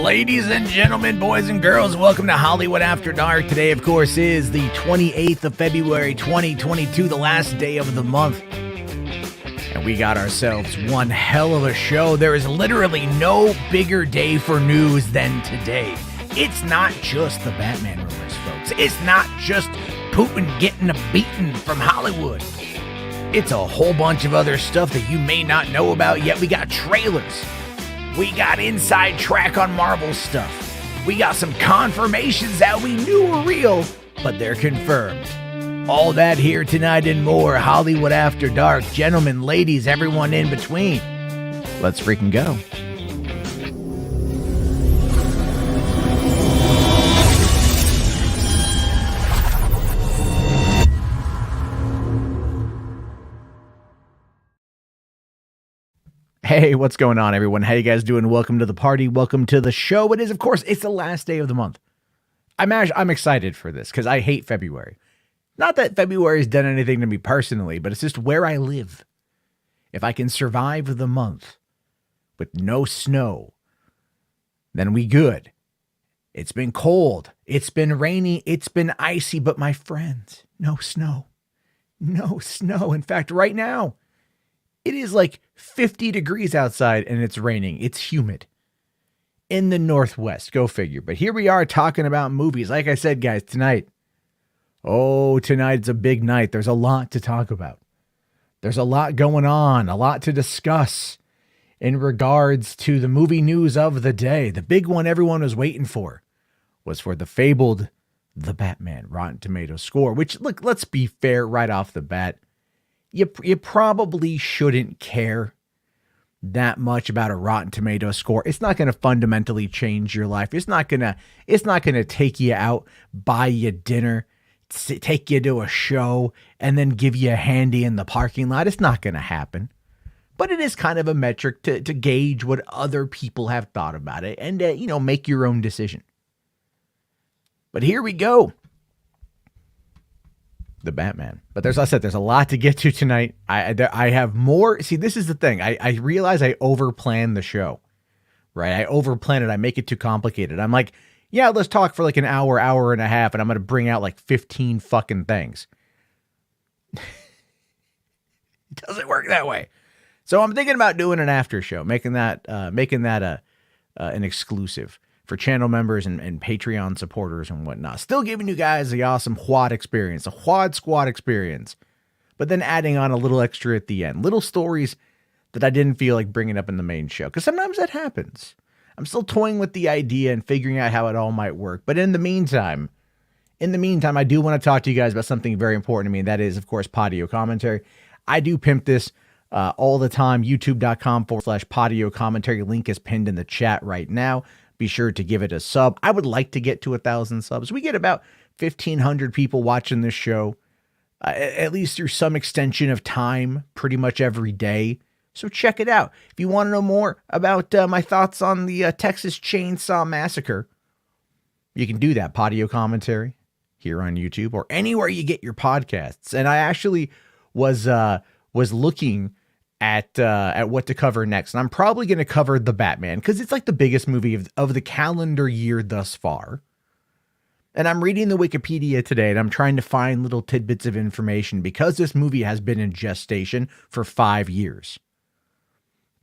Ladies and gentlemen, boys and girls, welcome to Hollywood After Dark. Today, of course, is the 28th of February, 2022, the last day of the month. And we got ourselves one hell of a show. There is literally no bigger day for news than today. It's not just the Batman rumors, folks. It's not just Putin getting a beating from Hollywood. It's a whole bunch of other stuff that you may not know about yet. We got trailers. We got inside track on Marvel stuff. We got some confirmations that we knew were real, but they're confirmed. All that here tonight and more. Hollywood After Dark. Gentlemen, ladies, everyone in between. Let's freaking go. Hey, what's going on, everyone? How you guys doing? Welcome to the party. Welcome to the show. It is, of course, it's the last day of the month. I'm excited for this because I hate February. Not that February has done anything to me personally, but it's just where I live. If I can survive the month with no snow, then we good. It's been cold. It's been rainy. It's been icy. But my friends, no snow. No snow. In fact, right now, it is like 50 degrees outside and it's raining. It's humid in the Northwest. Go figure. But here we are talking about movies. Like I said, guys, tonight's a big night. There's a lot to talk about. There's a lot going on, a lot to discuss in regards to the movie news of the day. The big one everyone was waiting for was for the fabled The Batman Rotten Tomatoes score, which, look, let's be fair right off the bat. You probably shouldn't care that much about a Rotten Tomatoes score. It's not going to fundamentally change your life. It's not going to take you out, buy you dinner, take you to a show, and then give you a handy in the parking lot. It's not going to happen. But it is kind of a metric to gauge what other people have thought about it and, make your own decision. But here we go. The Batman. But there's a lot to get to tonight. I have more. See, this is the thing. I realize I overplan the show, right? I overplan it. I make it too complicated. I'm like, yeah, let's talk for like an hour, hour and a half, and I'm going to bring out like 15 fucking things. It doesn't work that way. So I'm thinking about doing an after show, making that an exclusive for channel members and Patreon supporters and whatnot. Still giving you guys the awesome Quad experience, a Quad Squad experience, but then adding on a little extra at the end. Little stories that I didn't feel like bringing up in the main show, because sometimes that happens. I'm still toying with the idea and figuring out how it all might work. But in the meantime, I do want to talk to you guys about something very important to me, and that is, of course, Podio Commentary. I do pimp this all the time. YouTube.com/Podio Commentary. Link is pinned in the chat right now. Be sure to give it a sub. I would like to get to 1,000 subs. We get about 1,500 people watching this show, at least through some extension of time, pretty much every day. So check it out. If you want to know more about my thoughts on the Texas Chainsaw Massacre, you can do that. Podio Commentary here on YouTube or anywhere you get your podcasts. And I actually was looking at what to cover next. And I'm probably going to cover The Batman because it's like the biggest movie of the calendar year thus far. And I'm reading the Wikipedia today and I'm trying to find little tidbits of information because this movie has been in gestation for 5 years.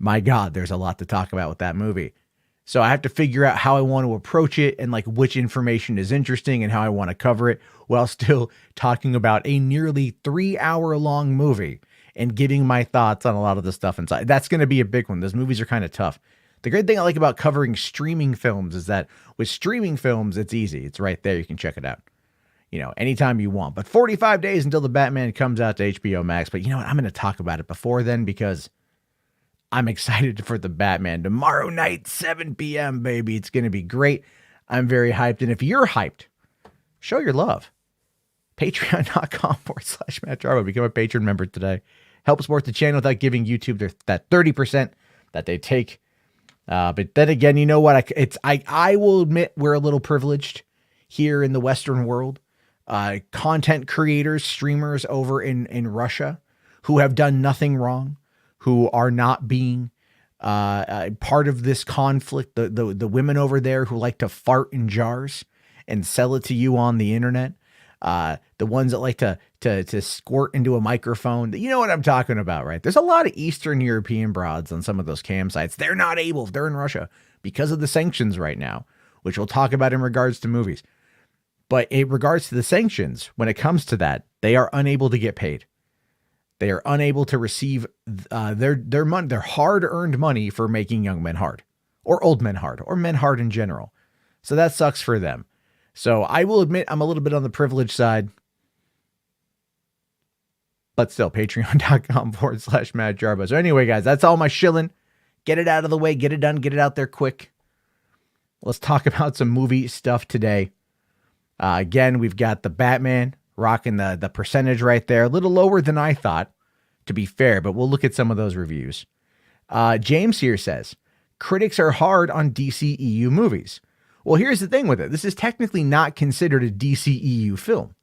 My God, there's a lot to talk about with that movie. So I have to figure out how I want to approach it and like which information is interesting and how I want to cover it while still talking about a nearly 3-hour-long movie and giving my thoughts on a lot of the stuff inside. That's going to be a big one. Those movies are kind of tough. The great thing I like about covering streaming films is that with streaming films, it's easy. It's right there. You can check it out, anytime you want. But 45 days until The Batman comes out to HBO Max. But you know what? I'm going to talk about it before then because I'm excited for The Batman. Tomorrow night, 7 p.m., baby. It's going to be great. I'm very hyped. And if you're hyped, show your love. Patreon.com/Matt Jarbo. Become a patron member today. Help support the channel without giving YouTube that 30% that they take. But then again, you know what? I will admit we're a little privileged here in the Western world. Content creators, streamers over in Russia who have done nothing wrong, who are not being part of this conflict, the women over there who like to fart in jars and sell it to you on the internet, the ones that like to squirt into a microphone. You know what I'm talking about, right? There's a lot of Eastern European broads on some of those cam sites. They're not able, if they're in Russia, because of the sanctions right now, which we'll talk about in regards to movies. But in regards to the sanctions, when it comes to that, they are unable to get paid. They are unable to receive their money, their hard-earned money for making young men hard, or old men hard, or men hard in general. So that sucks for them. So I will admit I'm a little bit on the privileged side. But still, patreon.com/Matt Jarbo. So anyway, guys, that's all my shilling. Get it out of the way. Get it done. Get it out there quick. Let's talk about some movie stuff today. Again, we've got the Batman rocking the percentage right there. A little lower than I thought, to be fair, but we'll look at some of those reviews. James here says, critics are hard on DCEU movies. Well, here's the thing with it. This is technically not considered a DCEU film,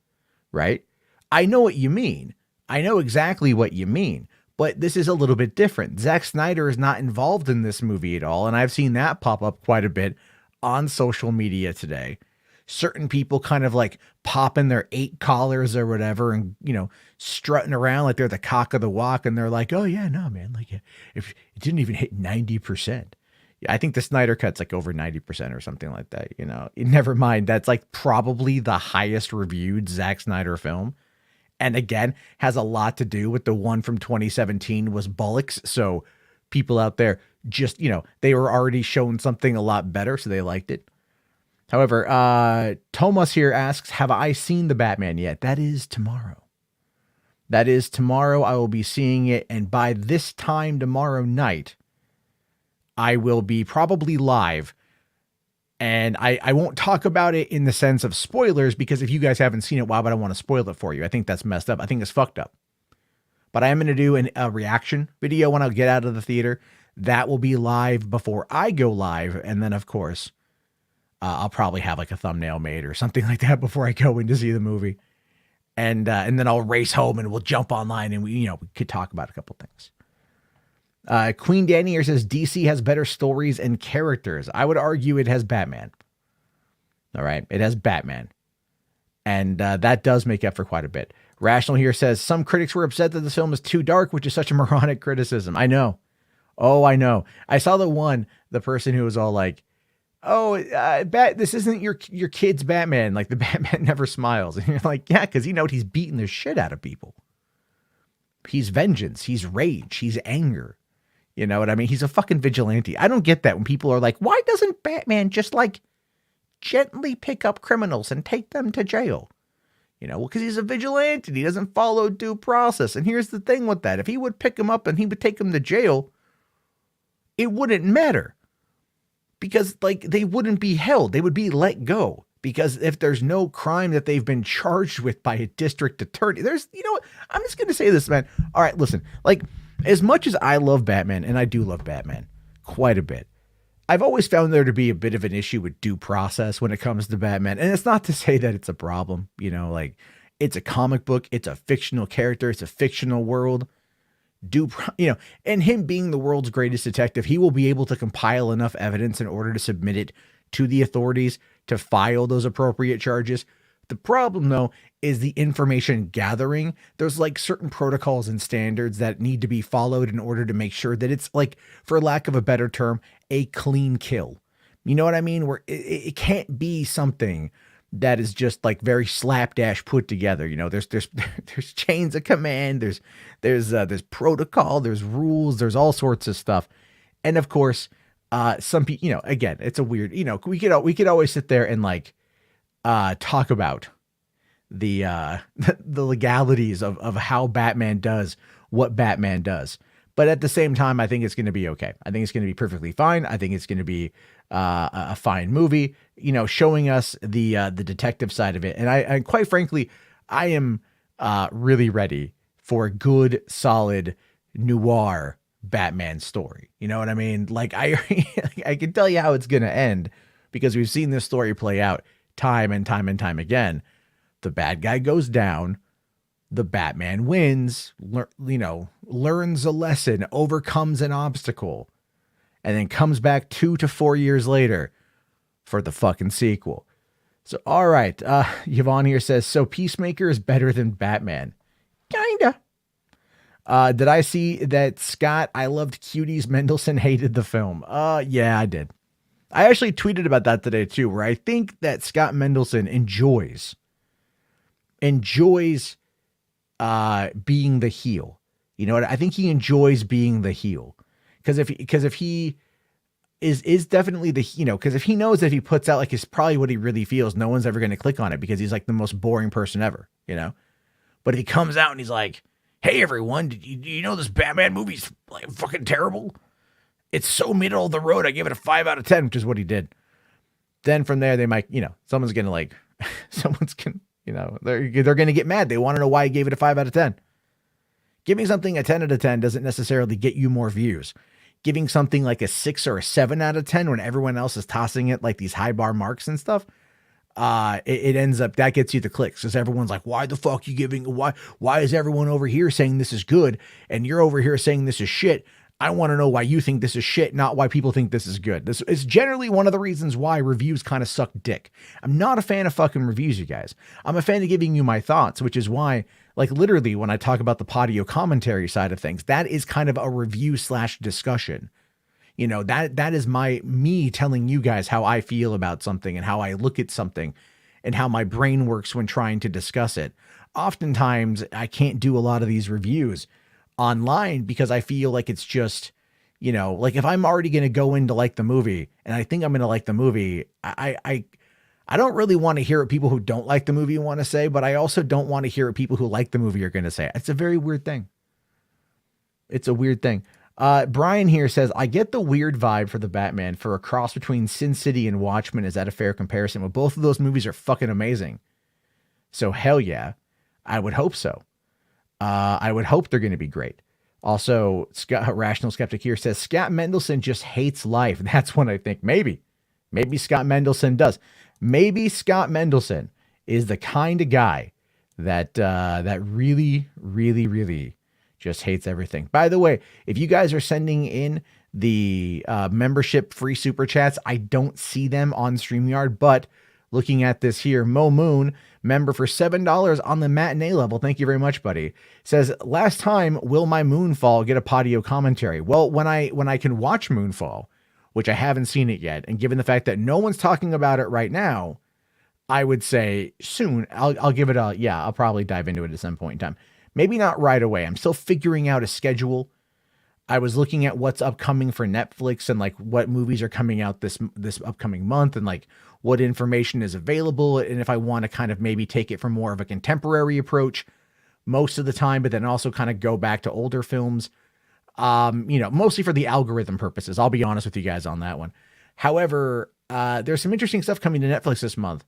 right? I know what you mean. I know exactly what you mean, but this is a little bit different. Zack Snyder is not involved in this movie at all, and I've seen that pop up quite a bit on social media today. Certain people kind of like popping their 8 collars or whatever and, you know, strutting around like they're the cock of the walk. And they're like, oh yeah, no, man. Like if it didn't even hit 90%. Yeah, I think the Snyder Cut's like over 90% or something like that. You know, never mind. That's like probably the highest reviewed Zack Snyder film. And again, has a lot to do with the one from 2017 was Bullocks. So people out there just, you know, they were already shown something a lot better. So they liked it. However, Thomas here asks, have I seen the Batman yet? That is tomorrow. That is tomorrow. I will be seeing it. And by this time tomorrow night, I will be probably live. And I won't talk about it in the sense of spoilers, because if you guys haven't seen it, why would I want to spoil it for you? I think that's messed up. I think it's fucked up. But I am going to do a reaction video when I get out of the theater. That will be live before I go live. And then, of course, I'll probably have like a thumbnail made or something like that before I go in to see the movie. And then I'll race home and we'll jump online and we could talk about a couple things. Queen Danny here says DC has better stories and characters. I would argue it has Batman. All right. It has Batman. And that does make up for quite a bit. Rational here says some critics were upset that the film is too dark, which is such a moronic criticism. I know. Oh, I know. I saw the person who was all like, oh, this isn't your kid's Batman. Like the Batman never smiles. And you're like, yeah, because he's beating the shit out of people. He's vengeance. He's rage. He's anger. You know what I mean? He's a fucking vigilante. I don't get that when people are like, why doesn't Batman just like gently pick up criminals and take them to jail? Well, because he's a vigilante. He doesn't follow due process. And here's the thing with that. If he would pick them up and he would take them to jail, it wouldn't matter. Because like they wouldn't be held. They would be let go. Because if there's no crime that they've been charged with by a district attorney, I'm just going to say this, man. All right, listen, like as much as I love Batman, and I do love Batman quite a bit, I've always found there to be a bit of an issue with due process when it comes to Batman. And it's not to say that it's a problem, like it's a comic book. It's a fictional character. It's a fictional world. And him being the world's greatest detective, he will be able to compile enough evidence in order to submit it to the authorities to file those appropriate charges. The problem, though, is the information gathering. There's like certain protocols and standards that need to be followed in order to make sure that it's like, for lack of a better term, a clean kill. You know what I mean? Where it can't be something that is just like very slapdash put together. There's chains of command. There's protocol. There's rules. There's all sorts of stuff. And of course, some people, again, it's a weird, we could always sit there and like, talk about the legalities of how Batman does what Batman does. But at the same time, I think it's going to be okay. I think it's going to be perfectly fine. I think it's going to be a fine movie, showing us the detective side of it. And I quite frankly, I am really ready for a good, solid noir Batman story. You know what I mean? Like I can tell you how it's going to end because we've seen this story play out time and time and time again. The bad guy goes down. The Batman wins, learns a lesson, overcomes an obstacle. and then comes back 2 to 4 years later for the fucking sequel. So, all right. Yvonne here says, so Peacemaker is better than Batman. Kinda. Did I see that Scott, I loved Cuties Mendelsohn hated the film? Yeah, I did. I actually tweeted about that today too, where I think that Scott Mendelsohn enjoys being the heel. You know what? I think he enjoys being the heel. Because if he is definitely the, you know, because if he knows that if he puts out like, it's probably what he really feels, no one's ever going to click on it because he's like the most boring person ever, you know? But if he comes out and he's like, hey everyone, do you know this Batman movie's like fucking terrible? It's so middle of the road, I give it a 5 out of 10, which is what he did. Then from there, they might, you know, someone's going to like, you know, they're going to get mad. They want to know why he gave it a 5 out of 10. Giving something a 10 out of 10 doesn't necessarily get you more views. Giving something like a 6 or a 7 out of 10 when everyone else is tossing it like these high bar marks and stuff, it ends up, that gets you the clicks because everyone's like, why the fuck you giving, why is everyone over here saying this is good and you're over here saying this is shit? I want to know why you think this is shit, not why people think this is good. This is generally one of the reasons why reviews kind of suck dick. I'm not a fan of fucking reviews, you guys. I'm a fan of giving you my thoughts, which is why, like literally when I talk about the Podio commentary side of things, that is kind of a review / discussion. You know, that is me telling you guys how I feel about something and how I look at something and how my brain works when trying to discuss it. Oftentimes I can't do a lot of these reviews online because I feel like it's just, you know, like if I'm already going to go into like the movie and I think I'm going to like the movie, I don't really want to hear what people who don't like the movie want to say, but I also don't want to hear what people who like the movie are going to say. It's a very weird thing. It's a weird thing. Brian here says, I get the weird vibe for the Batman for a cross between Sin City and Watchmen. Is that a fair comparison? Well, both of those movies are fucking amazing. So hell yeah, I would hope so. I would hope they're going to be great. Also, Rational Skeptic here says, Scott Mendelsohn just hates life. That's what I think. Maybe Scott Mendelsohn does. Maybe Scott Mendelsohn is the kind of guy that really, really, really just hates everything. By the way, if you guys are sending in the membership free super chats, I don't see them on StreamYard, but looking at this here, Mo Moon, member for $7 on the matinee level. Thank you very much, buddy. Says, last time, will my Moonfall get a Podio commentary? Well, when I can watch Moonfall, which I haven't seen it yet, and given the fact that no one's talking about it right now, I would say soon. I'll give it I'll probably dive into it at some point in time. Maybe not right away. I'm still figuring out a schedule. I was looking at what's upcoming for Netflix and like what movies are coming out this upcoming month and like what information is available. And if I want to kind of maybe take it from more of a contemporary approach most of the time, but then also kind of go back to older films, you know, mostly for the algorithm purposes. I'll be honest with you guys on that one. However, there's some interesting stuff coming to Netflix this month.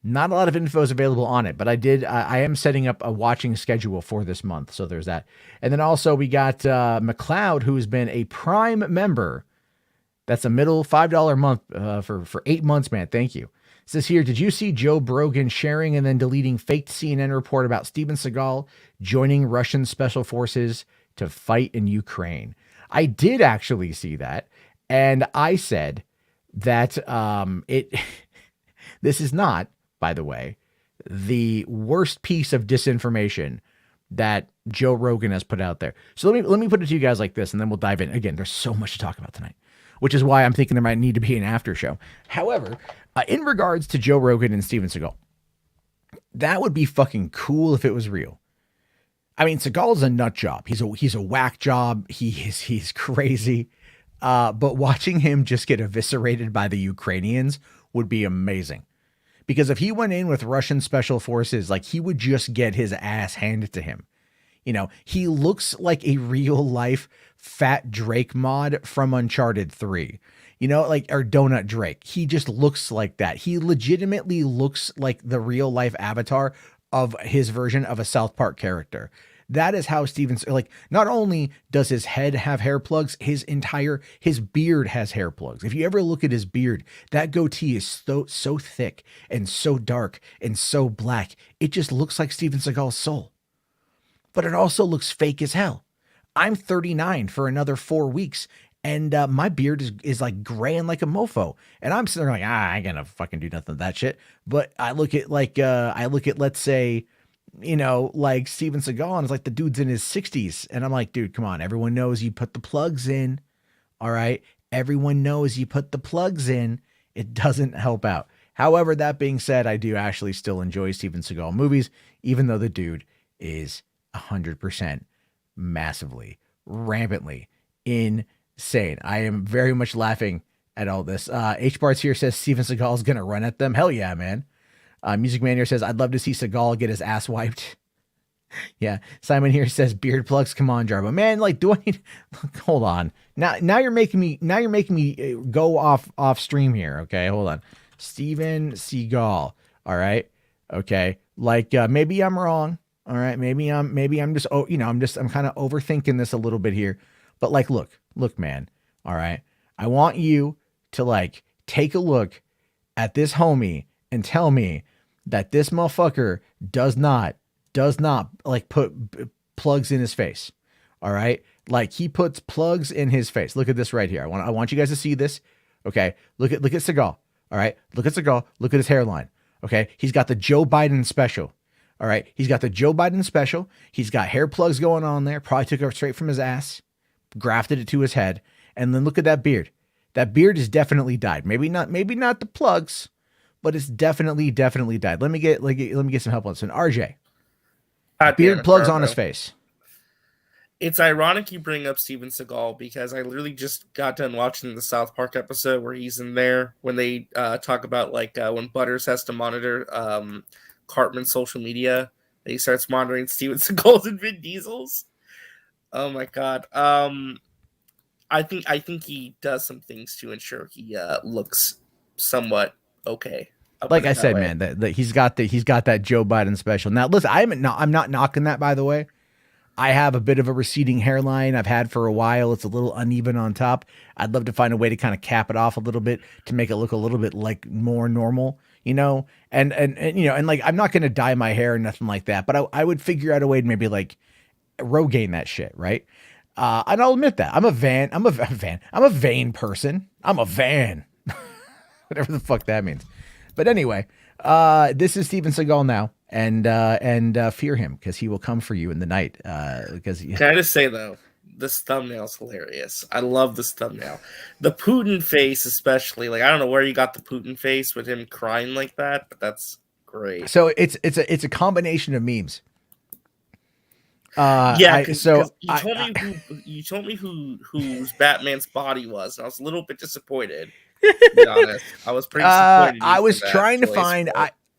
Not a lot of info is available on it, but I am setting up a watching schedule for this month. So there's that. And then also we got McLeod, who has been a Prime member. That's a middle $5 month for 8 months, man. Thank you. It says here, did you see Joe Brogan sharing and then deleting faked CNN report about Steven Seagal joining Russian special forces to fight in Ukraine? I did actually see that. And I said that this is not, by the way, the worst piece of disinformation that Joe Rogan has put out there. So let me put it to you guys like this, and then we'll dive in. Again, there's so much to talk about tonight, which is why I'm thinking there might need to be an after show. However, in regards to Joe Rogan and Steven Seagal, that would be fucking cool if it was real. I mean, Seagal's a nut job. He's a whack job. He's crazy. But watching him just get eviscerated by the Ukrainians would be amazing. Because if he went in with Russian special forces, like he would just get his ass handed to him. You know, he looks like a real life fat Drake mod from Uncharted 3, you know, like, or Donut Drake. He just looks like that. He legitimately looks like the real life avatar of his version of a South Park character. That is how Steven's, like, not only does his head have hair plugs, his beard has hair plugs. If you ever look at his beard, that goatee is so thick and so dark and so black. It just looks like Steven Seagal's soul. But it also looks fake as hell. I'm 39 for another 4 weeks, And my beard is like graying like a mofo. And I'm sitting there like, I ain't gonna fucking do nothing with that shit. But I look at let's say, like Steven Seagal, and it's like the dude's in his 60s. And I'm like, dude, come on. Everyone knows you put the plugs in. All right. Everyone knows you put the plugs in. It doesn't help out. However, that being said, I do actually still enjoy Steven Seagal movies, even though the dude is 100% massively, rampantly insane. I am very much laughing at all this. H Barts here says Steven Seagal is going to run at them. Hell yeah, man. Music Man here says, I'd love to see Seagal get his ass wiped. Yeah. Simon here says beard plugs. Come on, Jarbo. Man, like, do I need, hold on. Now you're making me go off stream here. Okay. Hold on. Steven Seagal. All right. Okay. Like, maybe I'm wrong. All right. Maybe I'm just, I'm kind of overthinking this a little bit here, but like, look, man. All right. I want you to like take a look at this homie and tell me that this motherfucker does not like put plugs in his face. All right. Like he puts plugs in his face. Look at this right here. I want you guys to see this. Okay. Look at Seagal. All right. Look at Seagal. Look at his hairline. Okay. He's got the Joe Biden special. All right. He's got the Joe Biden special. He's got hair plugs going on there. Probably took it straight from his ass, grafted it to his head. And then look at that beard. That beard is definitely dyed. Maybe not the plugs, but it's definitely dyed. Let me get some help on this. And RJ. Beard plugs on his face. It's ironic you bring up Steven Seagal because I literally just got done watching the South Park episode where he's in there when they talk about like when Butters has to monitor Cartman's social media. He starts monitoring Steven Seagal's and Vin Diesel's. Oh my god. I think he does some things to ensure he looks somewhat okay. Like I said, man, that he's got that Joe Biden special. Now, listen, I'm not knocking that, by the way. I have a bit of a receding hairline I've had for a while. It's a little uneven on top. I'd love to find a way to kind of cap it off a little bit to make it look a little bit like more normal, and like I'm not going to dye my hair or nothing like that, but I would figure out a way to maybe like Rogaine that shit, right? And I'll admit that I'm a vain person. I'm a van, whatever the fuck that means. But anyway, this is Steven Seagal now, and fear him because he will come for you in the night. Can I just say though, this thumbnail's hilarious. I love this thumbnail. The Putin face, especially. Like I don't know where you got the Putin face with him crying like that, but that's great. So it's a combination of memes. You told me whose Batman's body was, and I was a little bit disappointed. To be honest, I was pretty disappointed. I was trying to find.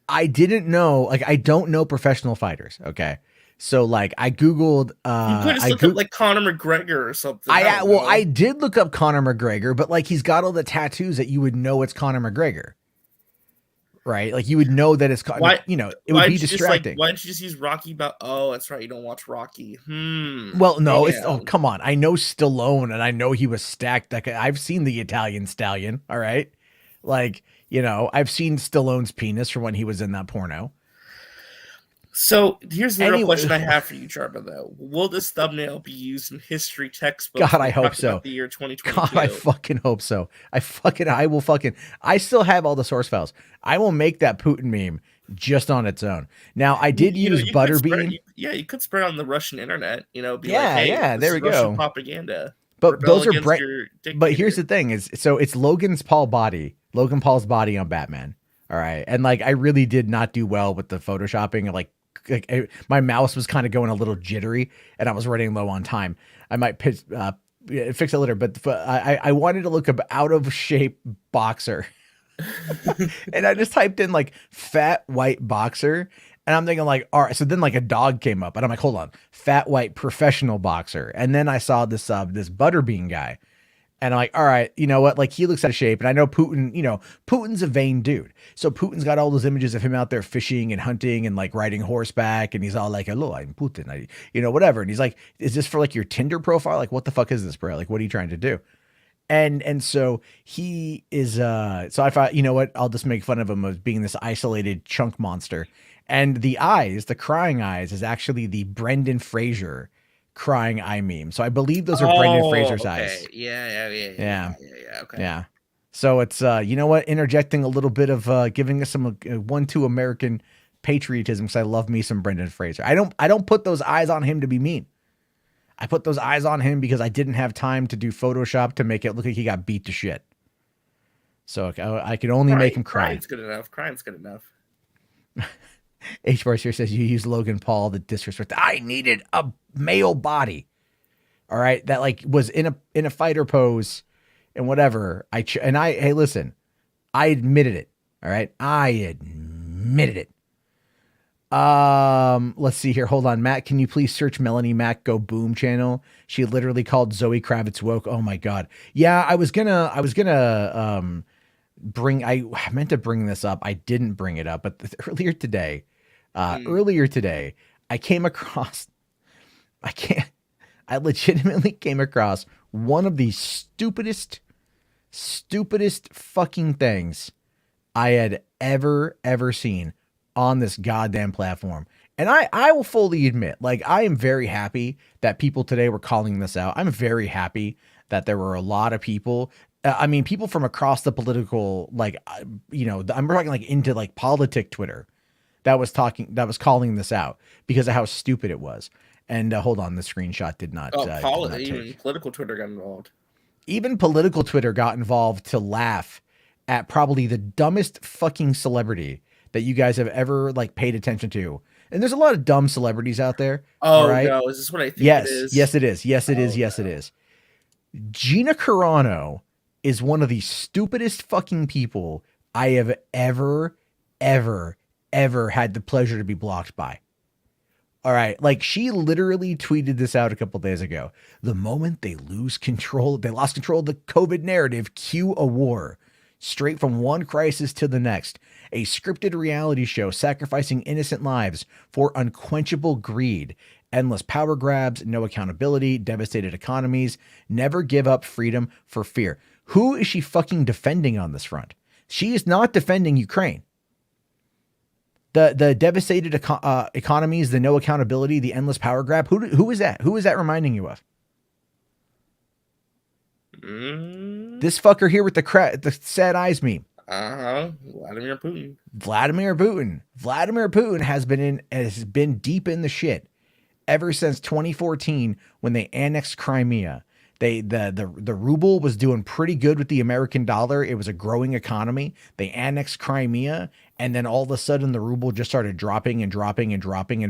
I didn't know. Like, I don't know professional fighters. Okay, so like I googled. You could have looked up like Conor McGregor or something. I did look up Conor McGregor, but like he's got all the tattoos that you would know it's Conor McGregor. Right, like you would know that it's it would be distracting. Why didn't you just use Rocky? Oh, that's right, you don't watch Rocky. Well, no, come on. I know Stallone, and I know he was stacked. Like I've seen the Italian Stallion. All right, like I've seen Stallone's penis from when he was in that porno. So here's the real question I have for you, Jarba, though. Will this thumbnail be used in history textbooks? God, I hope so. The year 2022. God, I fucking hope so. I still have all the source files. I will make that Putin meme just on its own. Now, I did use Butterbean. You could spread on the Russian internet. There we go. Russian propaganda. But those are But here's the thing: it's Logan Paul's body on Batman. All right, and like I really did not do well with the photoshopping of like my mouse was kind of going a little jittery and I was running low on time. I might fix it later, but I wanted to look up out of shape boxer. And I just typed in like fat white boxer and I'm thinking like, all right. So then like a dog came up and I'm like, hold on, fat white professional boxer. And then I saw this Butterbean guy. And I'm like, all right, you know what? Like he looks out of shape. And I know Putin, Putin's a vain dude. So Putin's got all those images of him out there fishing and hunting and like riding horseback. And he's all like, hello, I'm Putin. Whatever. And he's like, is this for like your Tinder profile? Like, what the fuck is this, bro? Like, what are you trying to do? And so he is, so I thought, you know what? I'll just make fun of him as being this isolated chunk monster. And the crying eyes is actually the Brendan Fraser crying eye meme. So I believe those are Brendan Fraser's okay. eyes. Yeah. Okay. Yeah. So it's you know what, interjecting a little bit of giving us some 1-2 American patriotism, because I love me some Brendan Fraser. I don't put those eyes on him to be mean. I put those eyes on him because I didn't have time to do Photoshop to make it look like he got beat to shit. So I could only make him cry. Crying's good enough. Crying's good enough. H. Bars here says you use Logan Paul, the disrespect. I needed a male body. All right, that like was in a fighter pose and whatever. Hey, listen, I admitted it. All right, I admitted it. Let's see here. Hold on, Matt. Can you please search Melanie Mac Go Boom channel? She literally called Zoe Kravitz woke. Oh my god. Yeah, I meant to bring this up. I didn't bring it up, but earlier today, I came across. I legitimately came across one of the stupidest fucking things I had ever seen on this goddamn platform. And I will fully admit, like, I am very happy that people today were calling this out. I'm very happy that there were a lot of people. I mean, people from across the political, like, I'm talking like into like politic Twitter that was calling this out because of how stupid it was. And hold on, the screenshot did not. Even political Twitter got involved. Even political Twitter got involved to laugh at probably the dumbest fucking celebrity that you guys have ever like paid attention to. And there's a lot of dumb celebrities out there. Oh, right? No, is this what I think it is? Yes, it is. Yes, it is. Yes, it is. Gina Carano is one of the stupidest fucking people I have ever had the pleasure to be blocked by. All right. Like, she literally tweeted this out a couple days ago. The moment they lost control of the COVID narrative, cue a war. Straight from one crisis to the next. A scripted reality show sacrificing innocent lives for unquenchable greed. Endless power grabs, no accountability, devastated economies. Never give up freedom for fear. Who is she fucking defending on this front? She is not defending Ukraine. The devastated economies, the no accountability, the endless power grab. Who is that? Who is that reminding you of? This fucker here with the sad eyes meme. Vladimir Putin. Vladimir Putin has been deep in the shit ever since 2014 when they annexed Crimea. The ruble was doing pretty good with the American dollar. It was a growing economy. They annexed Crimea, and then all of a sudden the ruble just started dropping in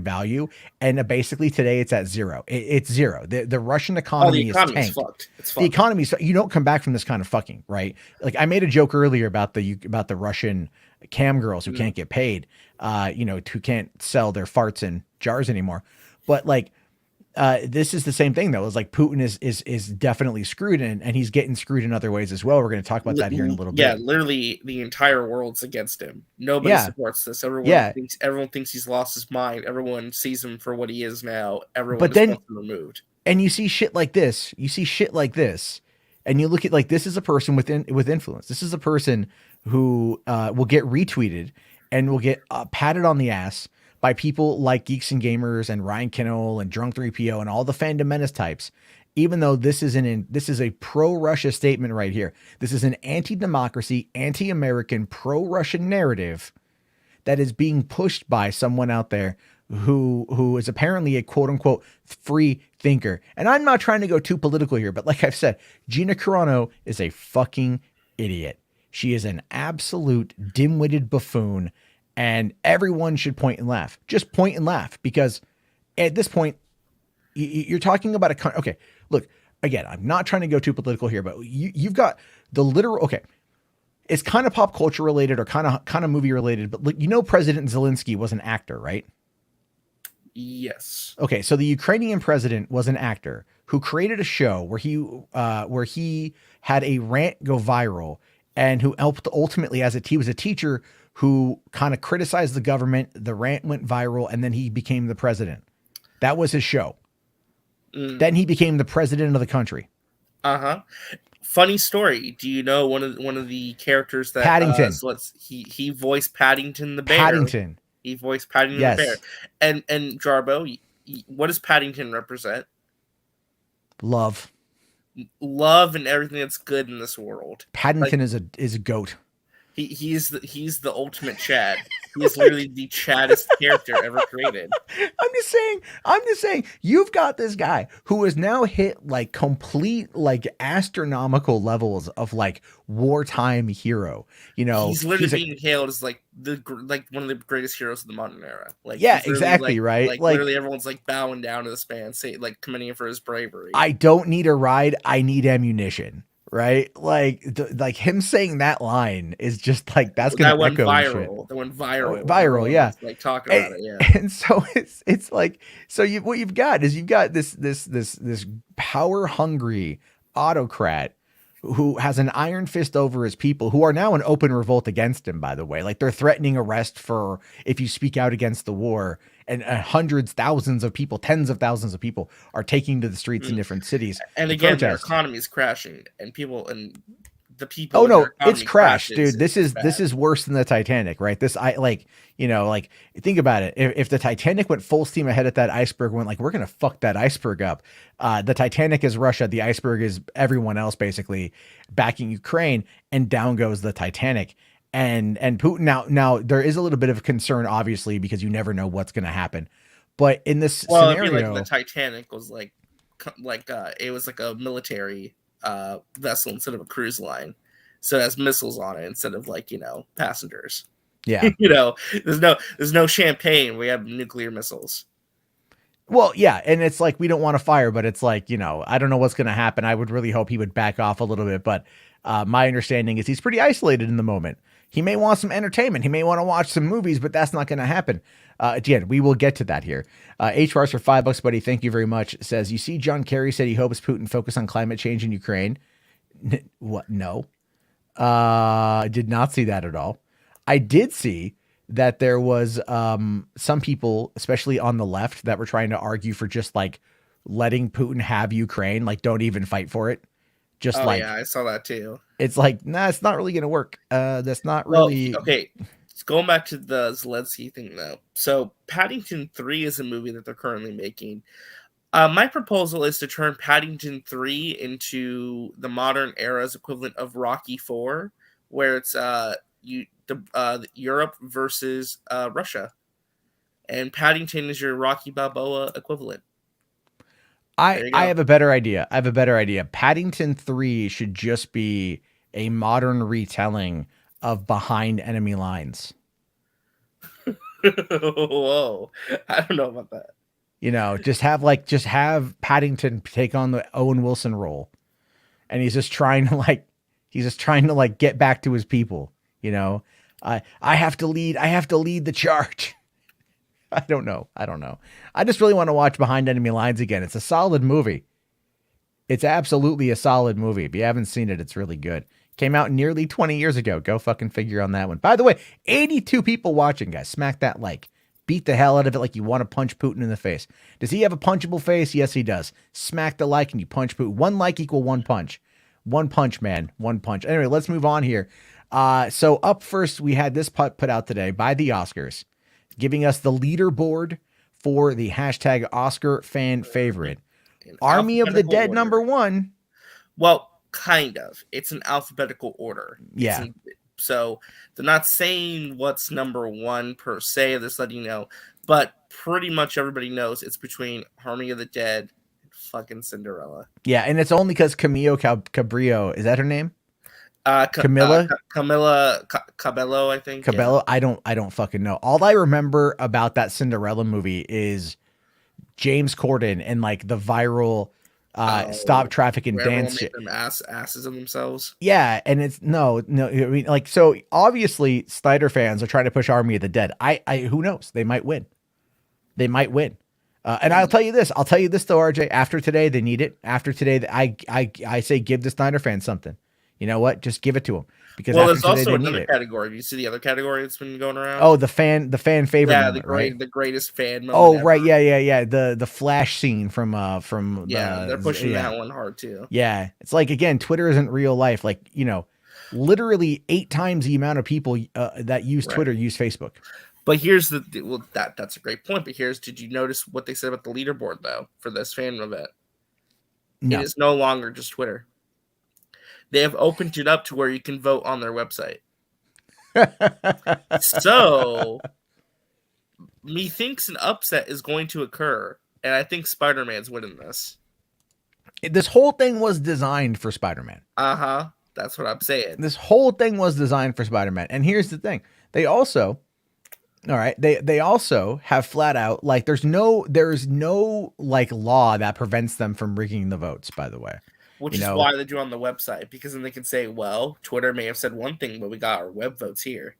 value. And basically today it's at zero. It's zero. The Russian economy is tanked. Fucked. It's fucked. The economy's, you don't come back from this kind of fucking, right? Like, I made a joke earlier about the Russian cam girls who can't get paid, who can't sell their farts in jars anymore. But like, this is the same thing though. It's like Putin is definitely screwed, and he's getting screwed in other ways as well. We're going to talk about that here in a little bit. Yeah, literally the entire world's against him. Nobody supports this. Everyone thinks he's lost his mind. Everyone sees him for what he is now. Everyone wants him removed. And you see shit like this. And you look at, like, this is a person with influence. This is a person who will get retweeted and will get patted on the ass by people like Geeks and Gamers and Ryan Kinnell and Drunk 3PO and all the fandom menace types, even though this is a pro-Russia statement right here. This is an anti-democracy, anti-American, pro-Russian narrative that is being pushed by someone out there who is apparently a quote-unquote free thinker. And I'm not trying to go too political here, but like I've said, Gina Carano is a fucking idiot. She is an absolute dim-witted buffoon. And everyone should point and laugh. Just point and laugh, because at this point, you're talking about okay, look, again, I'm not trying to go too political here, but you've got the literal, okay, it's kind of pop culture related or kind of movie related, but look, President Zelensky was an actor, right? Yes. Okay, so the Ukrainian president was an actor who created a show where he had a rant go viral, and who helped ultimately, he was a teacher who kind of criticized the government. The rant went viral, and then he became the president. That was his show. Then he became the president of the country. Funny story. Do you know one of the characters that Paddington? He voiced Paddington the bear. Paddington. He voiced Paddington the bear. And Jarbo, what does Paddington represent? Love. Love and everything that's good in this world. Paddington Like, is a goat. he's the ultimate Chad. He is Like, literally the chaddest character ever created. I'm just saying, you've got this guy who has now hit like complete, like astronomical levels of like wartime hero. You know, He's literally he's a, being hailed as like like one of the greatest heroes of the modern era. Like yeah, he's literally exactly. Right. like literally everyone's like bowing down to this man, say like commending him for his bravery. I don't need a ride. I need ammunition. Right. Like him saying that line is just like, that's going That to went echo and shit. viral. That went viral. Viral. Everyone Yeah. was like talking And, about it. Yeah. and so it's like, so what you've got is you've got this power hungry autocrat who has an iron fist over his people, who are now in open revolt against him, by the way. Like, they're threatening arrest for if you speak out against the war, and hundreds, thousands of people, tens of thousands of people are taking to the streets in different cities And to again, their protest. economy is crashing, and the people. Oh in their no, it's economy crashed, crashes dude. This is is worse than the Titanic, right? Like think about it. If the Titanic went full steam ahead at that iceberg, went like, we're gonna fuck that iceberg up. The Titanic is Russia, the iceberg is everyone else basically backing Ukraine, and down goes the Titanic. And Putin now there is a little bit of concern, obviously, because you never know what's gonna happen. But in this It'd be scenario, like the Titanic was like it was like a military vessel instead of a cruise line, so it has missiles on it instead of like passengers. yeah. There's no champagne. We have nuclear missiles. Well, yeah, and it's like, we don't want to fire, but it's like, I don't know what's going to happen. I would really hope he would back off a little bit, but my understanding is he's pretty isolated in the moment. He may want some entertainment. He may want to watch some movies, but that's not going to happen. Again, we will get to that here. HRS for $5, buddy. Thank you very much. Says, you see, John Kerry said he hopes Putin focus on climate change in Ukraine. What? No. I did not see that at all. I did see that there was some people, especially on the left, that were trying to argue for just like letting Putin have Ukraine, like, don't even fight for it. Just Yeah, I saw that too. It's like, nah, it's not really going to work. That's not really okay. Going back to the Zelensky thing though. So Paddington 3 is a movie that they're currently making. My proposal is to turn Paddington 3 into the modern era's equivalent of Rocky 4, where it's Europe versus Russia, and Paddington is your Rocky Balboa equivalent. I have a better idea. Paddington 3 should just be a modern retelling of Behind Enemy Lines. Whoa. I don't know about that. Just have Paddington take on the Owen Wilson role. And he's just trying to get back to his people. I have to lead the charge. I don't know. I just really want to watch Behind Enemy Lines again. It's a solid movie. It's absolutely a solid movie. If you haven't seen it, it's really good. Came out nearly 20 years ago. Go fucking figure on that one. By the way, 82 people watching, guys. Smack that like. Beat the hell out of it like you want to punch Putin in the face. Does he have a punchable face? Yes, he does. Smack the like and you punch Putin. One like equal one punch. One punch, man. One punch. Anyway, let's move on here. So up first, we had this put out today by the Oscars, giving us the leaderboard for the hashtag Oscar fan favorite. Army of the Dead order. #1. Well, kind of. It's an alphabetical order. Yeah. So they're not saying what's #1 per se. They're just letting you know. But pretty much everybody knows it's between Army of the Dead and fucking Cinderella. Yeah, and it's only because Camilo Cabello, is that her name? Camilla Cabello, I think. Cabello. Yeah. I don't fucking know. All I remember about that Cinderella movie is James Corden and like the viral stop traffic and dance shit. Them asses of themselves. Yeah, and it's no. I mean, like, so obviously Snyder fans are trying to push Army of the Dead. I who knows? They might win. And I'll tell you this though, RJ. After today, they need it. After today, I say give the Snyder fans something. You know what? Just give it to them, because there's also another category. Do you see the other category that's been going around? Oh, the fan favorite. Yeah, moment, the greatest fan moment. Oh, ever. Right. Yeah. The Flash scene from they're pushing that one hard too. Yeah, it's like, again, Twitter isn't real life. Like, literally 8 times the amount of people that use Twitter use Facebook. But here's that's a great point. But did you notice what they said about the leaderboard though for this fan event? No. It is no longer just Twitter. They have opened it up to where you can vote on their website. So, methinks an upset is going to occur, and I think Spider-Man's winning this. This whole thing was designed for Spider-Man. Uh-huh. That's what I'm saying. This whole thing was designed for Spider-Man. And here's the thing. They also, all right, they also have flat out, like, there's no like law that prevents them from rigging the votes, by the way. Which is why they do on the website, because then they can say, well, Twitter may have said one thing, but we got our web votes here.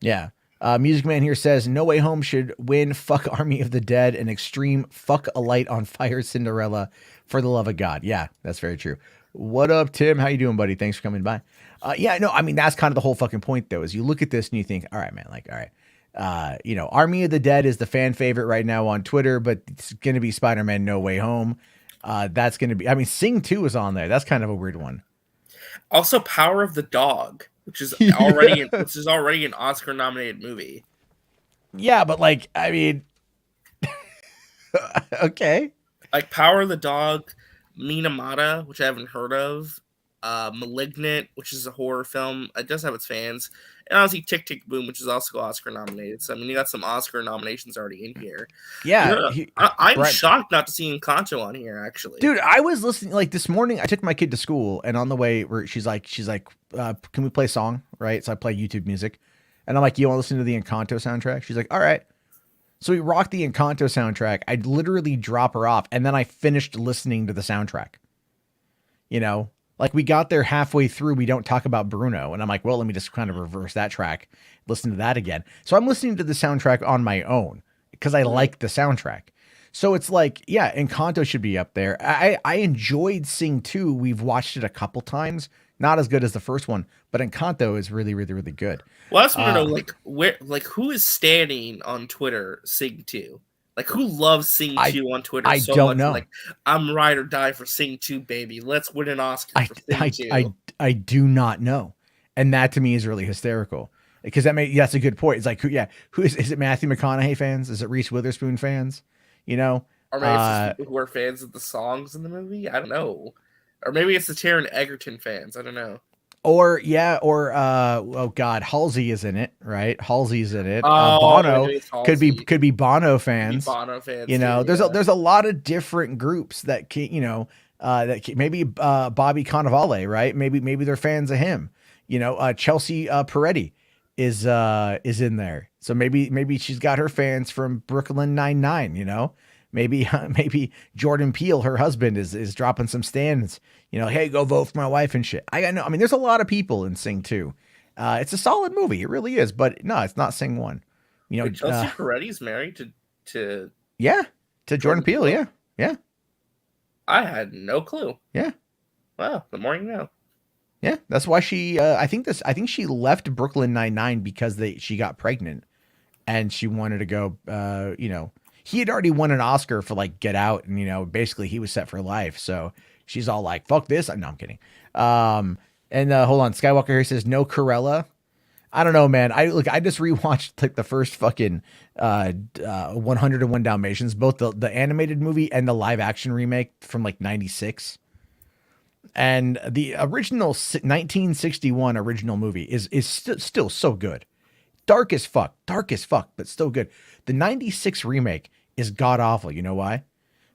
Yeah. Music Man here says, No Way Home should win. Fuck Army of the Dead and extreme fuck a light on fire Cinderella, for the love of God. Yeah, that's very true. What up, Tim? How you doing, buddy? Thanks for coming by. Yeah, no, I mean, that's kind of the whole fucking point, though, is you look at this and you think, all right, man, like, all right. Army of the Dead is the fan favorite right now on Twitter, but it's going to be Spider-Man No Way Home. That's going to be, I mean, Sing 2 is on there. That's kind of a weird one. Also, Power of the Dog, which is already an Oscar-nominated movie. Yeah, but like, I mean, okay. Like Power of the Dog, Minamata, which I haven't heard of, Malignant, which is a horror film. It does have its fans. And obviously Tick Tick Boom, which is also Oscar nominated. So, I mean, you got some Oscar nominations already in here. Yeah. I'm shocked not to see Encanto on here, actually. Dude, I was listening, like, this morning, I took my kid to school, and on the way, she's like, can we play a song, right? So I play YouTube music. And I'm like, you want to listen to the Encanto soundtrack? She's like, all right. So we rocked the Encanto soundtrack. I'd literally drop her off, and then I finished listening to the soundtrack. Like, we got there halfway through, we don't talk about Bruno. And I'm like, well, let me just kind of reverse that track, listen to that again. So I'm listening to the soundtrack on my own because I like the soundtrack. So it's like, yeah, Encanto should be up there. I enjoyed Sing 2. We've watched it a couple times. Not as good as the first one, but Encanto is really, really, really good. Well, I just want to know, who is standing on Twitter Sing 2? Like, who loves Sing 2 on Twitter so much? I don't know. Like, I'm ride or die for Sing 2, baby. Let's win an Oscar for Sing 2. I do not know. And that, to me, is really hysterical. Because that's a good point. It's like, who is it Matthew McConaughey fans? Is it Reese Witherspoon fans? Or maybe it's just people who are fans of the songs in the movie? I don't know. Or maybe it's the Taron Egerton fans. I don't know. Oh God, Halsey is in it, right? Halsey's in it. Bono could be Bono fans. Bono fans. There's a lot of different groups that can, maybe Bobby Cannavale, right? Maybe they're fans of him. Chelsea Peretti is in there, so maybe she's got her fans from Brooklyn Nine-Nine. Maybe Jordan Peele, her husband, is dropping some stands. Hey, go vote for my wife and shit. I mean, there's a lot of people in Sing 2. It's a solid movie. It really is. But no, it's not Sing 1. Chelsea Peretti's married to Jordan Peele. Yeah. I had no clue. Yeah. Wow. The more you know. Yeah, that's why she. I think she left Brooklyn Nine-Nine because she got pregnant, and she wanted to go. He had already won an Oscar for like Get Out, and basically he was set for life. So she's all like, "Fuck this!" No, I'm kidding. And hold on, Skywalker here says no Cruella. I don't know, man. I just rewatched like the first fucking 101 Dalmatians, both the animated movie and the live action remake from like '96. And the original 1961 original movie is still so good. Dark as fuck, but still good. The 96 remake is god awful. You know why?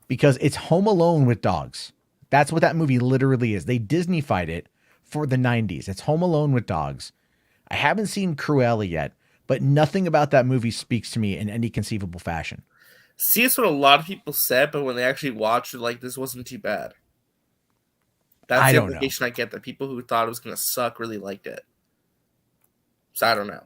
Because it's Home Alone with dogs. That's what that movie literally is. They Disneyfied it for the 90s. It's Home Alone with dogs. I haven't seen Cruella yet, but nothing about that movie speaks to me in any conceivable fashion. See, it's what a lot of people said, but when they actually watched it, like, this wasn't too bad. That's the implication I get, that people who thought it was going to suck really liked it. So I don't know.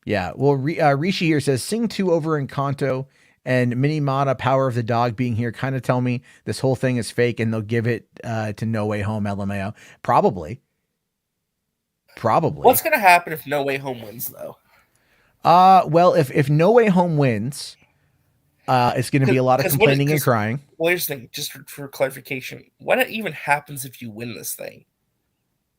Yeah, well, Rishi here says, Sing 2 over Encanto and Minimata, Power of the Dog being here kind of tell me this whole thing is fake and they'll give it to No Way Home, LMAO. Probably. What's going to happen if No Way Home wins, though? Well, if No Way Home wins, it's going to be a lot of complaining and crying. Well, here's the thing, just for clarification. What even happens if you win this thing?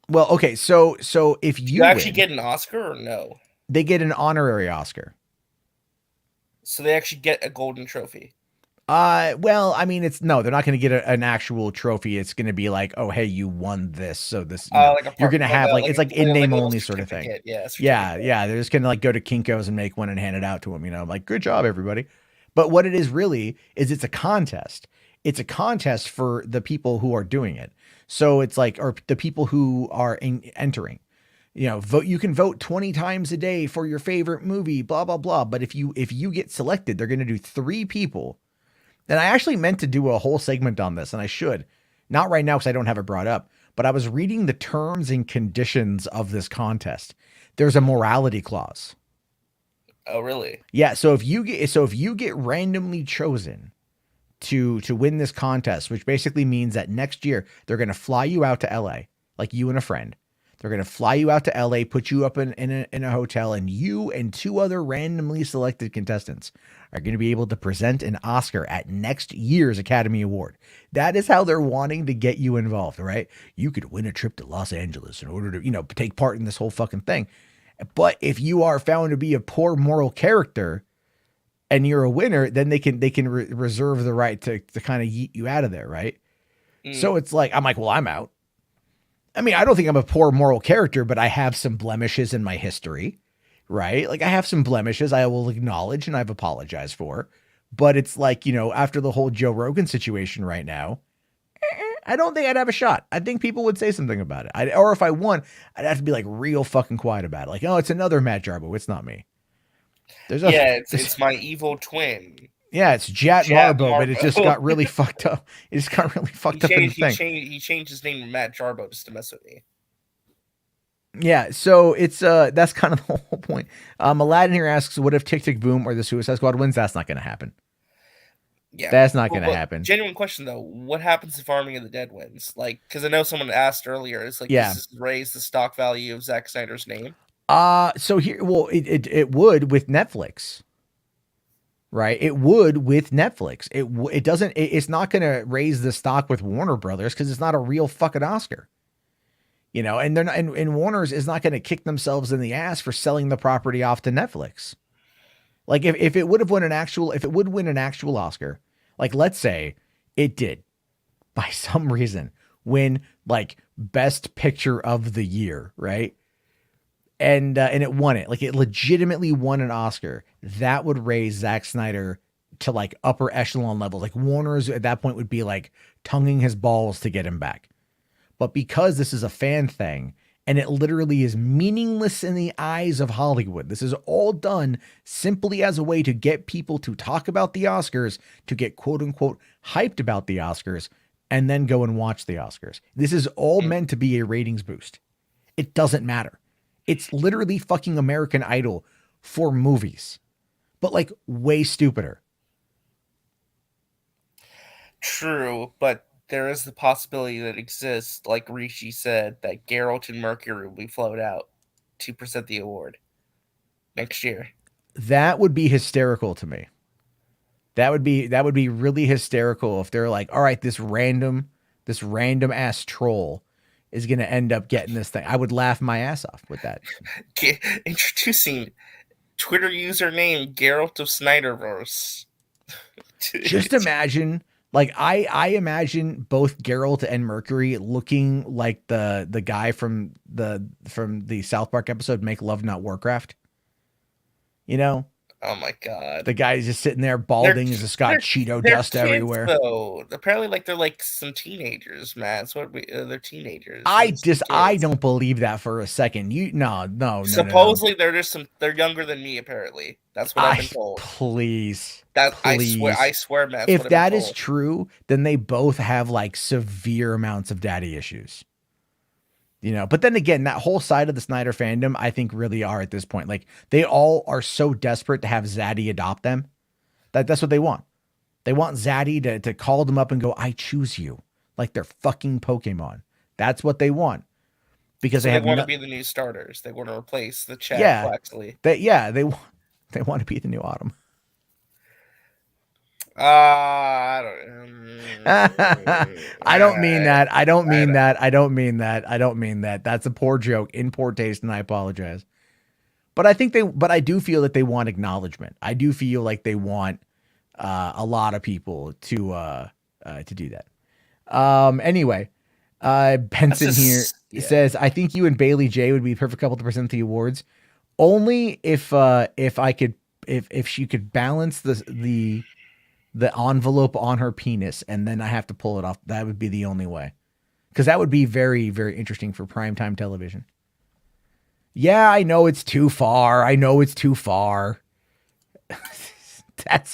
Well, okay, so if you actually get an Oscar or no? They get an honorary Oscar. So they actually get a golden trophy. Well, I mean, no, they're not going to get an actual trophy. It's going to be like, oh, hey, you won this. So this, Like a you're part, going to have like, it's like in name a little only sort of thing. Yeah, Yeah. They're just going to like go to Kinko's and make one and hand it out to them, like, good job, everybody. But what it is really is it's a contest. It's a contest for the people who are doing it. So it's like, or the people who are entering. Vote. You can vote 20 times a day for your favorite movie, blah blah blah. But if you get selected, they're going to do 3 people. And I actually meant to do a whole segment on this, and I should. Not right now because I don't have it brought up. But I was reading the terms and conditions of this contest. There's a morality clause. Oh, really? Yeah. So if you get randomly chosen to win this contest, which basically means that next year they're going to fly you out to LA, like you and a friend. They're going to fly you out to LA, put you up in a hotel, and you and 2 other randomly selected contestants are going to be able to present an Oscar at next year's Academy Award. That is how they're wanting to get you involved, right? You could win a trip to Los Angeles in order to, take part in this whole fucking thing. But if you are found to be a poor moral character and you're a winner, then they can reserve the right to kind of yeet you out of there, right? So it's like, I'm like, well, I'm out. I mean, I don't think I'm a poor moral character, but I have some blemishes in my history, right? Like I have some blemishes I will acknowledge and I've apologized for. But it's like, after the whole Joe Rogan situation right now, I don't think I'd have a shot. I think people would say something about it. Or if I won, I'd have to be like real fucking quiet about it. Like, oh, it's another Matt Jarbo. It's not me. It's my evil twin. Yeah, it's Jat Marbo, but it just got really fucked up. It just got really fucked up in the thing. He changed his name to Matt Jarbo just to mess with me. Yeah, so it's that's kind of the whole point. Aladdin here asks, what if Tick Tick Boom or the Suicide Squad wins? That's not going to happen. Yeah, that's not going to happen. Genuine question though, what happens if Army of the Dead wins? Like, because I know someone asked earlier, it's like, does this raise the stock value of Zack Snyder's name? So here, well, it would with Netflix. Right, it would with Netflix. It doesn't. It's not going to raise the stock with Warner Brothers because it's not a real fucking Oscar. And they're not. And Warner's is not going to kick themselves in the ass for selling the property off to Netflix. Like if it would have won if it would win an actual Oscar, like let's say it did, by some reason win like Best Picture of the Year, right? And it won it. Like it legitimately won an Oscar. That would raise Zack Snyder to like upper echelon levels. Like Warner's at that point would be like tonguing his balls to get him back. But because this is a fan thing and it literally is meaningless in the eyes of Hollywood, this is all done simply as a way to get people to talk about the Oscars, to get quote unquote hyped about the Oscars, and then go and watch the Oscars. This is all meant to be a ratings boost. It doesn't matter. It's literally fucking American Idol for movies, but like way stupider. True, but there is the possibility that exists, like Rishi said, that Geralt and Mercury will be flown out to present the award next year. That would be hysterical to me. That would be really hysterical if they're like, all right, this random ass troll is going to end up getting this thing. I would laugh my ass off with that. Introducing Twitter username Geralt of Snyderverse. Just imagine, like I imagine both Geralt and Mercury looking like the guy from the South Park episode Make Love Not Warcraft. Oh my god! The guy's just sitting there balding. He's just got Cheeto dust kids, everywhere. Though apparently, they're like some teenagers, man. That's what they're teenagers. I don't believe that for a second. No. Supposedly, they're younger than me. Apparently, that's what I've been told. Please. I swear, man. If that is true, then they both have like severe amounts of daddy issues. But then again, that whole side of the Snyder fandom, I think really are at this point. Like they all are so desperate to have Zaddy adopt them. That's what they want. They want Zaddy to call them up and go, I choose you. Like they're fucking Pokemon. That's what they want. Because they want to be the new starters. They want to replace the Chad Flaxley. They want to be the new Autumn. I don't mean that. I don't mean that. That's a poor joke, in poor taste, and I apologize. But I do feel that they want acknowledgement. I do feel like they want a lot of people to do that. Anyway, That's Benson here just yeah. says, I think you and Bailey J would be the perfect couple to present the awards. Only if I could, if she could balance the envelope on her penis and then I have to pull it off. That would be the only way. Because that would be very, very interesting for primetime television. Yeah, I know it's too far. I know it's too far.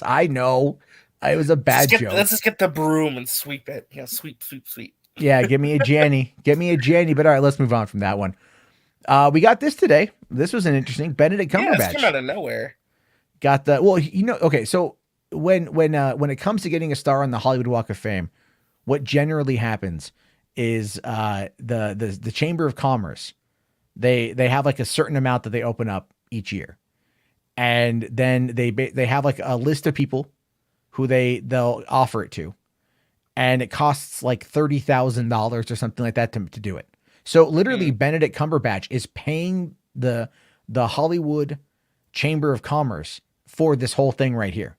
I know. It was a bad joke. Let's just get the broom and sweep it. Yeah, sweep, sweep, sweep. Yeah, give me a Janny. Get me a Janny. But all right, let's move on from that one. We got this today. This was an interesting Benedict Cumberbatch. Yeah, it's come out of nowhere. Got the okay. So when it comes to getting a star on the Hollywood Walk of Fame, what generally happens is the Chamber of Commerce, they have like a certain amount that they open up each year, and then they have like a list of people who they'll offer it to, and it costs like $30,000 or something like that to do it. So literally, Benedict Cumberbatch is paying the Hollywood Chamber of Commerce for this whole thing right here.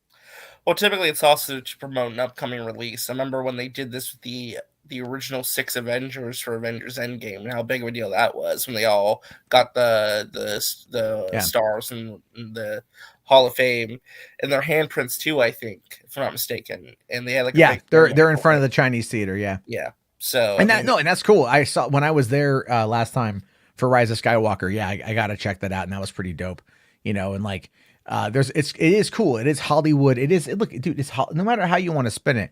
Well, typically it's also to promote an upcoming release. I remember when they did this with the original 6 Avengers for Avengers Endgame, and how big of a deal that was when they all got the stars and the Hall of Fame and their handprints too, I think, if I'm not mistaken. And they had like they're in front of the Chinese theater, yeah. So and that's cool. I saw when I was there last time for Rise of Skywalker. Yeah, I got to check that out, and that was pretty dope. And like it is cool. It is Hollywood. It is look, dude. It's no matter how you want to spin it.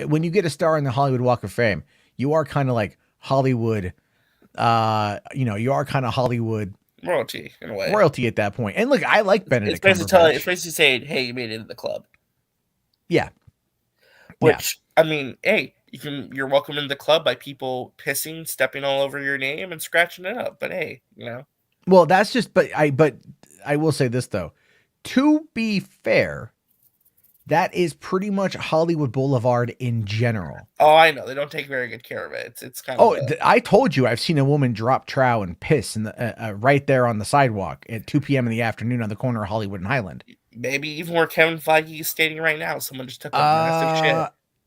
When you get a star in the Hollywood Walk of Fame, you are kind of like Hollywood. You are kind of Hollywood royalty in a way. Royalty at that point. And look, I like Benedict. It's basically saying, "Hey, you made it into the club." Yeah. Which I mean, hey, you're welcome in the club by people pissing, stepping all over your name, and scratching it up. But hey, Well, that's just. But I will say this though. To be fair, that is pretty much Hollywood Boulevard in general. Oh, I know. They don't take very good care of it. It's kind of. I told you I've seen a woman drop trow and piss in the right there on the sidewalk at 2 p.m. in the afternoon on the corner of Hollywood and Highland. Maybe even where Kevin Feige is standing right now. Someone just took a massive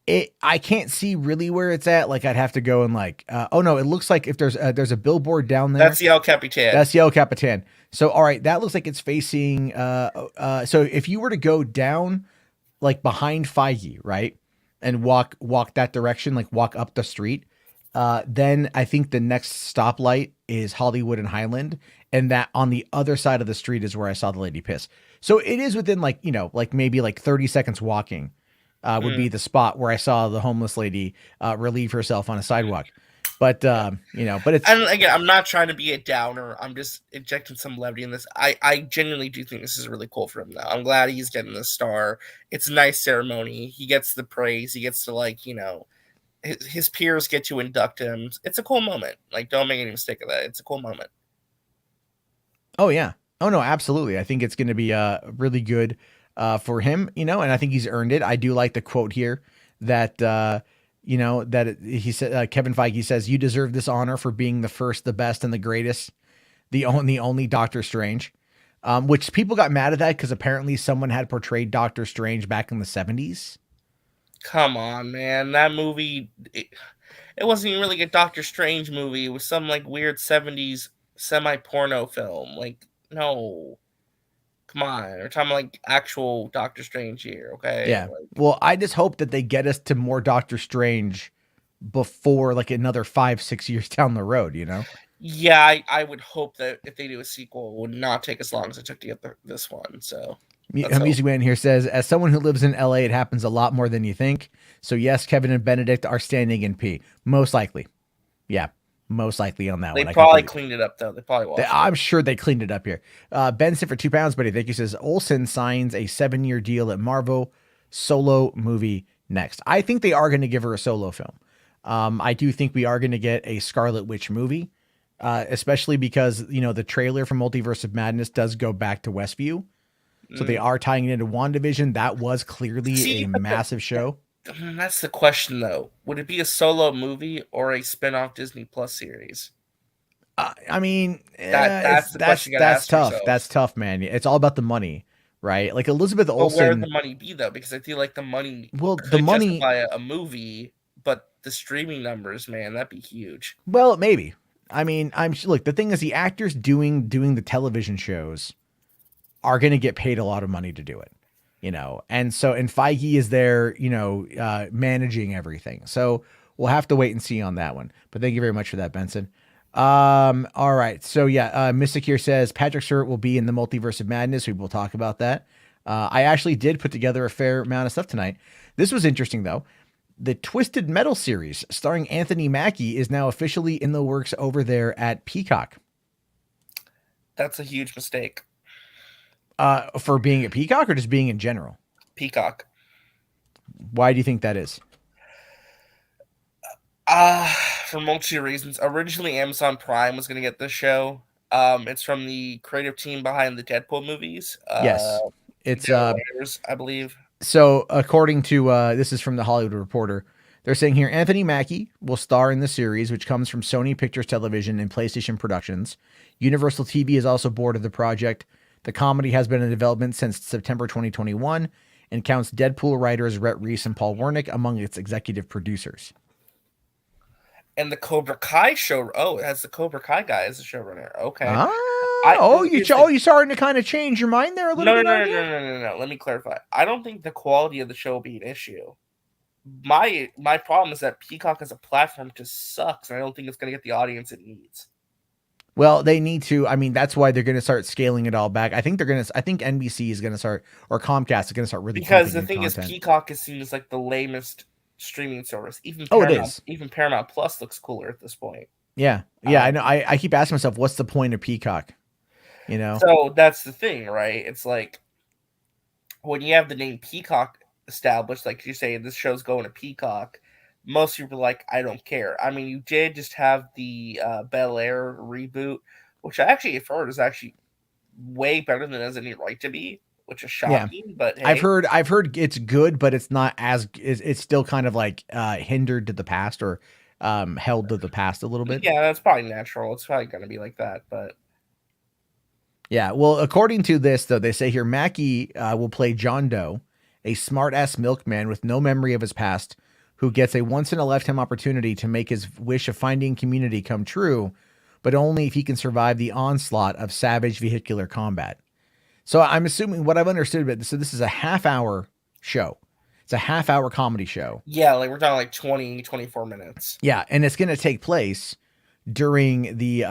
shit. I can't see really where it's at. Like I'd have to go and like. Oh no, it looks like if there's a billboard down there. That's the El Capitan. That's the El Capitan. So all right, that looks like it's facing. So if you were to go down, like behind Feige, right, and walk that direction, like walk up the street, then I think the next stoplight is Hollywood and Highland, and that on the other side of the street is where I saw the lady piss. So it is within like like maybe like 30 seconds walking, would be the spot where I saw the homeless lady relieve herself on a sidewalk. But but it's, and again, I'm not trying to be a downer. I'm just injecting some levity in this. I genuinely do think this is really cool for him though. I'm glad he's getting the star. It's a nice ceremony. He gets the praise. He gets to his peers get to induct him. It's a cool moment. Like, don't make any mistake of that. It's a cool moment. Oh yeah. Oh no, absolutely. I think it's going to be really good for him, and I think he's earned it. I do like the quote here that he said, Kevin Feige says, "You deserve this honor for being the first, the best, and the greatest, the only Doctor Strange," which people got mad at that because apparently someone had portrayed Doctor Strange back in the 70s. Come on, man. That movie, it wasn't even really a Doctor Strange movie. It was some like weird 70s semi-porno film. Like, no. Come on. We're talking like actual Doctor Strange here, okay? Yeah. Well, I just hope that they get us to more Doctor Strange before like another 5-6 years down the road, Yeah, I would hope that if they do a sequel, it would not take as long as it took to get this one. So Music Man here says, as someone who lives in LA, it happens a lot more than you think. So yes, Kevin and Benedict are standing in pee. Most likely. Yeah. Most likely on that one. They probably cleaned it up, though. They probably washed I'm sure they cleaned it up here. Ben sent for £2, buddy. Thank you. Says, Olsen signs a 7-year deal at Marvel. Solo movie next. I think they are going to give her a solo film. I do think we are going to get a Scarlet Witch movie, especially because, the trailer for Multiverse of Madness does go back to Westview. So they are tying it into WandaVision. That was clearly a massive show. That's the question, though. Would it be a solo movie or a spin-off Disney Plus series? I mean, that's the question. That's tough. That's tough, man. It's all about the money. right? Like Elizabeth But where would Olsen. the money be though? Because I feel like the money Well, the could money. justify a movie, but the streaming numbers, man, that'd be huge. Well, maybe. I mean, look. The thing is, the actors doing the television shows are going to get paid a lot of money to do it, and Feige is there, managing everything. So we'll have to wait and see on that one. But thank you very much for that, Benson. All right. So yeah, Mystic here says Patrick Stewart will be in the Multiverse of Madness. We will talk about that. I actually did put together a fair amount of stuff tonight. This was interesting though. The Twisted Metal series starring Anthony Mackie is now officially in the works over there at Peacock. That's a huge mistake. For being at Peacock or just being in general? Peacock. Why do you think that is? For multitude of reasons. Originally, Amazon Prime was going to get this show. It's from the creative team behind the Deadpool movies. Yes, it's writers, I believe. So, according to this is from the Hollywood Reporter, they're saying here Anthony Mackie will star in the series, which comes from Sony Pictures Television and PlayStation Productions. Universal TV is also board of the project. The comedy has been in development since September 2021 and counts Deadpool writers Rhett Reese and Paul Wernick among its executive producers. And the Cobra Kai show. Oh, it has the Cobra Kai guy as the showrunner. Okay. You starting to kind of change your mind there a little bit? No. Let me clarify. I don't think the quality of the show will be an issue. My problem is that Peacock as a platform just sucks, and I don't think it's going to get the audience it needs. Well, they need to. I mean, that's why they're going to start scaling it all back. I think NBC is going to start, or Comcast is going to start really. Because the thing is, Peacock is seen as like the lamest streaming service. Even Paramount Plus looks cooler at this point. Yeah. I know. I keep asking myself, what's the point of Peacock? So that's the thing, right? It's like when you have the name Peacock established, like you say, this show's going to Peacock. Most people are like, I don't care. I mean, you did just have the Bel Air reboot, which I actually have heard is actually way better than it has any right to be, which is shocking. Yeah. But hey. I've heard it's good, but it's not as it's still kind of like hindered to the past or held to the past a little bit. Yeah, that's probably natural. It's probably going to be like that, but. Yeah, well, according to this, though, they say here Mackie will play John Doe, a smart-ass milkman with no memory of his past, who gets a once-in-a-lifetime opportunity to make his wish of finding community come true, but only if he can survive the onslaught of savage vehicular combat. So I'm assuming what I've understood about this, so this is a half-hour show. It's a half-hour comedy show. Yeah, like we're talking like 20, 24 minutes. Yeah, and it's going to take place during the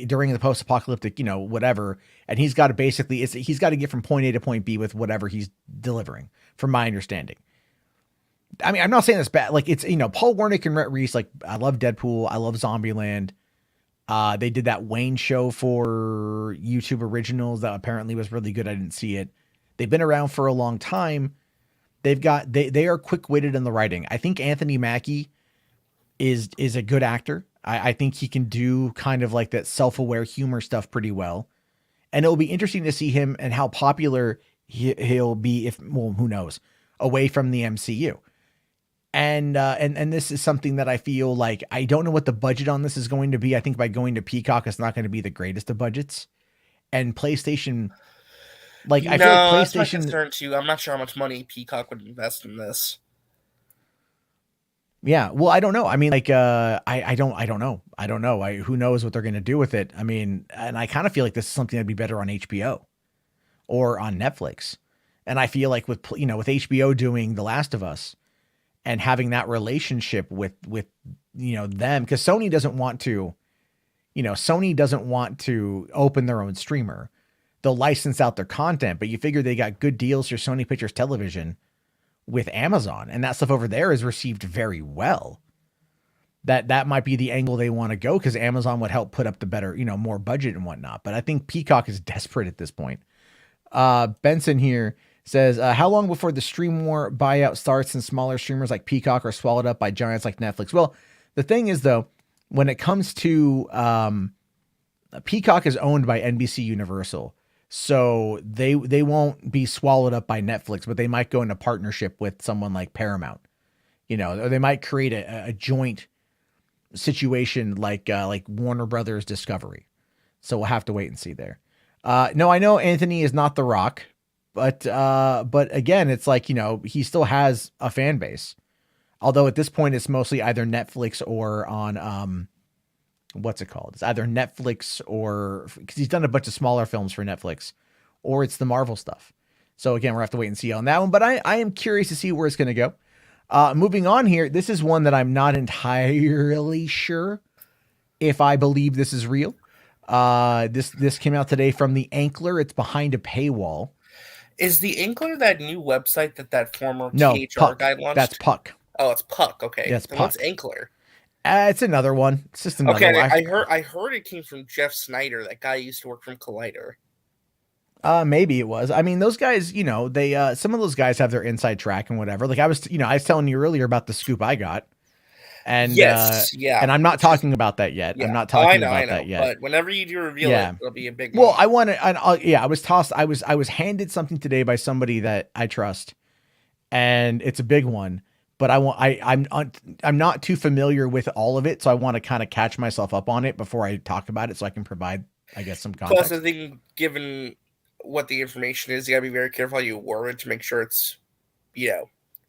during the post-apocalyptic, whatever, and he's got to he's got to get from point A to point B with whatever he's delivering, from my understanding. I mean, I'm not saying this bad. Like, it's, Paul Wernick and Rhett Reese, like, I love Deadpool, I love Zombieland. They did that Wayne show for YouTube Originals that apparently was really good. I didn't see it. They've been around for a long time. They are quick-witted in the writing. I think Anthony Mackie is a good actor. I think he can do kind of like that self-aware humor stuff pretty well. And it'll be interesting to see him and how popular he'll be who knows, away from the MCU. And this is something that I feel like I don't know what the budget on this is going to be. I think by going to Peacock, it's not going to be the greatest of budgets. And PlayStation, I feel like PlayStation. That's my concern too. I'm not sure how much money Peacock would invest in this. Yeah, well, I don't know. I mean, I don't know. I don't know. Who knows what they're going to do with it? I mean, and I kind of feel like this is something that'd be better on HBO or on Netflix. And I feel like with HBO doing The Last of Us and having that relationship with them, because Sony doesn't want to open their own streamer. They'll license out their content, but you figure they got good deals for Sony Pictures Television with Amazon, and that stuff over there is received very well. That might be the angle they want to go, because Amazon would help put up the better, more budget and whatnot. But I think Peacock is desperate at this point. Benson here says, how long before the stream war buyout starts and smaller streamers like Peacock are swallowed up by giants like Netflix? Well, the thing is, though, when it comes to Peacock is owned by NBC Universal. So they won't be swallowed up by Netflix, but they might go into partnership with someone like Paramount, or they might create a joint situation like Warner Brothers Discovery. So we'll have to wait and see there. No, I know Anthony is not The Rock, but again, it's like, he still has a fan base. Although at this point it's mostly either Netflix or on what's it called? It's either Netflix or because he's done a bunch of smaller films for Netflix, or it's the Marvel stuff. So again, we'll have to wait and see on that one. But I am curious to see where it's going to go. Moving on here, this is one that I'm not entirely sure if I believe this is real. This came out today from the Ankler. It's behind a paywall. Is the Ankler that new website that former No, THR Puck. guy launched? That's Puck. Oh, it's Puck. Okay. Yeah, it's Then Puck. what's Ankler? It's another one. It's just another Okay, one. I heard it came from Jeff Snyder. That guy used to work from Collider. Maybe it was. I mean, those guys, they some of those guys have their inside track and whatever. Like I was telling you earlier about the scoop I got. And yes, yeah. And I'm not talking about that yet. Yeah. I'm not talking about that yet. But whenever you do reveal it, it'll be a big Well, moment. I want to, I was tossed. I was handed something today by somebody that I trust, and it's a big one. But I'm not too familiar with all of it, so I want to kind of catch myself up on it before I talk about it, so I can provide, I guess, some context. Plus, I think given what the information is, you gotta be very careful how you word it to make sure it's,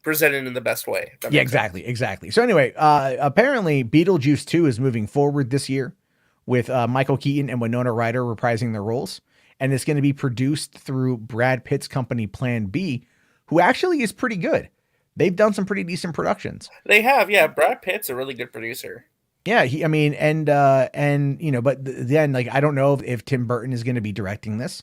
presented in the best way. Yeah, exactly. So anyway, apparently Beetlejuice 2 is moving forward this year with Michael Keaton and Winona Ryder reprising their roles, and it's going to be produced through Brad Pitt's company Plan B, who actually is pretty good. They've done some pretty decent productions. They have, yeah. Brad Pitt's a really good producer. Yeah, but then like I don't know if Tim Burton is going to be directing this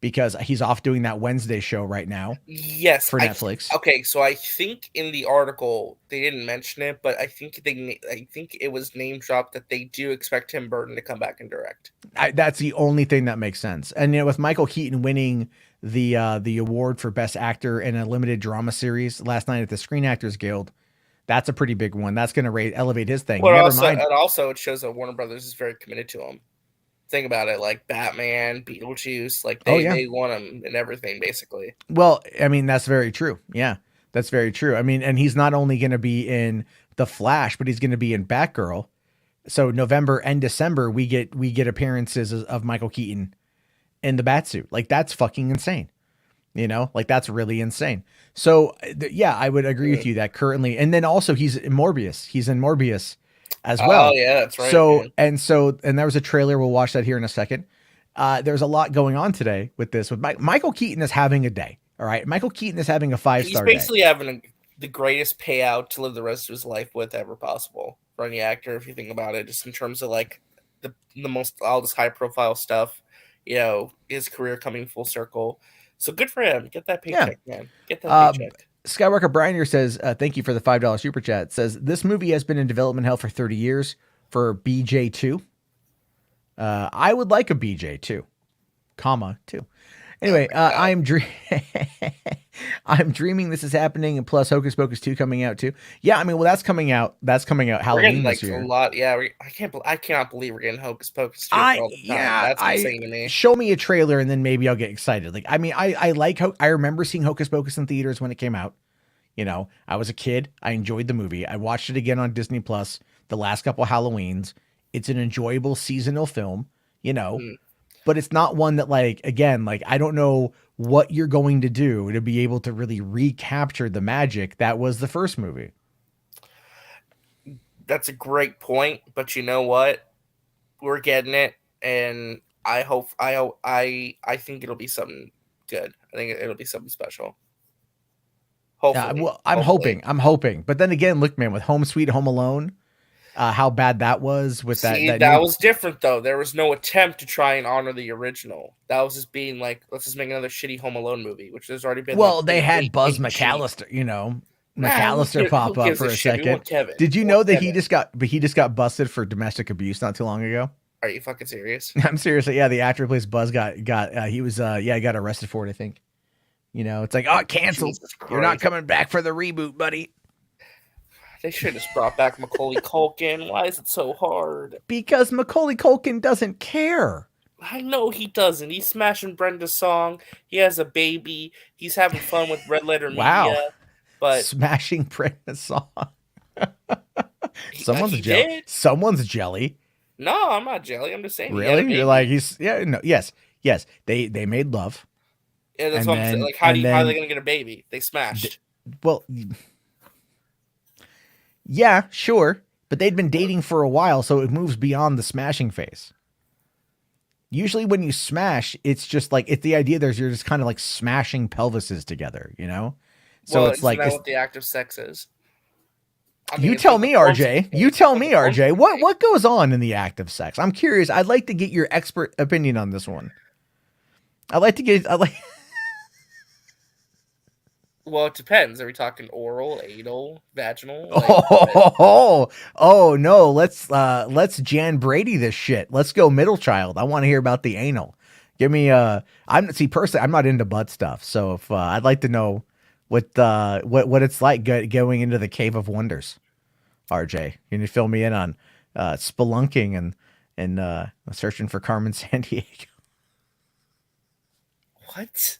because he's off doing that Wednesday show right now. Yes, for Netflix. Okay, so I think in the article they didn't mention it, but I think it was name dropped that they do expect Tim Burton to come back and direct. That's the only thing that makes sense. And with Michael Keaton winning the award for Best Actor in a limited drama series last night at the Screen Actors Guild, that's a pretty big one. That's going to elevate his thing. Well, also it shows that Warner Brothers is very committed to him. Think about it, like Batman, Beetlejuice, like they want him in everything, basically. Well, I mean, that's very true. Yeah, that's very true. I mean, and he's not only going to be in The Flash, but he's going to be in Batgirl. So November and December, we get appearances of Michael Keaton in the Batsuit. Like that's fucking insane. Like that's really insane. So yeah, I would agree with you that currently, and then also he's in Morbius. He's in Morbius as well. Oh yeah, that's right. So and there was a trailer. We'll watch that here in a second. There's a lot going on today with this. With Michael Keaton is having a day. All right, Michael Keaton is having a 5-star day. He's basically having the greatest payout to live the rest of his life with ever possible for any actor. If you think about it, just in terms of like the most all this high profile stuff, his career coming full circle. So good for him. Get that paycheck, man. Get that paycheck. Skywalker Briner says, thank you for the $5 super chat. Says, this movie has been in development hell for 30 years for BJ2. I would like a BJ2, comma, 2. Anyway, I'm dreaming this is happening, and plus Hocus Pocus 2 coming out too. Yeah, I mean, well, that's coming out Halloween this year. A lot. Yeah, I cannot believe we're getting Hocus Pocus 2 all the time. That's insane to me. Show me a trailer and then maybe I'll get excited. Like, I mean, I remember seeing Hocus Pocus in theaters when it came out. I was a kid. I enjoyed the movie. I watched it again on Disney Plus the last couple Halloweens. It's an enjoyable seasonal film, but it's not one that I don't know what you're going to do to be able to really recapture the magic that was the first movie. That's a great point, but you know what? We're getting it, and I think it'll be something good. I think it'll be something special. Hopefully. Well, I'm hoping. But then again, look, man, with Home Sweet Home Alone, how bad that was with that was different though. There was no attempt to try and honor the original. That was just being like, let's just make another shitty Home Alone movie, which there's already been. Well, they had Buzz McAllister, McAllister pop up for a second. Did you know that he just got busted for domestic abuse not too long ago? Are you fucking serious? I'm seriously. Yeah, the actor who plays Buzz he got arrested for it, I think. It's like, oh, canceled. You're not coming back for the reboot, buddy. They should have just brought back Macaulay Culkin. Why is it so hard? Because Macaulay Culkin doesn't care. I know he doesn't. He's smashing Brenda's song. He has a baby. He's having fun with Red Letter Media. But smashing Brenda's song. Someone's jelly. No, I'm not jelly. I'm just saying. Really? You're like, yes. Yes, they made love, Yeah, that's and what I'm saying. then Like, and how are they then gonna get a baby? They th- smashed. well, yeah, sure, but they'd been dating for a while, so it moves beyond the smashing phase. Usually, when you smash, it's just like it's the idea. You're just kind of like smashing pelvises together, you know. So Well, it's isn't like that it's what the act of sex is? I mean, you it's one tell of the me, forms of RJ. You it's tell one of me, the forms of RJ. What kink. what goes on in the act of sex? I'm curious. I'd like to get your expert opinion on this one. I'd like to get. I like. Well, it depends. Are we talking oral, anal, vaginal? Like, Oh no. Let's Jan Brady this shit. Let's go middle child. I want to hear about the anal. Give me I'm see personally. I'm not into butt stuff. So if I'd like to know what it's like going into the Cave of Wonders. RJ, can you fill me in on spelunking and searching for Carmen Sandiego? what?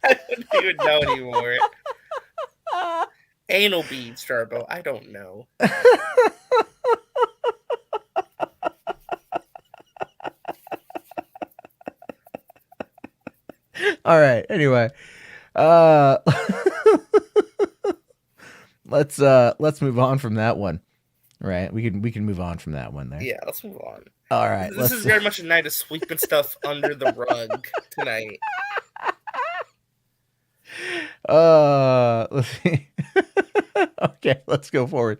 I don't even know anymore. Anal beads, Jarbo. I don't know. All right. Anyway, uh, let's move on from that one. Right. We can move on from that one there. Yeah, let's move on. All right. This is Let's. very much a night of sweeping stuff under the rug tonight. Let's see. Okay, let's go forward.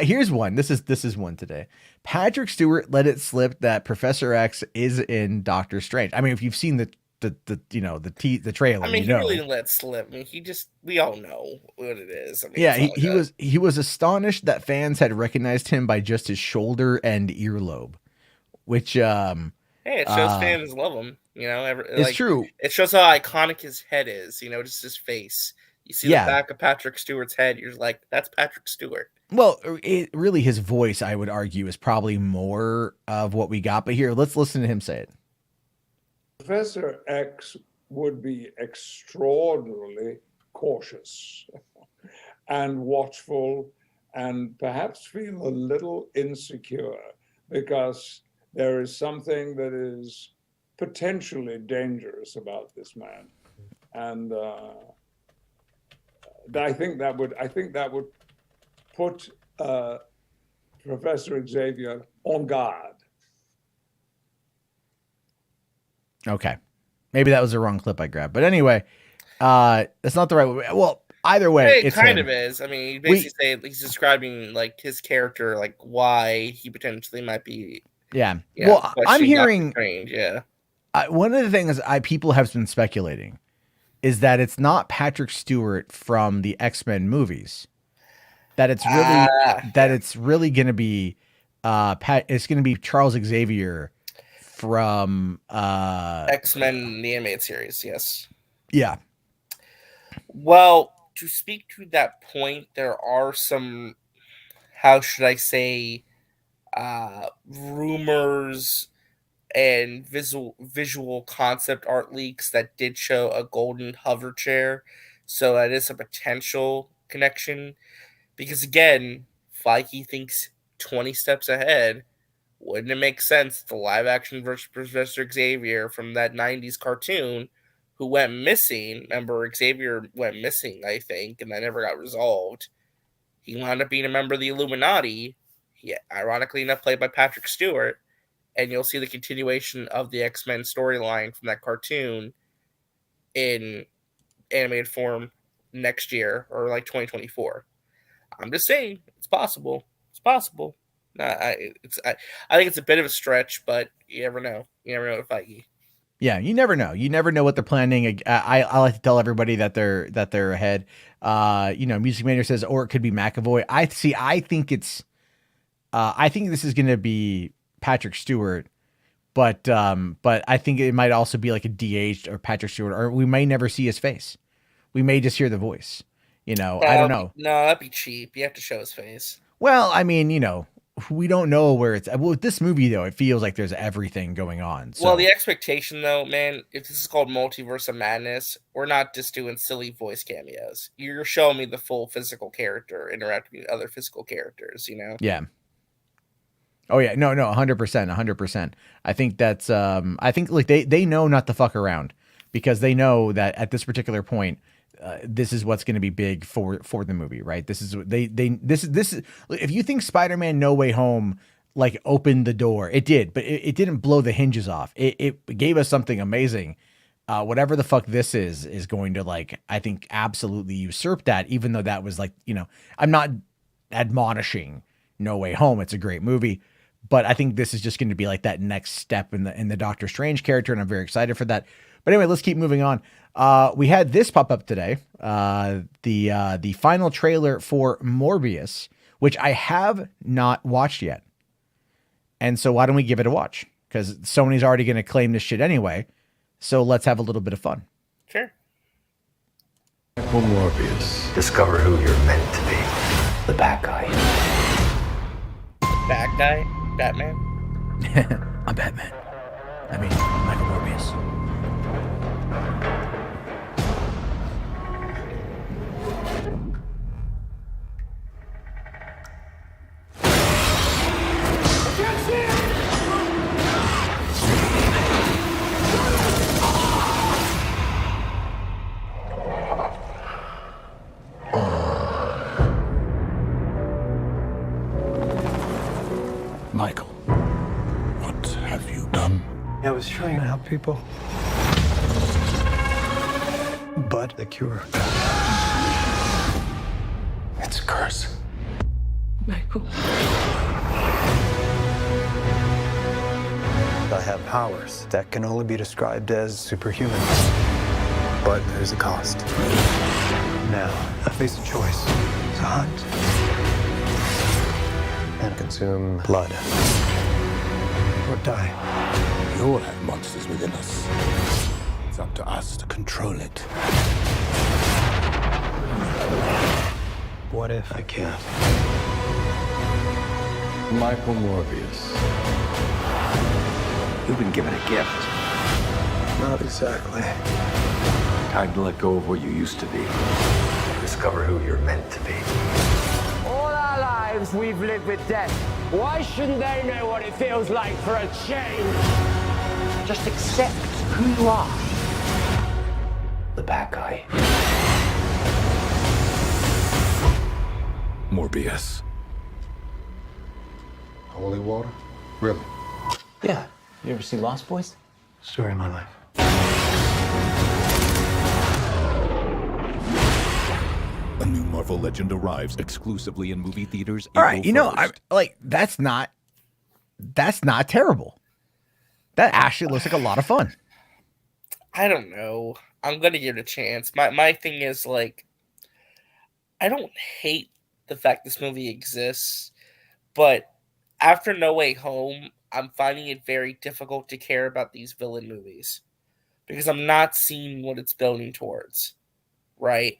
Here's one. This is one today. Patrick Stewart let it slip that Professor X is in Doctor Strange. I mean, if you've seen the trailer, I mean, he really didn't let slip. I mean, we all know what it is. I mean, Yeah, it's he, all he good. was he was astonished that fans had recognized him by just his shoulder and earlobe, which Hey, it shows fans love him. is Like true. it shows how iconic his head is. Just his face. You see the Yeah. back of Patrick Stewart's head, you're like, that's Patrick Stewart. Well, really his voice, I would argue, is probably more of what we got. But here, let's listen to him say it. Professor X would be extraordinarily cautious and watchful and perhaps feel a little insecure because there is something that is potentially dangerous about this man. And I think that would put Professor Xavier on guard. Okay. Maybe that was the wrong clip I grabbed. But anyway, that's not the right way. Well, either way, It it's kind him. of is. I mean, he basically say he's describing like his character, like why he potentially might be. Yeah. Yeah, Well, I'm questioning Doctor hearing Strange. Yeah. one of the things people have been speculating is that it's not Patrick Stewart from the X-Men movies. That it's really Yeah. it's really going to be it's going to be Charles Xavier from X-Men the animated series. Yes. yeah. Well, to speak to that point, there are some, how should I say, rumors and visual concept art leaks that did show a golden hover chair. So that is a potential connection. Because again, Feige thinks 20 steps ahead. Wouldn't it make sense the live action version of Professor Xavier from that 90s cartoon who went missing? Remember, Xavier went missing, I think, and that never got resolved. He wound up being a member of the Illuminati. He, ironically enough, played by Patrick Stewart. And you'll see the continuation of the X-Men storyline from that cartoon in animated form next year or like 2024. I'm just saying, it's possible. It's possible. I think it's a bit of a stretch, but you never know. You never know with Feige. Yeah, you never know. You never know what they're planning. I like to tell everybody that they're ahead. Music Maker says, or it could be McAvoy. I think it's. I think this is going to be Patrick Stewart, but I think it might also be like a DH or Patrick Stewart, or we may never see his face. We may just hear the voice. I don't know. No, that'd be cheap. You have to show his face. Well, I mean, we don't know where it's. Well, with this movie though, it feels like there's everything going on. So. Well, the expectation though, man, if this is called Multiverse of Madness, we're not just doing silly voice cameos. You're showing me the full physical character interacting with other physical characters. Yeah. Oh yeah, no, 100%, 100%. I think that's I think like they know not to fuck around because they know that at this particular point, this is what's going to be big for the movie, right? This is this is if you think Spider-Man No Way Home like opened the door, it did, but it didn't blow the hinges off. It gave us something amazing. Whatever the fuck this is going to like, I think absolutely usurp that, even though that was like, I'm not admonishing No Way Home. It's a great movie. But I think this is just going to be like that next step in the Doctor Strange character, and I'm very excited for that. But anyway, let's keep moving on. We had this pop up today, the final trailer for Morbius, which I have not watched yet. And so why don't we give it a watch? Because Sony's already going to claim this shit anyway. So let's have a little bit of fun. Sure. Morbius. Discover who you're meant to be. The bad guy. Bad guy? Batman? I'm Batman. I mean, Michael Morbius. Michael, what have you done? I was trying to help people. But the cure. It's a curse. Michael. I have powers that can only be described as superhuman. But there's a cost. Now, I face a choice. To hunt. And consume blood. Or die. We all have monsters within us. It's up to us to control it. What if I can't? Michael Morbius. You've been given a gift. Not exactly. Time to let go of what you used to be. Discover who you're meant to be. All our lives we've lived with death. Why shouldn't they know what it feels like for a change? Just accept who you are. The bad guy. Morbius. Holy water? Really? Yeah. You ever see Lost Boys? Story of my life. A new Marvel Legend arrives exclusively in movie theaters. All right, April I 1st. like that's not terrible. That actually looks like a lot of fun. I don't know. I'm gonna give it a chance. My thing is like, I don't hate the fact this movie exists, but after No Way Home, I'm finding it very difficult to care about these villain movies because I'm not seeing what it's building towards. Right?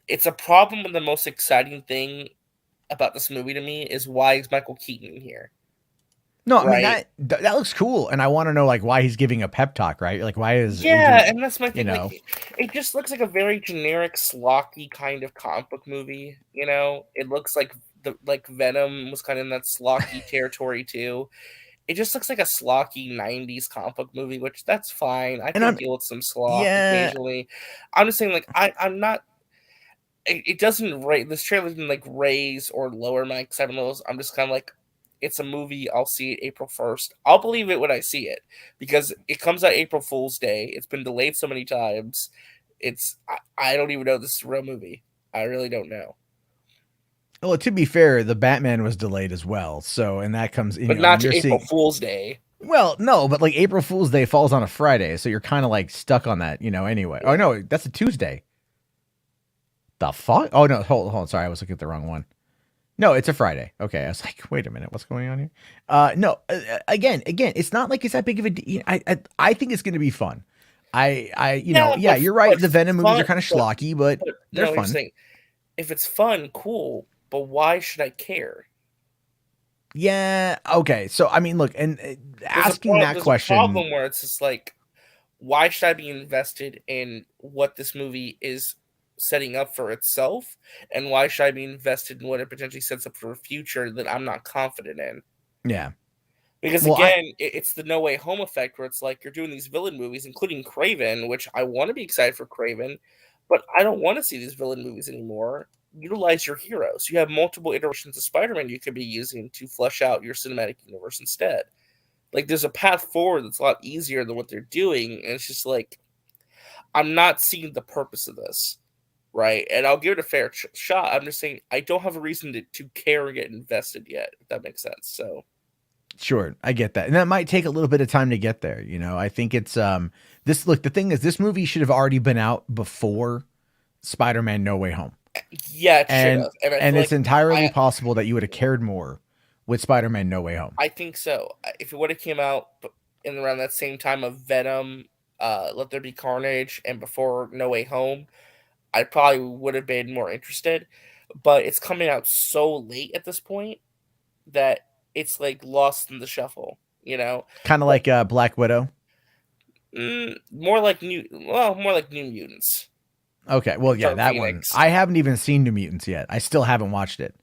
It's a problem when the most exciting thing about this movie to me is why is Michael Keaton here? No, I mean Right. that looks cool, and I want to know like why he's giving a pep talk, right? Like why is Yeah, Agent- and that's my thing. you know. Like, it just looks like a very generic, slocky kind of comic book movie. It looks like Venom was kind of in that slocky territory too. It just looks like a slocky '90s comic book movie, which that's fine. I can I'm- deal with some slop yeah. occasionally. I'm just saying, like I'm not. It doesn't rate this trailer didn't like raise or lower my excitement levels. I'm just kind of like, it's a movie. I'll see it April 1st. I'll believe it when I see it because it comes out April Fool's Day. It's been delayed so many times. I don't even know this is a real movie. I really don't know. Well, to be fair, the Batman was delayed as well. So, and that comes in. But not to April Fool's Day. Well, no, but like April Fool's Day falls on a Friday, so you're kind of like stuck on that, anyway. Oh no, that's a Tuesday. The fuck? Oh no, hold on. Sorry, I was looking at the wrong one. No, it's a Friday. Okay, I was like, wait a minute, what's going on here? No, again, it's not like it's that big of a deal. I think it's going to be fun. Yeah, you're right. The Venom movies are kind of schlocky, but they're fun. Saying, if it's fun, cool. But why should I care? Yeah. Okay. So I mean, look, and asking that question. There's a problem where it's just like, why should I be invested in what this movie is setting up for itself, and why should I be invested in what it potentially sets up for a future that I'm not confident in? Yeah. Because Well, again, it's the No Way Home effect where it's like you're doing these villain movies, including Craven, which I want to be excited for Craven, but I don't want to see these villain movies anymore. Utilize your heroes. You have multiple iterations of Spider-Man you could be using to flesh out your cinematic universe instead. Like, there's a path forward that's a lot easier than what they're doing, and it's just like, I'm not seeing the purpose of this, right? And I'll give it a fair shot. I'm just saying I don't have a reason to care or get invested yet, if that makes sense. So. Sure, I get that. And that might take a little bit of time to get there, you know. I think it's this look, the thing is this movie should have already been out before Spider-Man No Way Home. Yeah, it should have. And it's entirely possible that you would have cared more with Spider-Man No Way Home. I think so. If it would have came out in around that same time of Venom, Let There Be Carnage, and before No Way Home, I probably would have been more interested. But it's coming out so late at this point that it's like lost in the shuffle, you know? Kind of like Black Widow. More like New Mutants. Okay, well, yeah, that Phoenix. one. I haven't even seen New Mutants yet. I still haven't watched it.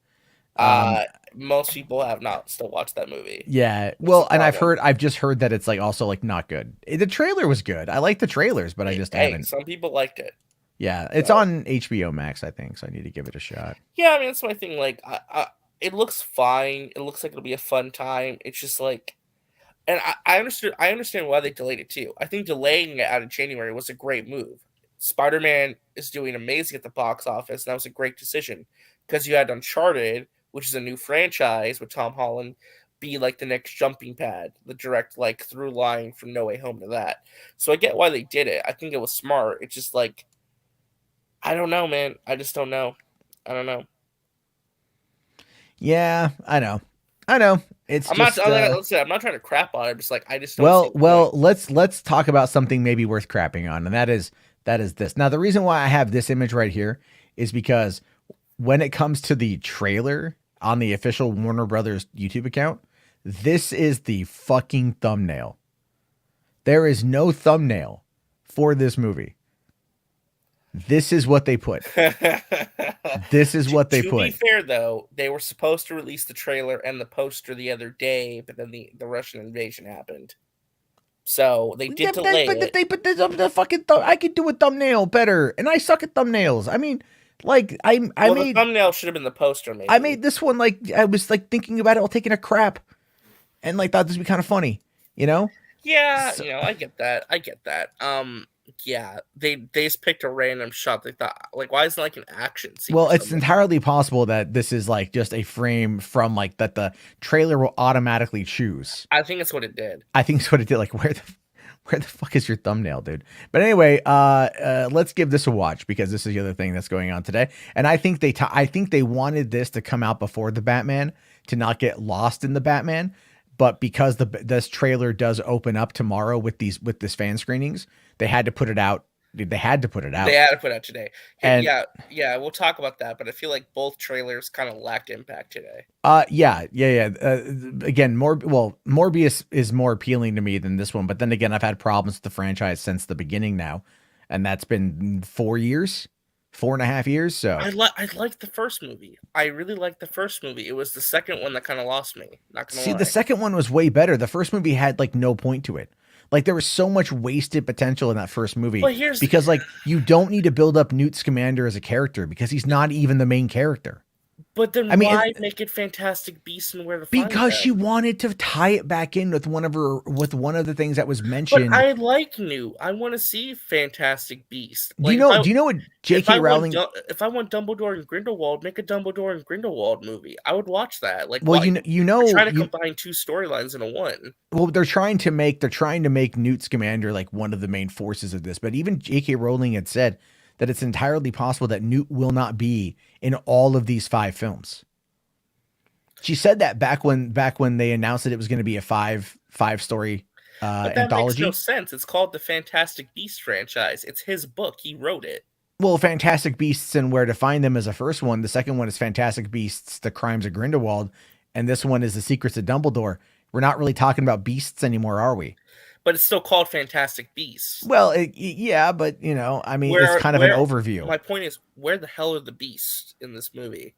Most people have not still watched that movie. Yeah, well, and I've just heard that it's like also like not good. The trailer was good. I like the trailers, but I just haven't. Some people liked it. Yeah, it's on HBO Max, I think, so I need to give it a shot. Yeah, I mean, that's my thing. Like, it looks fine. It looks like it'll be a fun time. It's just like, and I understand why they delayed it too. I think delaying it out of January was a great move. Spider-Man is doing amazing at the box office, and that was a great decision because you had Uncharted, which is a new franchise with Tom Holland, be like the next jumping pad, the direct like through line from No Way Home to that. So I get why they did it. I think it was smart. It's just like, I don't know, man. I just don't know. I don't know. Yeah, I know. It's I'm not trying to crap on it. I'm just like, I just don't. Well, let's talk about something maybe worth crapping on, and that is this. Now, the reason why I have this image right here is because when it comes to the trailer on the official Warner Brothers YouTube account, this is the fucking thumbnail. There is no thumbnail for this movie. This is what they put. This is what they put. To be fair, though, they were supposed to release the trailer and the poster the other day, but then the Russian invasion happened. So they did delay it. They put this up the fucking I could do a thumbnail better, and I suck at thumbnails. I mean, like the thumbnail should have been the poster. Maybe I made this one like I was like thinking about it while taking a crap, and like thought this would be kind of funny, you know? Yeah, I get that. Yeah, they just picked a random shot. They thought, like, why isn't it like an action scene? Well, it's entirely possible that this is like just a frame from like that the trailer will automatically choose. I think that's what it did. Like, where the fuck is your thumbnail, dude? But anyway, let's give this a watch because this is the other thing that's going on today. And I think they wanted this to come out before the Batman to not get lost in the Batman. But because this trailer does open up tomorrow with this fan screenings, they had to put it out. They had to put it out. They had to put it out today. And yeah, we'll talk about that. But I feel like both trailers kind of lacked impact today. Yeah. Again, Morbius is more appealing to me than this one. But then again, I've had problems with the franchise since the beginning now, and that's been 4 years. 4.5 years. So I liked the first movie. I really liked the first movie. It was the second one that kind of lost me. Not gonna lie. The second one was way better. The first movie had like no point to it. Like there was so much wasted potential in that first movie because like you don't need to build up Newt Scamander as a character because he's not even the main character. But then why make it Fantastic Beasts and Where to Find Them? Because she wanted to tie it back in with one of the things that was mentioned. But I like Newt. I want to see Fantastic Beasts. Like, do you know what J.K. Rowling? If I want Dumbledore and Grindelwald, make a Dumbledore and Grindelwald movie. I would watch that. Like, well, they're trying to combine two storylines into one. Well, they're trying to make Newt Scamander like one of the main forces of this. But even J.K. Rowling had said that it's entirely possible that Newt will not be in all of these 5 films. She said that back when they announced that it was going to be a five story but that anthology. Makes no sense. It's called the Fantastic Beasts franchise. It's his book. He wrote it. Well, Fantastic Beasts and Where to Find Them is the first one. The second one is Fantastic Beasts: The Crimes of Grindelwald, and this one is The Secrets of Dumbledore. We're not really talking about beasts anymore, are we? But it's still called Fantastic Beasts. Well, yeah, but it's kind of an overview. My point is, where the hell are the beasts in this movie?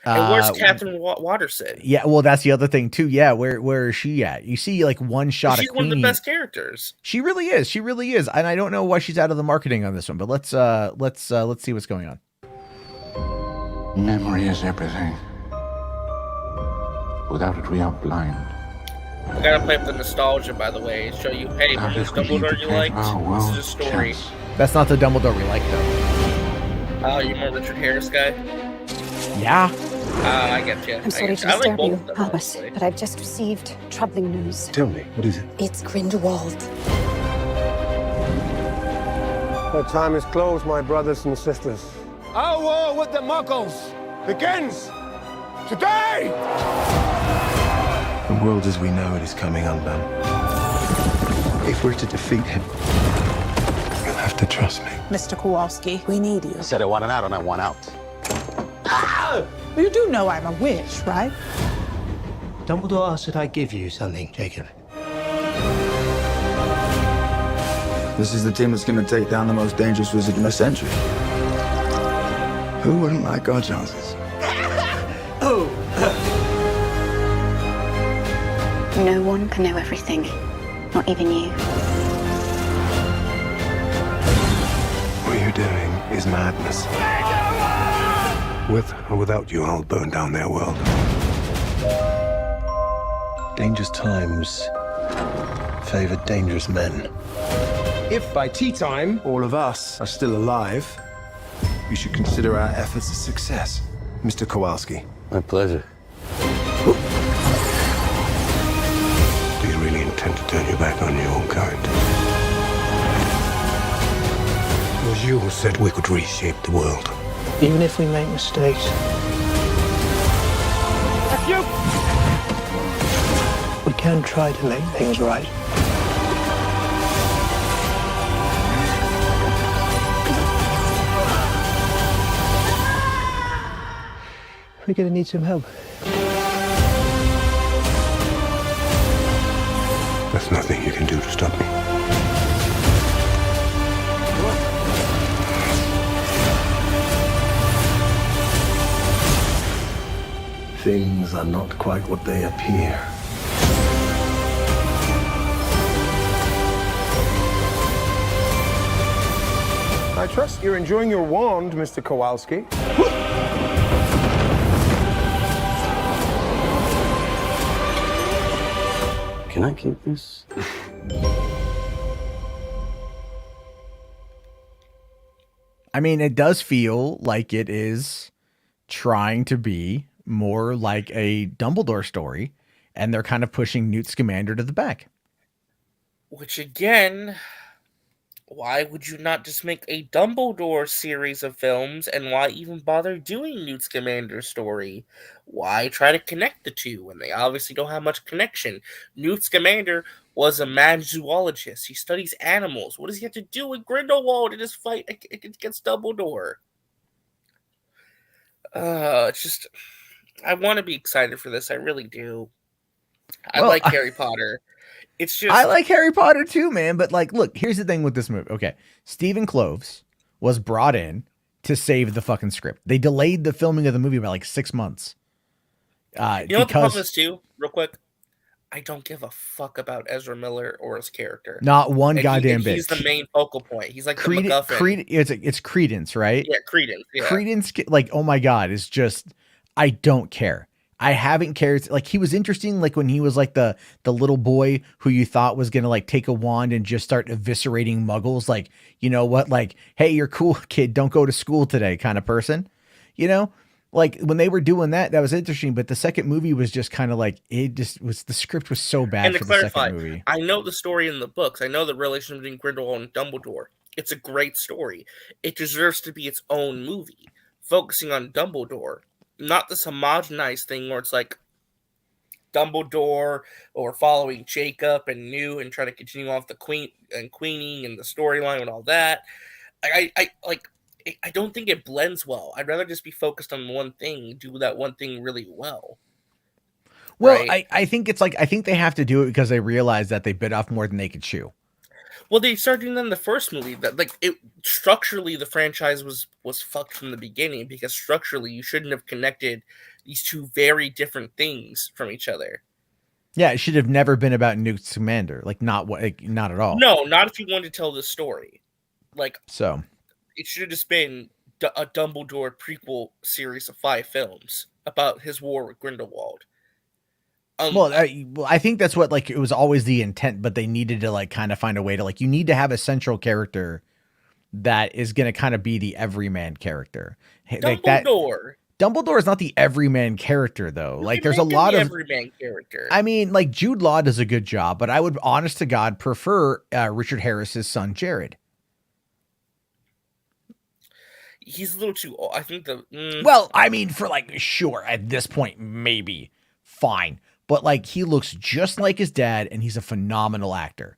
And where's Catherine Watterson? Yeah, well, that's the other thing too. Yeah, where is she at? You see, like one shot She's of one Queenie. of the best characters. She really is. She really is. And I don't know why she's out of the marketing on this one. But let's see what's going on. Memory is everything. Without it, we are blind. I gotta play up the nostalgia, by the way. Show you, hey, remember this Dumbledore you liked? This is a story. That's not the Dumbledore we like, though. Oh, you're more Richard Harris guy? Yeah. I get you. I'm sorry to disturb you, Albus, but I've just received troubling news. Tell me, what is it? It's Grindelwald. Our time is closed, my brothers and sisters. Our war with the Muggles begins today! The world as we know it is coming undone. If we're to defeat him, you'll have to trust me. Mr. Kowalski, we need you. I said I want an out and I want out. You do know I'm a witch, right? Dumbledore asked that I give you something, Jacob. This is the team that's going to take down the most dangerous wizard in a century. Who wouldn't like our chances? No one can know everything, not even you. What you're doing is madness. With or without you, I'll burn down their world. Dangerous times favor dangerous men. If by tea time, All of us are still alive. You should consider our efforts a success. Mr. Kowalski, my pleasure. do you really intend to turn your back on your own kind? It was you who said we could reshape the world. Even if we make mistakes. We can try to make things right. We're gonna need some help. There's nothing you can do to stop me. Things are not quite what they appear. I trust you're enjoying your wand, Mr. Kowalski. Can I keep this? I mean, it does feel like it is trying to be more like a Dumbledore story, and they're kind of pushing Newt Scamander to the back. Which, again, why would you not just make a Dumbledore series of films, and why even bother doing Newt Scamander's story? Why try to connect the two when they obviously don't have much connection? Newt Scamander was a mad zoologist. He studies animals. What does he have to do with Grindelwald in his fight against Dumbledore? It's just, I want to be excited for this. I really do. I like Harry Potter. It's just, I like Harry Potter too, man. But like, look, here's the thing with this movie. Okay, Stephen Kloves was brought in to save the fucking script. They delayed the filming of the movie by like 6 months. You know what the problem is too, real quick? I don't give a fuck about Ezra Miller or his character. Not one goddamn bit. He's the main focal point. He's like the MacGuffin. It's Credence, right? Yeah, Credence. Yeah. Credence, like, oh my God, is just, I don't care. I haven't cared. Like, he was interesting, like when he was like the little boy who you thought was gonna like take a wand and just start eviscerating muggles. Like, you know what? Like, hey, you're cool, kid. Don't go to school today, kind of person. You know, like when they were doing that, that was interesting. But the second movie was just kind of like, it just was, the script was so bad. And to for clarify, the second movie. I know the story in the books. I know the relationship between Grindelwald and Dumbledore. It's a great story. It deserves to be its own movie, focusing on Dumbledore, not this homogenized thing where it's like Dumbledore or following Jacob and Newt and trying to continue off the Queenie and the storyline and all that. I don't think it blends well. I'd rather just be focused on one thing, do that one thing really well. Well, right? I think it's like, I think they have to do it because they realize that they bit off more than they could chew. Well, they started doing that in the first movie. That structurally, the franchise was fucked from the beginning because structurally, you shouldn't have connected these two very different things from each other. Yeah, it should have never been about Newt Scamander. Like, not at all. No, not if you wanted to tell this story. Like, so it should have just been a Dumbledore prequel series of 5 films about his war with Grindelwald. I think that's what, like, it was always the intent, but they needed to, like, kind of find a way to, like, you need to have a central character that is going to kind of be the everyman character. Dumbledore. Dumbledore is not the everyman character, though. Like, there's a lot of everyman character. I mean, like, Jude Law does a good job, but I would, honest to God, prefer Richard Harris's son, Jared. He's a little too old. I think Well, I mean, for, like, sure, at this point, maybe. Fine. But, like, he looks just like his dad, and he's a phenomenal actor.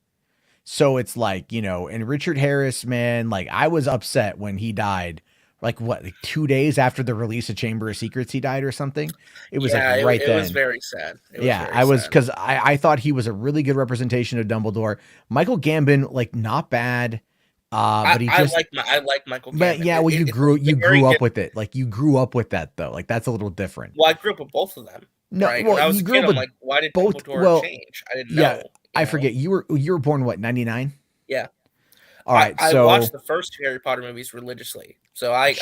So it's like, you know, and Richard Harris, man, like, I was upset when he died. Like, what, like 2 days after the release of Chamber of Secrets, he died or something? It was like right then. It was very sad. Because I thought he was a really good representation of Dumbledore. Michael Gambon, like, not bad. But he just I like Michael Gambon. But yeah, well, you grew up with it. Like, you grew up with that, though. Like, that's a little different. Well, I grew up with both of them. No, right? well, when I was you a grew kid, up I'm with like, why did both. Dumbledore change? I didn't know. I forget. You were born what, 99? Yeah. All right. I so watched the first 2 Harry Potter movies religiously. So I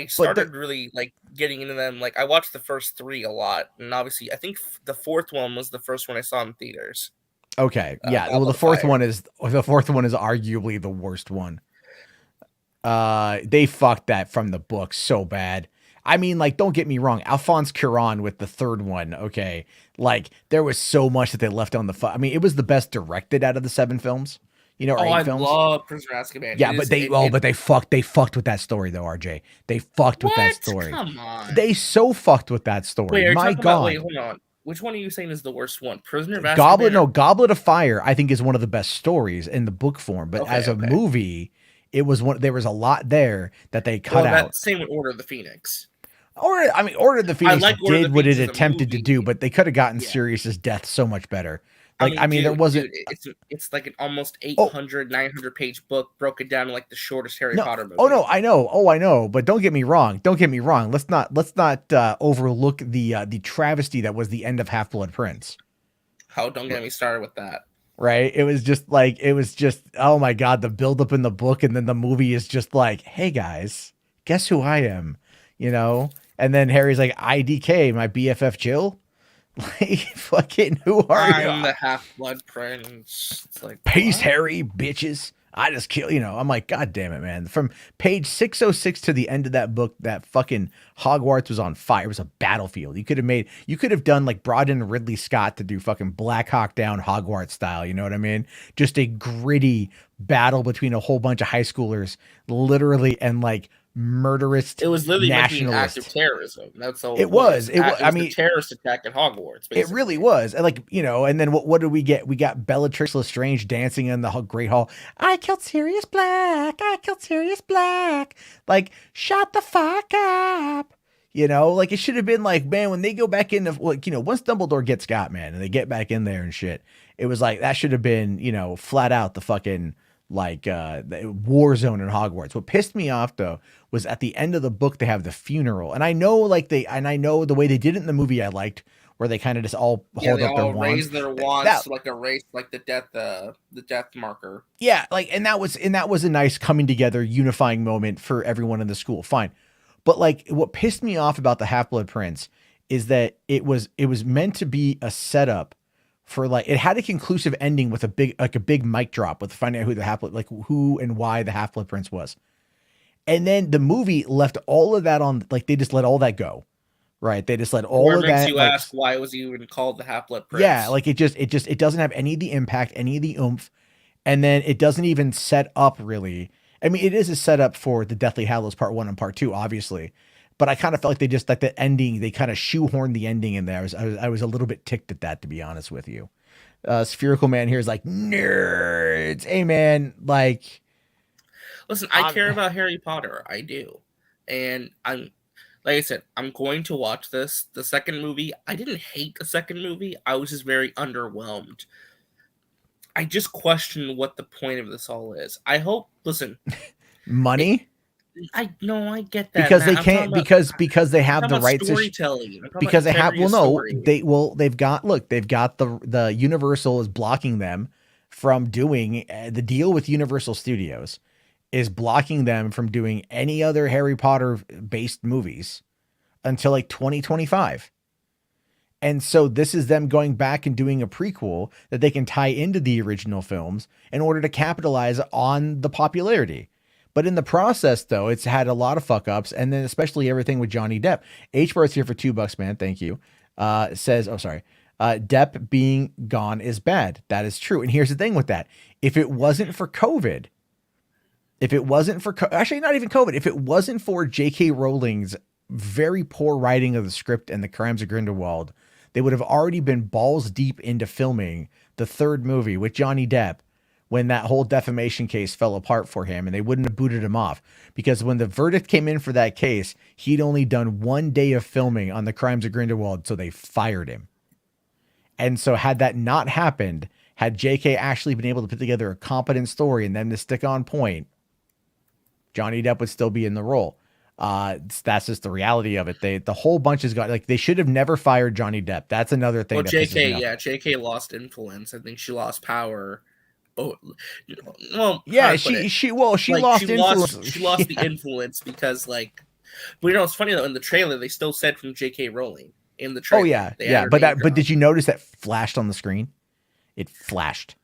started really, like, getting into them. Like, I watched the first 3 a lot, and obviously I think the 4th one was the first one I saw in theaters. Okay. Yeah. Well, the fourth one is arguably the worst one. They fucked that from the book so bad. I mean, like, don't get me wrong, Alphonse Cuarón with the 3rd one. Okay. Like, there was so much that they left on the I mean, it was the best directed out of the 7 films, you know, or 8 films. I love Prisoner of Azkaban. Yeah, but they fucked with that story though, RJ. They fucked with that story. Come on. They so fucked with that story. My God. Wait, hold on. Which one are you saying is the worst one? Prisoner of Azkaban? Goblet of Fire, I think, is one of the best stories in the book form. But as a movie, it was there was a lot there that they cut out. Same with Order of the Phoenix. Order of the Phoenix did what it attempted to do, but they could have gotten Sirius's death so much better. Like, there wasn't. It's like an almost 800, 900 page book broken down to, like, the shortest Harry Potter movie. Oh no, I know. But don't get me wrong. Let's not overlook the travesty that was the end of Half-Blood Prince. Oh, don't get me started with that. Right? It was just oh my God, the buildup in the book, and then the movie is just like, hey guys, guess who I am? You know? And then Harry's like, IDK, my BFF Jill. Like, fucking, who are you? I'm the Half-Blood Prince. It's like, peace, Harry, bitches. I just kill, I'm like, God damn it, man. From page 606 to the end of that book, that fucking Hogwarts was on fire. It was a battlefield. You could have done, like, brought in Ridley Scott to do fucking Black Hawk Down Hogwarts style. You know what I mean? Just a gritty battle between a whole bunch of high schoolers, literally, and, like, murderous. It was literally making active terrorism. That's all it was. It was a terrorist attack at Hogwarts. Basically. It really was. And, like, and then what did we get? We got Bellatrix Lestrange dancing in the Great Hall. I killed Sirius Black. Like, shut the fuck up. Like, it should have been like, man, when they go back into, once Dumbledore gets got, man, and they get back in there and shit, it was like, that should have been, flat out the fucking, like, the war zone in Hogwarts. What pissed me off, though, was at the end of the book, they have the funeral. And I know, I know the way they did it in the movie I liked, where they kind of just all hold up their wands. Raise their wands to, like, erase, like, the death marker. Yeah, like, and that was a nice coming together, unifying moment for everyone in the school. Fine. But, like, what pissed me off about the Half-Blood Prince is that it was meant to be a setup for, like, it had a conclusive ending with a big mic drop with finding out who and why the Half-Blood Prince was. And then the movie left all of that on, like, they just let all that go. Right. They just let all of that. Makes you ask why it was even called the Half-Blood Prince. Yeah, like, it doesn't have any of the impact, any of the oomph. And then it doesn't even set up really. I mean, it is a setup for the Deathly Hallows Part 1 and Part 2, obviously. But I kind of felt like they just, like, the ending, they kind of shoehorned the ending in there. I was a little bit ticked at that, to be honest with you. Spherical Man here is like, nerds. Hey, man, like. Listen, I care about Harry Potter. I do. And like I said, I'm going to watch this. The second movie, I didn't hate the second movie. I was just very underwhelmed. I just question what the point of this all is. I hope, listen. Money? I get that because Matt. they I'm can't talking about- because they I'm have talking the about rights storytelling. I'm talking because about they have integrity of story. they've got the Universal is blocking them from doing the deal with Universal Studios is blocking them from doing any other Harry Potter based movies until like 2025. And so this is them going back and doing a prequel that they can tie into the original films in order to capitalize on the popularity. But in the process, though, it's had a lot of fuck ups. And then especially everything with Johnny Depp. H-Bar's here for $2, man. Thank you. Says, Depp being gone is bad. That is true. And here's the thing with that. If it wasn't for COVID, actually not even COVID, if it wasn't for J.K. Rowling's very poor writing of the script and the Crimes of Grindelwald, they would have already been balls deep into filming the third movie with Johnny Depp when that whole defamation case fell apart for him, and they wouldn't have booted him off because when the verdict came in for that case, he'd only done 1 day of filming on the Crimes of Grindelwald, so they fired him. And so had that not happened, had JK actually been able to put together a competent story and then to stick on point, Johnny Depp would still be in the role. That's just the reality of it. The whole bunch has got they should have never fired Johnny Depp. That's another thing. Well, JK lost influence. I think she lost power. Oh, well, yeah, she lost influence. She lost the influence because but it's funny though. In the trailer, they still said from J.K. Rowling in the trailer. Oh yeah. But did you notice that flashed on the screen? It flashed.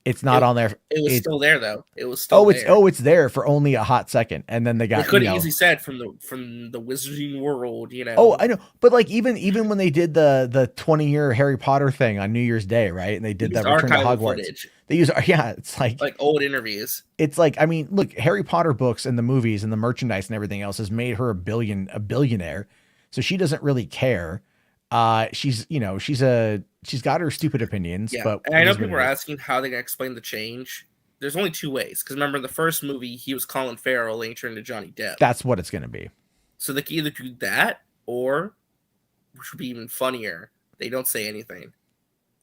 It's not on there. It was still there though. It was still there. It's there for only a hot second, and then they could have easily said from the wizarding world, Oh, I know, but even when they did the 20-year Harry Potter thing on New Year's Day, right? And they did that Return to Hogwarts. Footage. They use it's like old interviews. It's like, I mean, look, Harry Potter books and the movies and the merchandise and everything else has made her a billionaire, so she doesn't really care. She's got her stupid opinions, but and I know people are asking how they can explain the change. There's only two ways, because remember in the first movie he was Colin Farrell and he turned to Johnny Depp. That's what it's going to be. So they can either do that, or which would be even funnier, they don't say anything.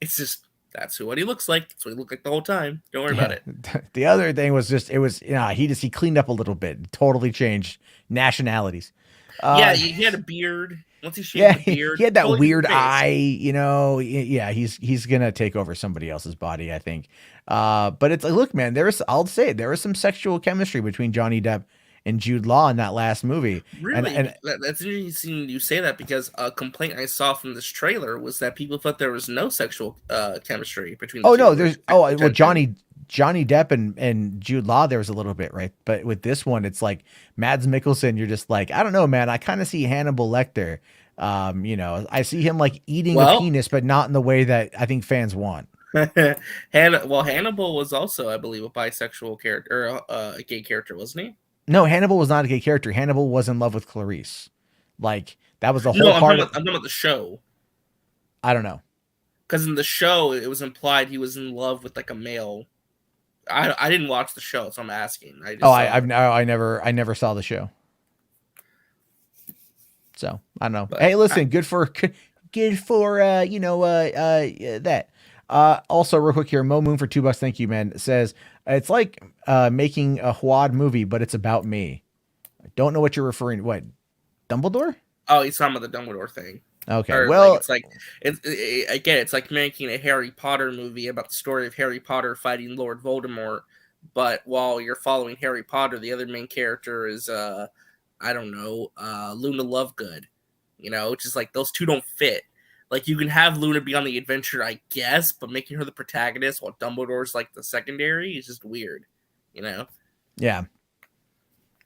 It's just that's what he looks like. That's what he looked like the whole time. Don't worry about it. The other thing was he cleaned up a little bit, totally changed nationalities. He had a beard. Once he shaved the beard, he had that weird eye, Yeah, he's gonna take over somebody else's body, I think. But it's like, look, man, there was some sexual chemistry between Johnny Depp and Jude Law in that last movie. Really, and that's interesting you say that, because a complaint I saw from this trailer was that people thought there was no sexual chemistry between. Johnny Depp and Jude Law, there was a little bit, right? But with this one, it's like Mads Mikkelsen, you're just like, I don't know, man. I kind of see Hannibal Lecter. I see him like eating a penis, but not in the way that I think fans want. Hannibal was also, I believe, a bisexual character, or a gay character, wasn't he? No, Hannibal was not a gay character. Hannibal was in love with Clarice. Like, that was the whole part. I'm talking about the show. I don't know. Because in the show, it was implied he was in love with like a male. I didn't watch the show, so I'm asking. I never saw the show. So I don't know. But, hey, listen, good for that. Also, real quick here, Mo Moon for $2. Thank you, man. Says it's like making a Huad movie, but it's about me. I don't know what you're referring to. What, Dumbledore? Oh, he's talking about the Dumbledore thing. Okay, it's like making a Harry Potter movie about the story of Harry Potter fighting Lord Voldemort, but while you're following Harry Potter, the other main character is Luna Lovegood. It's just like those two don't fit. Like, you can have Luna be on the adventure, I guess, but making her the protagonist while Dumbledore's like the secondary is just weird. Yeah.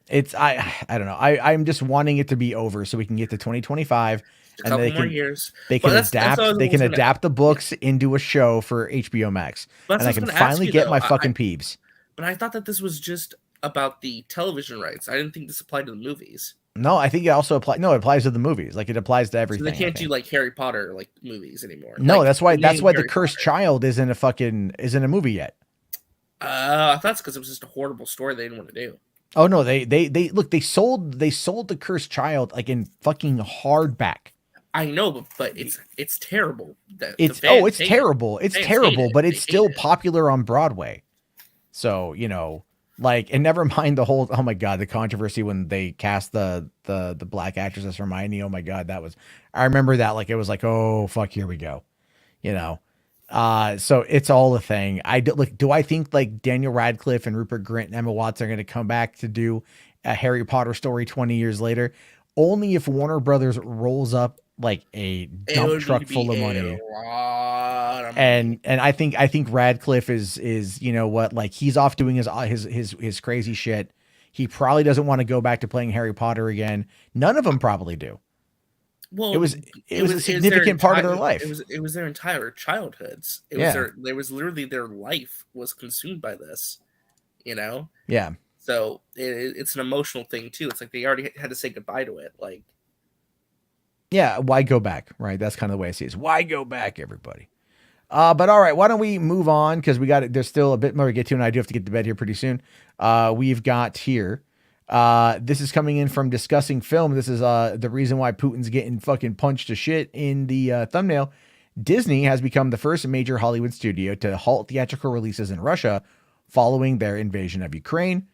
It's I don't know. I'm just wanting it to be over so we can get to 2025. A couple more years. They can adapt the books into a show for HBO Max, and I can finally get my fucking peeps. But I thought that this was just about the television rights. I didn't think this applied to the movies. No, I think it also applies. No, it applies to the movies. Like, it applies to everything. So they can't do like Harry Potter like movies anymore. No, that's why the Cursed Child isn't a movie yet. I thought it's because it was just a horrible story they didn't want to do. Oh no, they sold the Cursed Child like in fucking hardback. I know, but it's terrible. It's terrible. It's terrible, but it's still popular on Broadway. So, Like, and never mind the whole, oh my God, the controversy when they cast the black actress as Hermione. Oh my God, I remember that. Like, it was like, oh fuck, here we go. You know? So it's all a thing. Do I think like Daniel Radcliffe and Rupert Grint and Emma Watson are going to come back to do a Harry Potter story 20 years later? Only if Warner Brothers rolls up like a dump truck full of money. And I think Radcliffe is, you know what, like he's off doing his crazy shit. He probably doesn't want to go back to playing Harry Potter again. None of them probably do. Well, it was a significant part of their life. It was their entire childhoods. It was literally their life was consumed by this, you know? Yeah. So it's an emotional thing too. It's like they already had to say goodbye to it. Like, yeah, why go back? Right. That's kind of the way I see it. Why go back, everybody? But all right, why don't we move on? Because there's still a bit more to get to, and I do have to get to bed here pretty soon. We've got here. This is coming in from Discussing Film. This is the reason why Putin's getting fucking punched to shit in the thumbnail. Disney has become the first major Hollywood studio to halt theatrical releases in Russia following their invasion of Ukraine.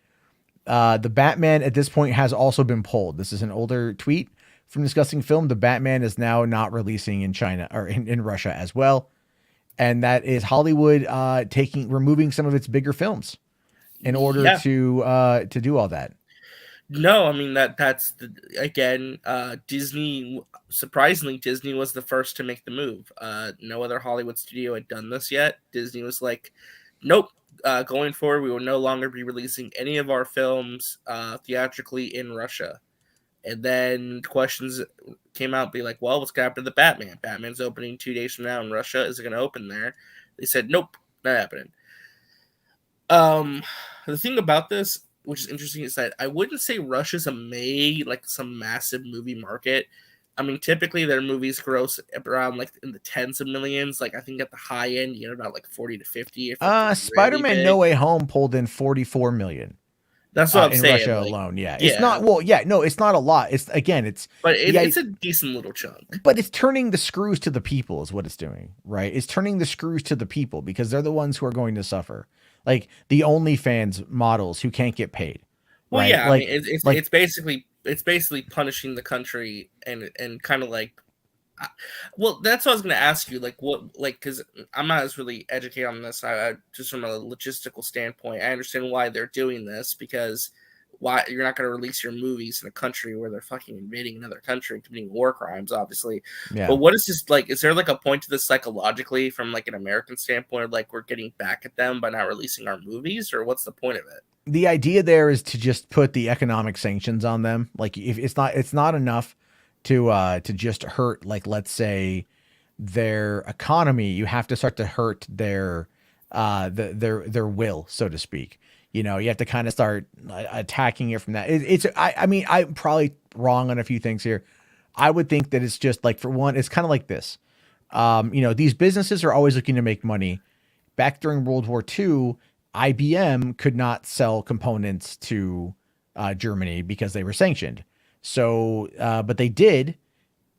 The Batman at this point has also been pulled. This is an older tweet from Discussing Film. The Batman is now not releasing in China or in Russia as well. And that is Hollywood removing some of its bigger films in order to do all that. No, I mean that's Disney. Surprisingly, Disney was the first to make the move. No other Hollywood studio had done this yet. Disney was like, nope. Going forward, we will no longer be releasing any of our films theatrically in Russia. And then questions came out, be like, well, what's going to happen to the Batman? Batman's opening 2 days from now in Russia. Is it going to open there? They said, nope, not happening. The thing about this, which is interesting, is that I wouldn't say Russia's some massive movie market. I mean, typically their movies gross around like in the tens of millions. Like I think at the high end, you know, about like 40 to 50. Spider-Man really No Way Home pulled in 44 million. That's what I'm saying. In Russia alone, yeah. It's not, it's not a lot. It's a decent little chunk. But it's turning the screws to the people is what it's doing, right? It's turning the screws to the people because they're the ones who are going to suffer. Like the OnlyFans models who can't get paid. Well, right? Yeah, like, I mean, it's basically punishing the country and kind of like, well, that's what I was going to ask you. Like what, like, because I'm not as really educated on this. I just from a logistical standpoint, I understand why they're doing this because why you're not going to release your movies in a country where they're fucking invading another country and committing war crimes, obviously. Yeah. But what is this like? Is there like a point to this psychologically from like an American standpoint, like we're getting back at them by not releasing our movies, or what's the point of it? The idea there is to just put the economic sanctions on them. Like if it's not enough to just hurt, like, let's say their economy, you have to start to hurt their will, so to speak. You know, you have to kind of start attacking it from that. I mean, I'm probably wrong on a few things here. I would think that it's just like, for one, it's kind of like this. You know, these businesses are always looking to make money. Back during World War II, IBM could not sell components to Germany because they were sanctioned. So, but they did,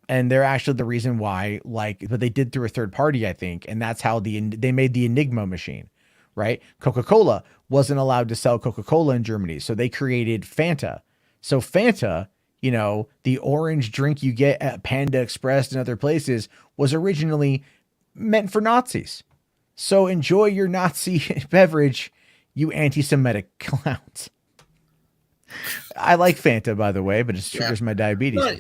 and they're actually the reason why, but they did through a third party, I think. And that's how they made the Enigma machine, right? Coca-Cola wasn't allowed to sell Coca-Cola in Germany. So they created Fanta. So Fanta, you know, the orange drink you get at Panda Express and other places, was originally meant for Nazis. So enjoy your Nazi beverage, you anti-Semitic clowns. I like Fanta, by the way, but it triggers my diabetes. But,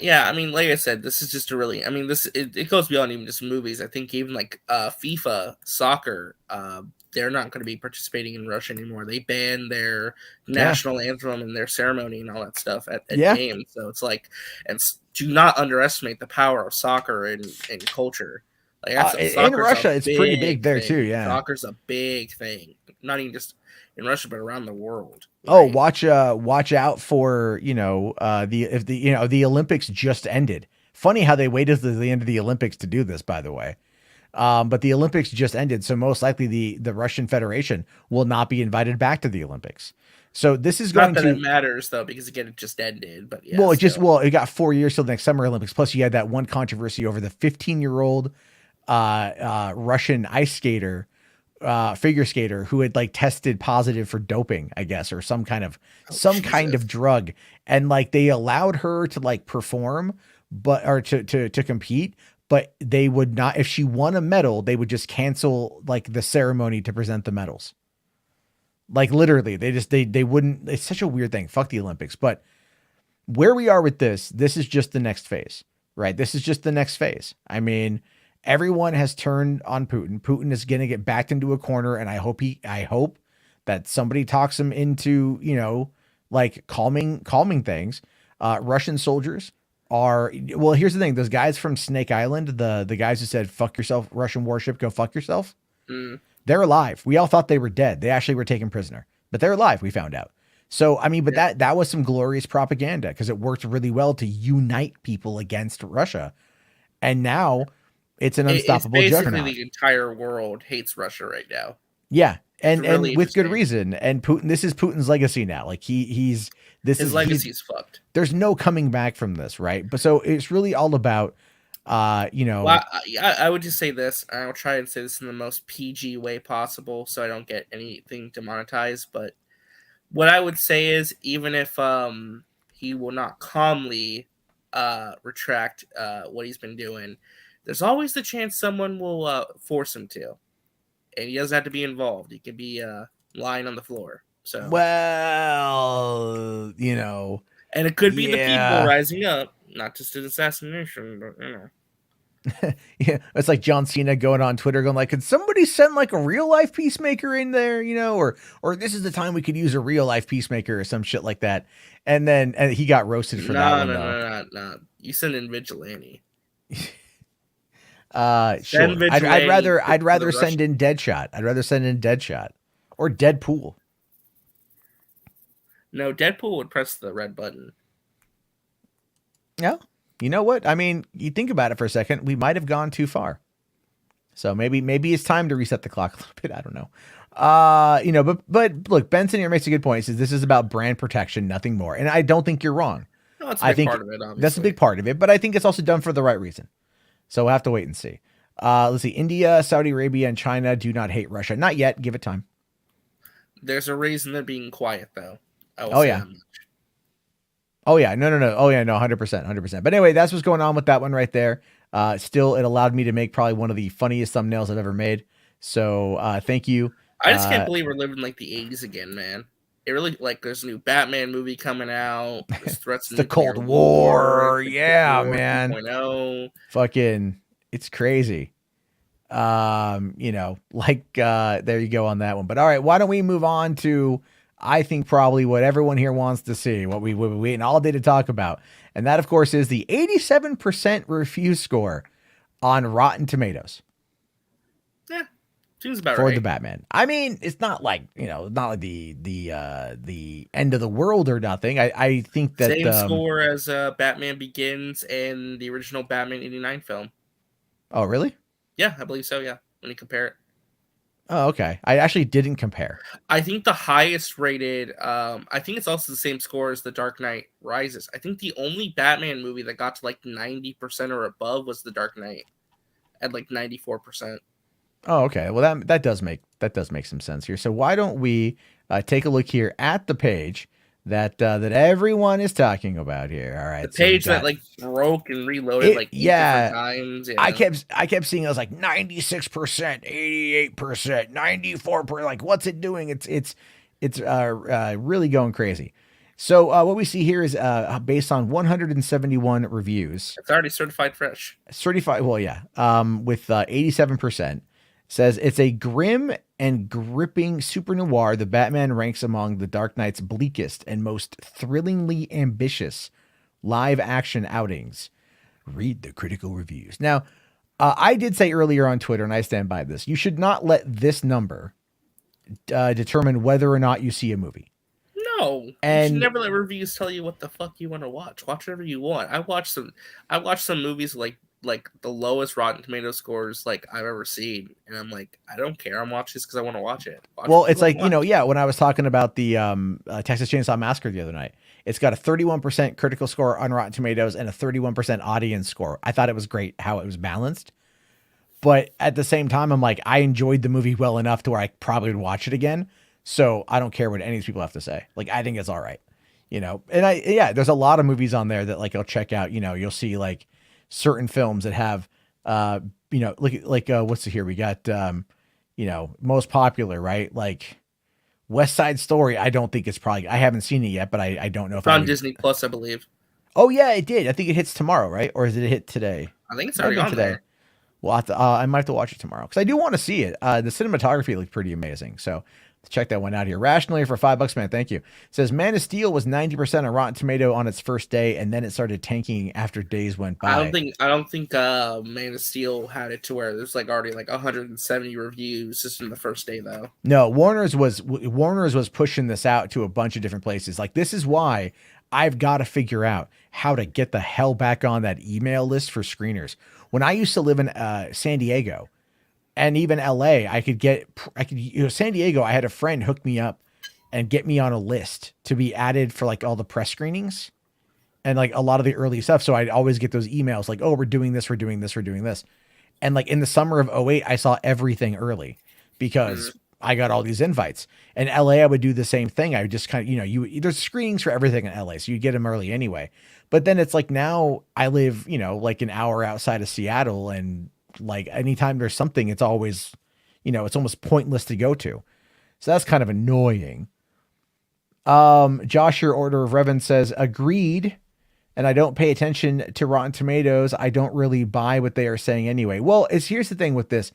I mean, like I said, this is just it goes beyond even just movies. I think even like FIFA, soccer, they're not going to be participating in Russia anymore. They banned their national anthem and their ceremony and all that stuff at games. So it's like, and do not underestimate the power of soccer and culture. Like in Russia, it's pretty big there too. Yeah, soccer's a big thing, not even just in Russia, but around the world. Oh, watch out for, the Olympics just ended. Funny how they waited to the end of the Olympics to do this, by the way. But the Olympics just ended, so most likely the Russian Federation will not be invited back to the Olympics. So this is going not that it matters though, because again, it just ended. But yeah, it got 4 years till the next Summer Olympics. Plus, you had that one controversy over the 15-year-old Russian ice skater figure skater who had like tested positive for doping, I guess, or some kind of drug. And like, they allowed her to like perform, or to compete, but they would not, if she won a medal, they would just cancel like the ceremony to present the medals. Like literally, they wouldn't. It's such a weird thing. Fuck the Olympics. But where we are with this is just the next phase, right? This is just the next phase. I mean, everyone has turned on Putin. Putin is going to get backed into a corner, and I hope that somebody talks him into, you know, like calming things. Russian soldiers are, well, here's the thing. Those guys from Snake Island, the guys who said, fuck yourself, Russian warship, go fuck yourself. They're alive. We all thought they were dead. They actually were taken prisoner, but they're alive. We found out. So, I mean, but that was some glorious propaganda because it worked really well to unite people against Russia. And now it's an unstoppable juggernaut. The entire world hates Russia right now. Yeah. And with good reason. And Putin, this is Putin's legacy now. Like his legacy's fucked. There's no coming back from this. Right. But so it's really all about, you know, well, I would just say this. I'll try and say this in the most PG way possible so I don't get anything demonetized. But what I would say is, even if he will not calmly retract what he's been doing, there's always the chance someone will force him to. And he doesn't have to be involved. He could be lying on the floor. So, well, you know. And it could be the people rising up, not just an assassination, but, you know. Yeah, it's like John Cena going on Twitter going like, could somebody send like a real life peacemaker in there, you know, or this is the time we could use a real life peacemaker or some shit like that. And then he got roasted for that one. No. You send in Vigilante. Sure. I'd rather send in Deadshot. I'd rather send in Deadshot or Deadpool. No, Deadpool would press the red button. Yeah. You know what? I mean, you think about it for a second, we might have gone too far. So maybe it's time to reset the clock a little bit. I don't know. You know, but look, Benson here makes a good point. He says this is about brand protection, nothing more. And I don't think you're wrong. No, that's a big part of it, obviously. That's a big part of it, but I think it's also done for the right reason. So we'll have to wait and see. Let's see. India, Saudi Arabia, and China do not hate Russia. Not yet. Give it time. There's a reason they're being quiet, though. Oh, yeah. Oh, yeah. No. Oh, yeah. No, 100%. 100%. But anyway, that's what's going on with that one right there. Still, it allowed me to make probably one of the funniest thumbnails I've ever made. So thank you. I just can't believe we're living like the 80s again, man. It really, like, there's a new Batman movie coming out. There's threats. The Cold War. Yeah, War man. 2.0. Fucking, it's crazy. You know, like, there you go on that one. But all right, why don't we move on to, I think probably what everyone here wants to see, what we've been waiting all day to talk about. And that, of course, is the 87% review score on Rotten Tomatoes. Yeah, seems about for right. the Batman. I mean, it's not like, you know, not like the end of the world or nothing. I think that same score as Batman Begins and the original Batman '89 film. Oh, really? Yeah, I believe so. Yeah, when you compare it. Oh, okay. I actually didn't compare. I think the highest rated, I think it's also the same score as The Dark Knight Rises. I think the only Batman movie that got to like 90% or above was The Dark Knight at like 94%. Oh, okay. Well, that does make some sense here. So why don't we take a look here at the page that everyone is talking about here. All right. The page that like broke and reloaded like 8 different times. Yeah. I kept seeing, I was like 96%, 88%, 94%. Like, what's it doing? It's really going crazy. So what we see here is based on 171 reviews. It's already certified fresh. Certified. Well, yeah. With 87%. Says it's a grim and gripping super noir. The Batman ranks among the Dark Knight's bleakest and most thrillingly ambitious live action outings. Read the critical reviews. Now, I did say earlier on Twitter, and I stand by this, you should not let this number determine whether or not you see a movie. No, and you should never let reviews tell you what the fuck you want to watch. Watch whatever you want. I watched some movies like the lowest Rotten Tomato scores like I've ever seen, and I'm like, I don't care. I'm watching this because I want to watch it. Well, it's like, you know, yeah. When I was talking about the Texas Chainsaw Massacre the other night, it's got a 31% critical score on Rotten Tomatoes and a 31% audience score. I thought it was great how it was balanced. But at the same time, I'm like, I enjoyed the movie well enough to where I probably would watch it again. So I don't care what any of these people have to say. Like, I think it's all right, and there's a lot of movies on there that like I'll check out. You'll see like certain films that have, what's here? We got, most popular, right? Like West Side Story. I don't think it's probably, I haven't seen it yet, but I don't know if it's on Disney Plus, I believe. Oh yeah, it did. I think it hits tomorrow, right? Or is it hit today? I think it's already on today. Well, I might have to watch it tomorrow because I do want to see it. The cinematography looked pretty amazing. So let's check that one out here. Rationally for $5, man. Thank you. It says Man of Steel was 90% on Rotten Tomato on its first day, and then it started tanking after days went by. I don't think Man of Steel had it to where there's like already like 170 reviews just in the first day though. No, Warner's was pushing this out to a bunch of different places. Like, this is why I've got to figure out how to get the hell back on that email list for screeners. When I used to live in San Diego and even LA, San Diego, I had a friend hook me up and get me on a list to be added for like all the press screenings and like a lot of the early stuff. So I'd always get those emails like, oh, we're doing this. And like in the summer of 2008, I saw everything early because I got all these invites. In LA, I would do the same thing. I would just kind of, there's screenings for everything in LA. So you get them early anyway. But then it's like, now I live, like an hour outside of Seattle, and like anytime there's something, it's always, it's almost pointless to go to. So that's kind of annoying. Josh, your Order of Reverence says, agreed. And I don't pay attention to Rotten Tomatoes. I don't really buy what they are saying anyway. Well, here's the thing with this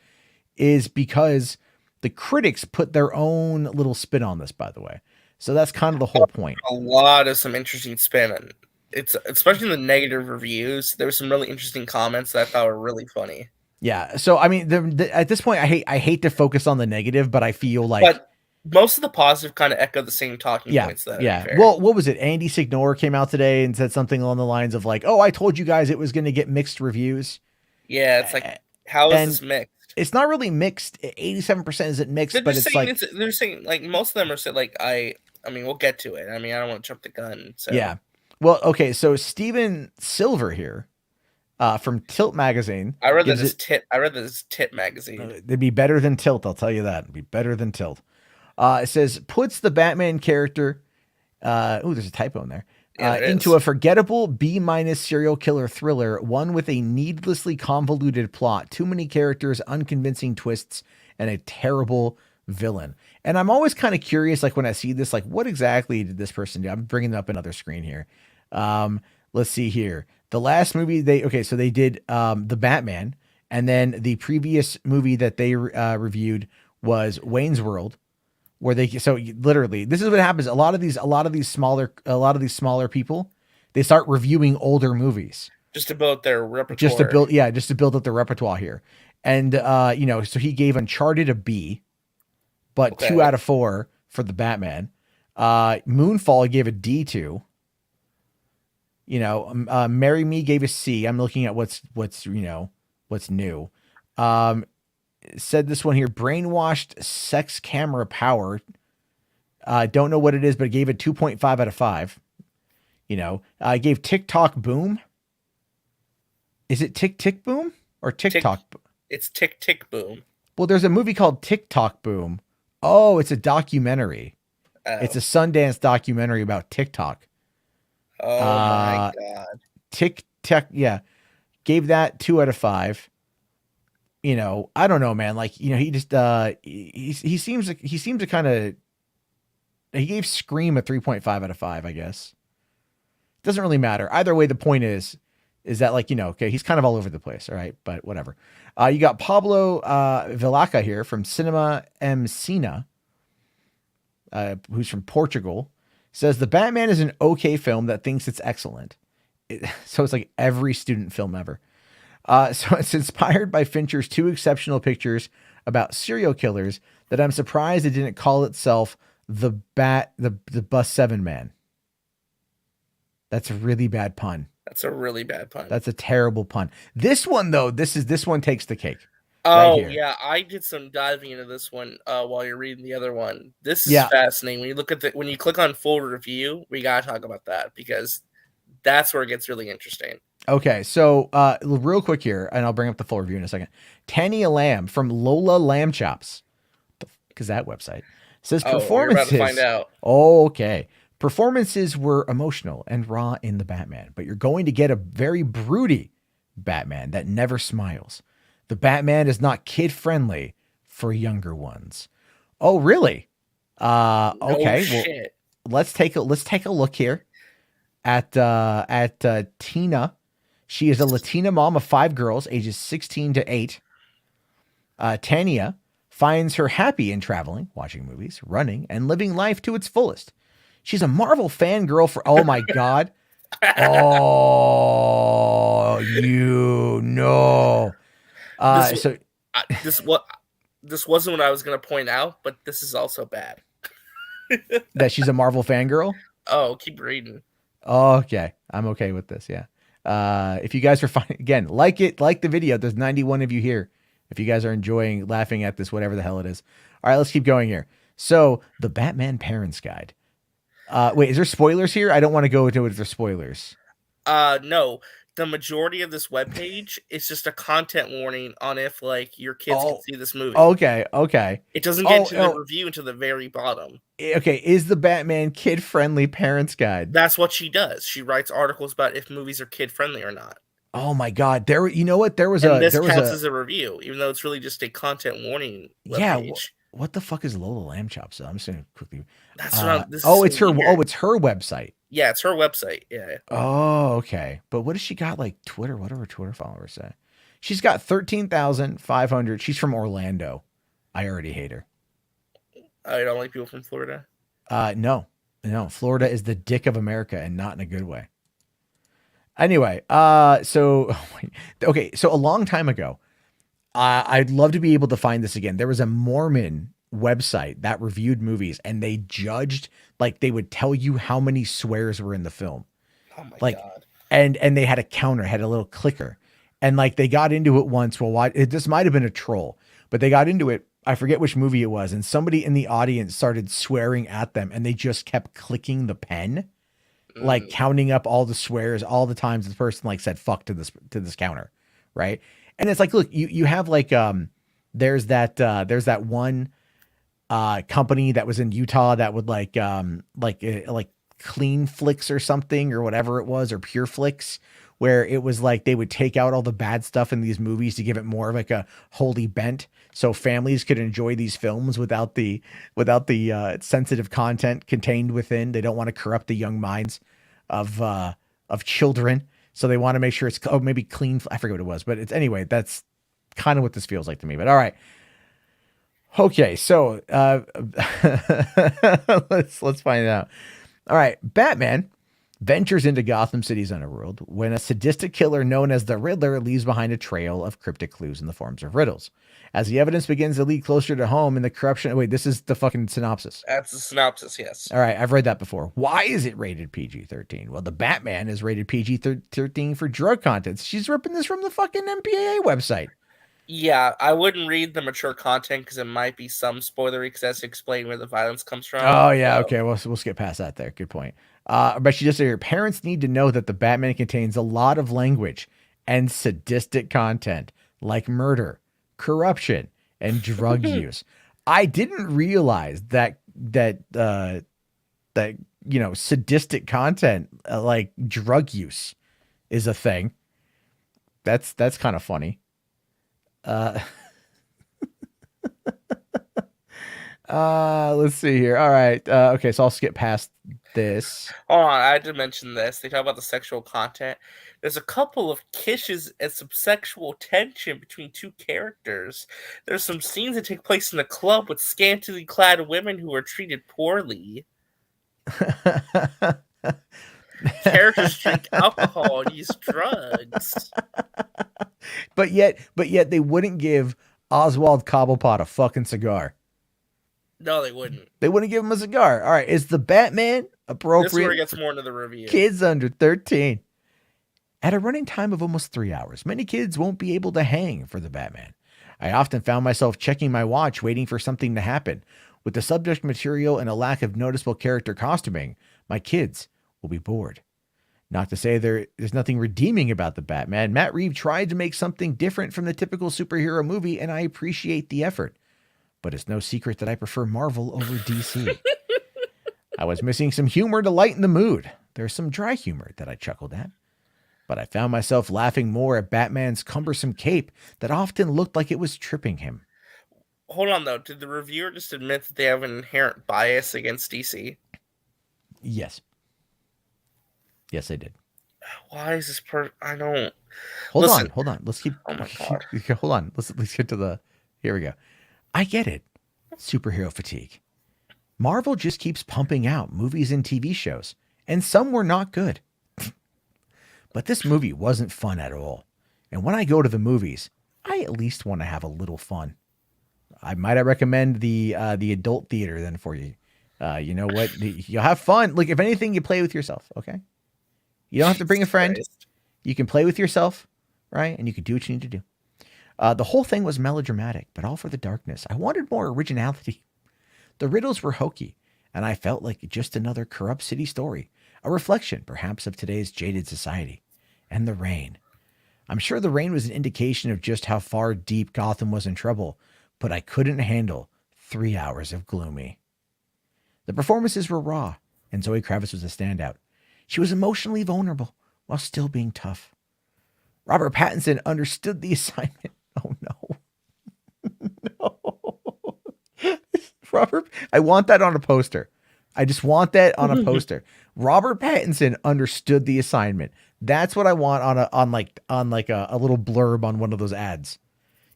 is because the critics put their own little spin on this, by the way. So that's kind of the whole point. A lot of some interesting spin. And it's especially in the negative reviews. There were some really interesting comments that I thought were really funny. Yeah. So, I mean, at this point, I hate to focus on the negative, but I feel like... But most of the positive kind of echo the same talking points. Well, what was it? Andy Signore came out today and said something along the lines of like, oh, I told you guys it was going to get mixed reviews. Yeah, it's like, how is this mixed? It's not really mixed. 87% isn't mixed, but it's like... They're saying, like, most of them are saying, like, I mean, we'll get to it. I mean, I don't want to jump the gun. So. Yeah. Well, okay, so Steven Silver here from Tilt Magazine. I read that as Tit Magazine. It'd be better than Tilt, I'll tell you that. It'd be better than Tilt. It says, puts the Batman character, there's a typo in there, into a forgettable B- serial killer thriller, one with a needlessly convoluted plot, too many characters, unconvincing twists, and a terrible villain. And I'm always kind of curious, like when I see this, like what exactly did this person do? I'm bringing up another screen here. Let's see here. The last movie they did the Batman, and then the previous movie that they reviewed was Wayne's World, where literally this is what happens. A lot of these smaller people, they start reviewing older movies just to build their repertoire. Just to build up their repertoire here. And so he gave Uncharted a B, but 2 out of 4 for the Batman. Moonfall he gave a D to. Marry Me gave a C. I'm looking at what's new. Said this one here, brainwashed sex camera power. Don't know what it is, but gave it 2.5 out of 5. I gave TikTok Boom. Is it Tick Tick Boom or TikTok? It's Tick Tick Boom. Well, there's a movie called TikTok Boom. Oh, it's a documentary. It's a Sundance documentary about TikTok. Oh my God. TikTok. Yeah. Gave that 2 out of 5. I don't know, man. Like, he just, he seems to kind of, he gave Scream a 3.5 out of 5, I guess. Doesn't really matter. Either way, the point is that like, okay, he's kind of all over the place. All right. But whatever. You got Pablo Vilaca here from Cinema M Cena, who's from Portugal, says the Batman is an okay film that thinks it's excellent. So it's like every student film ever. So it's inspired by Fincher's 2 exceptional pictures about serial killers that I'm surprised it didn't call itself the Bus 7 Man. That's a really bad pun. That's a really bad pun. That's a terrible pun. This one though, this one takes the cake. Oh right yeah, I did some diving into this one while you're reading the other one. This is fascinating. When you look at when you click on full review, we gotta talk about that because that's where it gets really interesting. Okay, so real quick here, and I'll bring up the full review in a second. Tanya Lamb from Lola Lamb Chops, because that website says You're about to find performances. out. Okay, performances were emotional and raw in the Batman, but you're going to get a very broody Batman that never smiles. The Batman is not kid friendly for younger ones. Oh, really? Okay. Shit. Well, let's take a look here at Tina. She is a Latina mom of 5 girls, ages 16 to 8. Tanya finds her happy in traveling, watching movies, running, and living life to its fullest. She's a Marvel fangirl for, oh my God. Oh, you know. This wasn't what I was going to point out, but this is also bad. That she's a Marvel fangirl? Oh, keep reading. Okay. I'm okay with this. Yeah. If you guys are fine, again, like the video. There's 91 of you here. If you guys are enjoying laughing at this, whatever the hell it is. All right, let's keep going here. So the Batman Parents Guide. Wait, is there spoilers here? I don't want to go into it if there's spoilers. No. The majority of this webpage is just a content warning on if like your kids can see this movie. Okay. It doesn't get to the review until the very bottom. Okay, is the Batman kid-friendly parents guide? That's what she does. She writes articles about if movies are kid-friendly or not. Oh my God! You know what? This counts as a review, even though it's really just a content warning webpage. Yeah. What the fuck is Lola Lamb Chops? I'm just gonna quickly. That's what it's her. Weird. Oh, it's her website. Yeah, it's her website. Yeah. Oh, okay. But what does she got? Like Twitter? What do her Twitter followers say? She's got 13,500. She's from Orlando. I already hate her. I don't like people from Florida. No. Florida is the dick of America, and not in a good way. Anyway, so a long time ago, I'd love to be able to find this again. There was a Mormon website that reviewed movies, and they judged, like they would tell you how many swears were in the film. Oh my God. And they had a counter, had a little clicker, and like they got into it once. Well, this might have been a troll, but they got into it. I forget which movie it was, and somebody in the audience started swearing at them, and they just kept clicking the pen. Like counting up all the swears, all the times the person like said fuck to this counter, right? And it's like, look, you have like there's that one company that was in Utah that would like Clean Flicks or something or whatever it was, or Pure Flicks, where it was like they would take out all the bad stuff in these movies to give it more of like a holy bent, so families could enjoy these films without the sensitive content contained within. They don't want to corrupt the young minds of children, so they want to make sure it's maybe clean. I forget what it was, but it's anyway. That's kind of what this feels like to me. But all right, okay, so let's find out. All right, Batman ventures into Gotham City's underworld when a sadistic killer known as the Riddler leaves behind a trail of cryptic clues in the forms of riddles. As the evidence begins to lead closer to home in the corruption... Wait, this is the fucking synopsis. That's the synopsis, yes. All right, I've read that before. Why is it rated PG-13? Well, the Batman is rated PG-13 for drug content. She's ripping this from the fucking MPAA website. Yeah, I wouldn't read the mature content because it might be some spoilery because that's to explain where the violence comes from. Oh, yeah, okay. We'll skip past that there. Good point. But she just said, your parents need to know that the Batman contains a lot of language and sadistic content like murder, corruption, and drug use. I didn't realize that sadistic content like drug use is a thing. That's kind of funny. Let's see here. All right. Okay, so I'll skip past this. Hold on, I had to mention this. They talk about the sexual content. There's a couple of kisses and some sexual tension between two characters. There's some scenes that take place in a club with scantily clad women who are treated poorly. Characters drink alcohol and use drugs. But yet they wouldn't give Oswald Cobblepot a fucking cigar. No, they wouldn't. They wouldn't give him a cigar. All right, is the Batman appropriate? This is where it gets more into the review. Kids under 13. At a running time of almost 3 hours, many kids won't be able to hang for the Batman. I often found myself checking my watch, waiting for something to happen. With the subject material and a lack of noticeable character costuming, my kids will be bored. Not to say there's nothing redeeming about the Batman. Matt Reeves tried to make something different from the typical superhero movie, and I appreciate the effort. But it's no secret that I prefer Marvel over DC. I was missing some humor to lighten the mood. There's some dry humor that I chuckled at. But I found myself laughing more at Batman's cumbersome cape that often looked like it was tripping him. Hold on, though. Did the reviewer just admit that they have an inherent bias against DC? Yes. Yes, I did. Why is this I don't... Hold on. Let's keep... Oh, my God. Hold on. Let's get to the... Here we go. I get it. Superhero fatigue. Marvel just keeps pumping out movies and TV shows, and some were not good. But this movie wasn't fun at all. And when I go to the movies, I at least want to have a little fun. I recommend the adult theater then for you. You know what? You'll have fun. Like, if anything, you play with yourself, okay? You don't have to bring a friend. You can play with yourself, right? And you can do what you need to do. The whole thing was melodramatic, but all for the darkness. I wanted more originality. The riddles were hokey, and I felt like just another corrupt city story, a reflection, perhaps, of today's jaded society. And the rain. I'm sure the rain was an indication of just how far deep Gotham was in trouble, but I couldn't handle 3 hours of gloomy. The performances were raw, and Zoe Kravitz was a standout. She was emotionally vulnerable while still being tough. Robert Pattinson understood the assignment. Oh, no. No. Robert, I want that on a poster. I just want that on a poster. Robert Pattinson understood the assignment. That's what I want on a little blurb on one of those ads.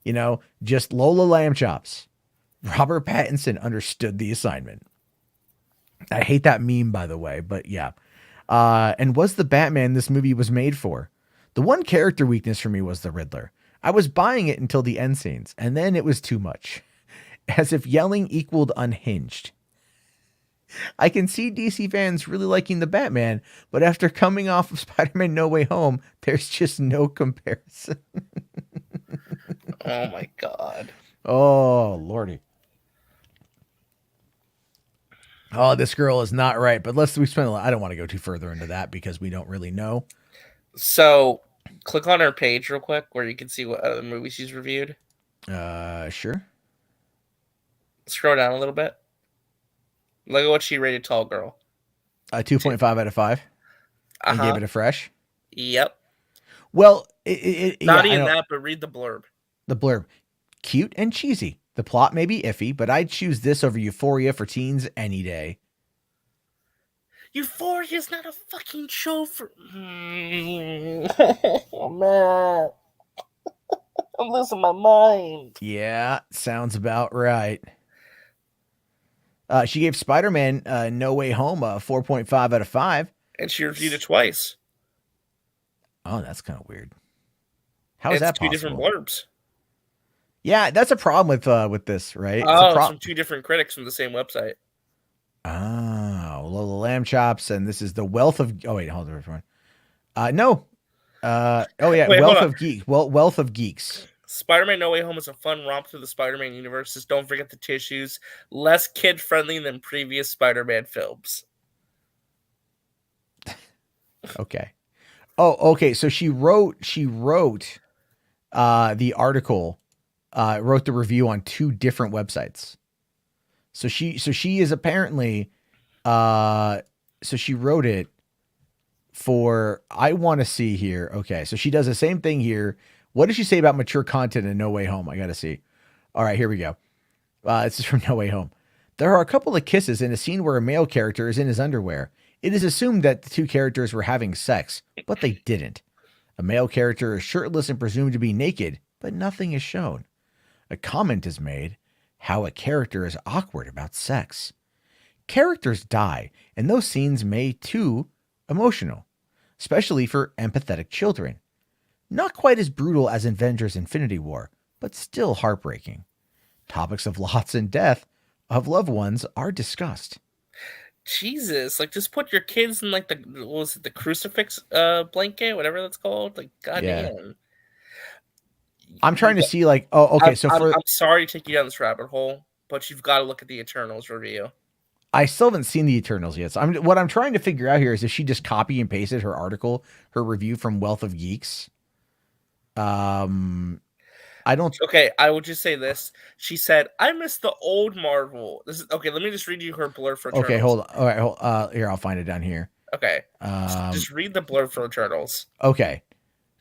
You know, just Lola lamb chops. Robert Pattinson understood the assignment. I hate that meme, by the way, but yeah. And was the Batman this movie was made for? The one character weakness for me was the Riddler. I was buying it until the end scenes, and then it was too much. As if yelling equaled unhinged. I can see DC fans really liking the Batman, but after coming off of Spider-Man No Way Home, there's just no comparison. Oh my God. Oh, Lordy. Oh, this girl is not right, but I don't want to go too further into that because we don't really know. So, click on her page real quick where you can see what other movies she's reviewed. Sure. Scroll down a little bit. Look at what she rated Tall Girl. 2.5 out of 5. And gave it a fresh. Yep. Well, not even that, but read the blurb. The blurb. Cute and cheesy. The plot may be iffy, but I'd choose this over Euphoria for teens any day. Euphoria's not a fucking show for... Oh, man. I'm losing my mind. Yeah, sounds about right. She gave Spider-Man No Way Home a 4.5 out of 5. And she reviewed it twice. Oh, that's kind of weird. How is that possible? Two different blurbs. Yeah, that's a problem with this, right? Oh, it's from two different critics from the same website. Oh, Lola Lamb Chops, and this is the Wealth of... Oh, wait, hold on, everyone. No. Wealth of Geeks. Well, Wealth of Geeks. Spider-Man No Way Home is a fun romp through the Spider-Man universe. Just don't forget the tissues. Less kid-friendly than previous Spider-Man films. Okay. Oh, okay. So she wrote the article, wrote the review on two different websites. So she is apparently, so she wrote it for, I want to see here. Okay. So she does the same thing here. What does she say about mature content in No Way Home? I got to see. All right, here we go. This is from No Way Home. There are a couple of kisses in a scene where a male character is in his underwear. It is assumed that the two characters were having sex, but they didn't. A male character is shirtless and presumed to be naked, but nothing is shown. A comment is made, how a character is awkward about sex. Characters die, and those scenes may too emotional, especially for empathetic children. Not quite as brutal as Avengers Infinity War, but still heartbreaking. Topics of loss and death of loved ones are discussed. Jesus, like just put your kids in like the crucifix blanket, whatever that's called. Like, goddamn. I'm trying to see okay. I'm sorry to take you down this rabbit hole, but you've got to look at the Eternals review. I still haven't seen the Eternals yet. So what I'm trying to figure out here is if she just copy and pasted her article, her review from Wealth of Geeks. I don't. Okay, I will just say this. She said, "I miss the old Marvel." This is okay. Let me just read you her blurb for Eternals. Okay, hold on. All right, here, I'll find it down here. Okay, just read the blurb for Eternals. Okay.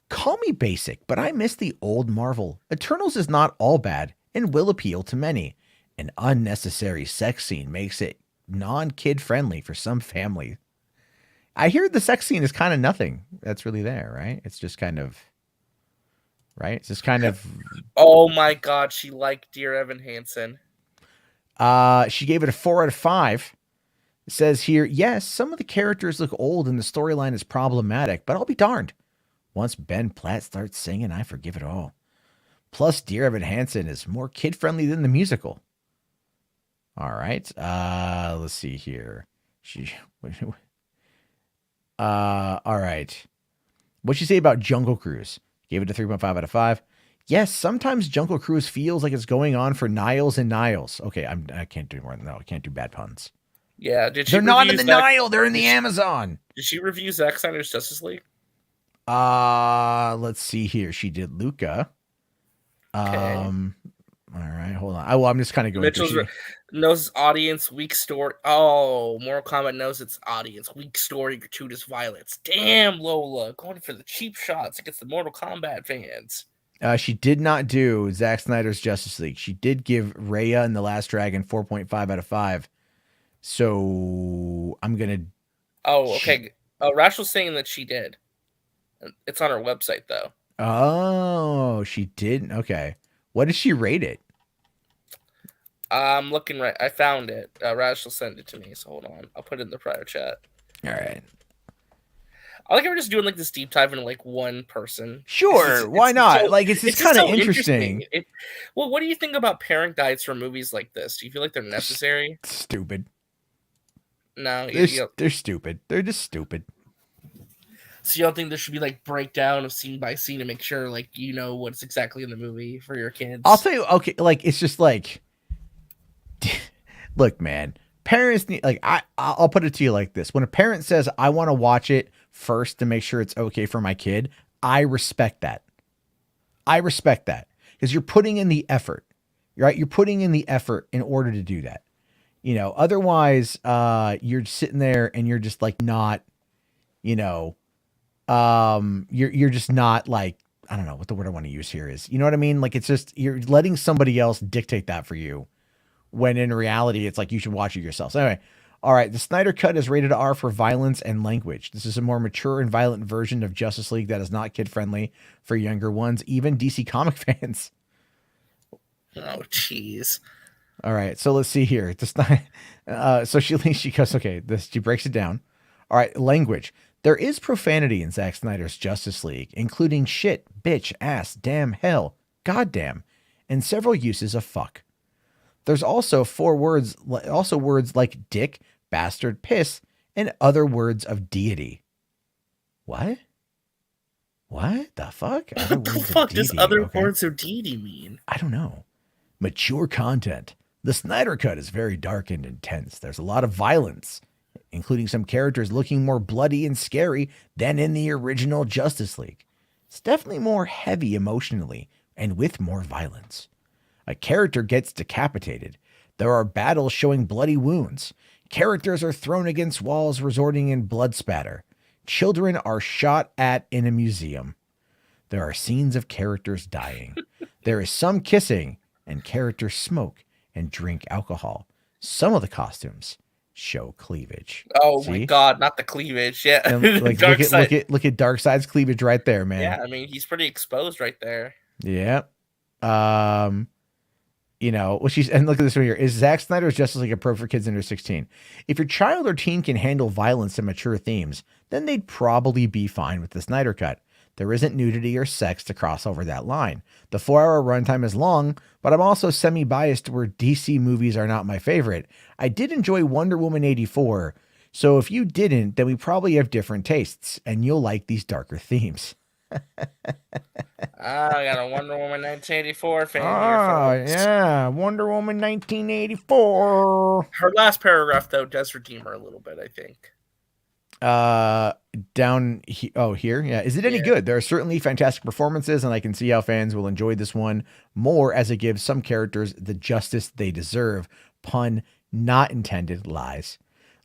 Call me basic, but I miss the old Marvel. Eternals is not all bad and will appeal to many. An unnecessary sex scene makes it non-kid friendly for some family. I hear the sex scene is kind of nothing that's really there, right? It's just kind of, right? It's just kind of. Oh my God, she liked Dear Evan Hansen. She gave it a 4 out of 5. It says here, yes, some of the characters look old and the storyline is problematic, but I'll be darned. Once Ben Platt starts singing, I forgive it all. Plus, Dear Evan Hansen is more kid-friendly than the musical. All right. Let's see here. All right. What'd you say about Jungle Cruise? Gave it a 3.5 out of 5. Yes, sometimes Jungle Cruise feels like it's going on for Niles and Niles. Okay, I can't do more than that. I can't do bad puns. Yeah, did she? They're not in the Nile. They're in the Amazon. Did she review Zack Snyder's Justice League? Let's see here. She did Luca. Okay. All right, hold on. I'm just kind of going. Mitchell's knows audience, weak story. Oh, Mortal Kombat knows its audience, weak story, gratuitous violence. Damn, Lola, going for the cheap shots against the Mortal Kombat fans. She did not do Zack Snyder's Justice League. She did give Raya and the Last Dragon 4.5 out of 5. So I'm gonna. Oh, okay. Rashel's saying that she did. It's on her website though. Oh, she did. Okay. What did she rate it? I'm looking right. I found it. Rashel sent it to me. So hold on. I'll put it in the prior chat. All right. I like how we're just doing like this deep dive into like one person. Sure. Why not? So, like, it's just kind of interesting. Well, what do you think about parent guides for movies like this? Do you feel like they're necessary? Stupid. No. They're stupid. They're just stupid. So you don't think there should be like breakdown of scene by scene to make sure like you know what's exactly in the movie for your kids? I'll tell you, okay, like it's just like, look, man, parents need like I'll put it to you like this: when a parent says I want to watch it first to make sure it's okay for my kid, I respect that. I respect that because you're putting in the effort, right? You're putting in the effort in order to do that. You know, otherwise, you're sitting there and you're just like not, you know. You're just not like, I don't know what the word I want to use here is, you know what I mean? Like, it's just, you're letting somebody else dictate that for you when in reality, it's like, you should watch it yourself. So anyway, all right. The Snyder Cut is rated R for violence and language. This is a more mature and violent version of Justice League that is not kid friendly for younger ones, even DC comic fans. Oh, jeez. All right. So let's see here. So she goes, okay, she breaks it down. All right. Language. There is profanity in Zack Snyder's Justice League, including shit, bitch, ass, damn, hell, goddamn, and several uses of fuck. There's also words like dick, bastard, piss, and other words of deity. What? What the fuck? What the fuck does other words of deity mean? I don't know. Mature content. The Snyder Cut is very dark and intense. There's a lot of violence, including some characters looking more bloody and scary than in the original Justice League. It's definitely more heavy emotionally and with more violence. A character gets decapitated. There are battles showing bloody wounds. Characters are thrown against walls, resulting in blood spatter. Children are shot at in a museum. There are scenes of characters dying. There is some kissing, and characters smoke and drink alcohol. Some of the costumes show cleavage. Oh, see? My God, not the cleavage. Yeah. Like, look at Darkseid's cleavage right there, man. Yeah, I mean, he's pretty exposed right there. Yeah. You know, and look at this one here. Is Zack Snyder's Justice League a pro for kids under 16? If your child or teen can handle violence and mature themes, then they'd probably be fine with the Snyder Cut. There isn't nudity or sex to cross over that line. The 4-hour runtime is long, but I'm also semi-biased where DC movies are not my favorite. I did enjoy Wonder Woman 84, so if you didn't, then we probably have different tastes, and you'll like these darker themes. I got a Wonder Woman 1984 fan here, folks. Yeah, Wonder Woman 1984. Her last paragraph, though, does redeem her a little bit, I think. Here. Yeah. Is it any good? There are certainly fantastic performances, and I can see how fans will enjoy this one more as it gives some characters the justice they deserve. Pun not intended. Lies.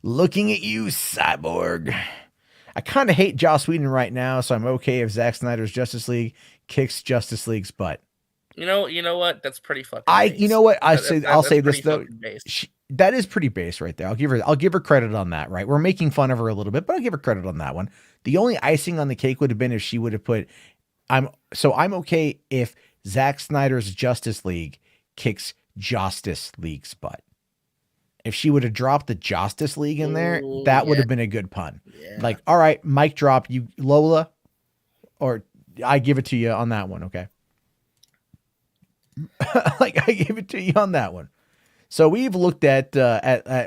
Looking at you, Cyborg. I kind of hate Joss Whedon right now, so I'm okay if Zack Snyder's Justice League kicks Justice League's butt. You know what? That's pretty fucking base. You know what? I'll say this though. That is pretty base right there. I'll give her credit on that, right? We're making fun of her a little bit, but I'll give her credit on that one. The only icing on the cake would have been if she would have put I'm okay if Zack Snyder's Justice League kicks Justice League's butt. If she would have dropped the Justice League in there, that would have been a good pun. Yeah. Like, all right, mic drop, you Lola, or I give it to you on that one, okay? Like, I give it to you on that one. So we've looked at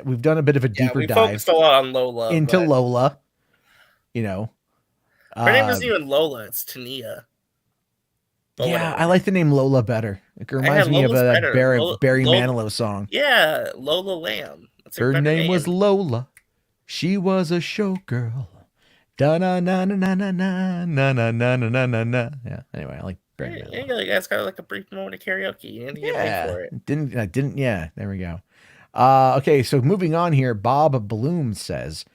we've done a bit of a deeper dive. Focused a lot on Lola. Into Lola, you know. Her name isn't even Lola, it's Tania. Yeah, I like the name Lola better. It reminds me of that Barry Manilow song. Yeah, Lola Lamb. Her name was Lola. She was a showgirl. Da na na na na na na na na na na na na. Yeah. Anyway, I like Barry Manilow. Yeah, you guys got like a brief moment of karaoke. You didn't get paid for it. Didn't. Yeah. There we go. Okay, so moving on here, Bob Bloom says,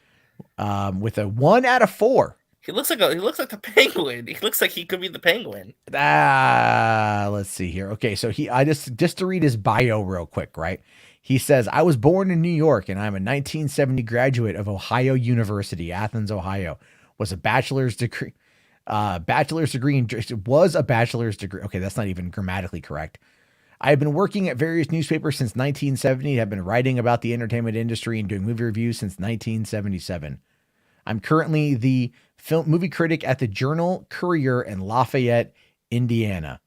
with a 1 out of 4. He looks like the Penguin. He looks like he could be the Penguin. Let's see here. Okay, so I just to read his bio real quick, right? He says, I was born in New York and I'm a 1970 graduate of Ohio University, Athens, Ohio. Was a bachelor's degree. Was a bachelor's degree. Okay, that's not even grammatically correct. I have been working at various newspapers since 1970. Have been writing about the entertainment industry and doing movie reviews since 1977. I'm currently the movie critic at the Journal Courier in Lafayette, Indiana.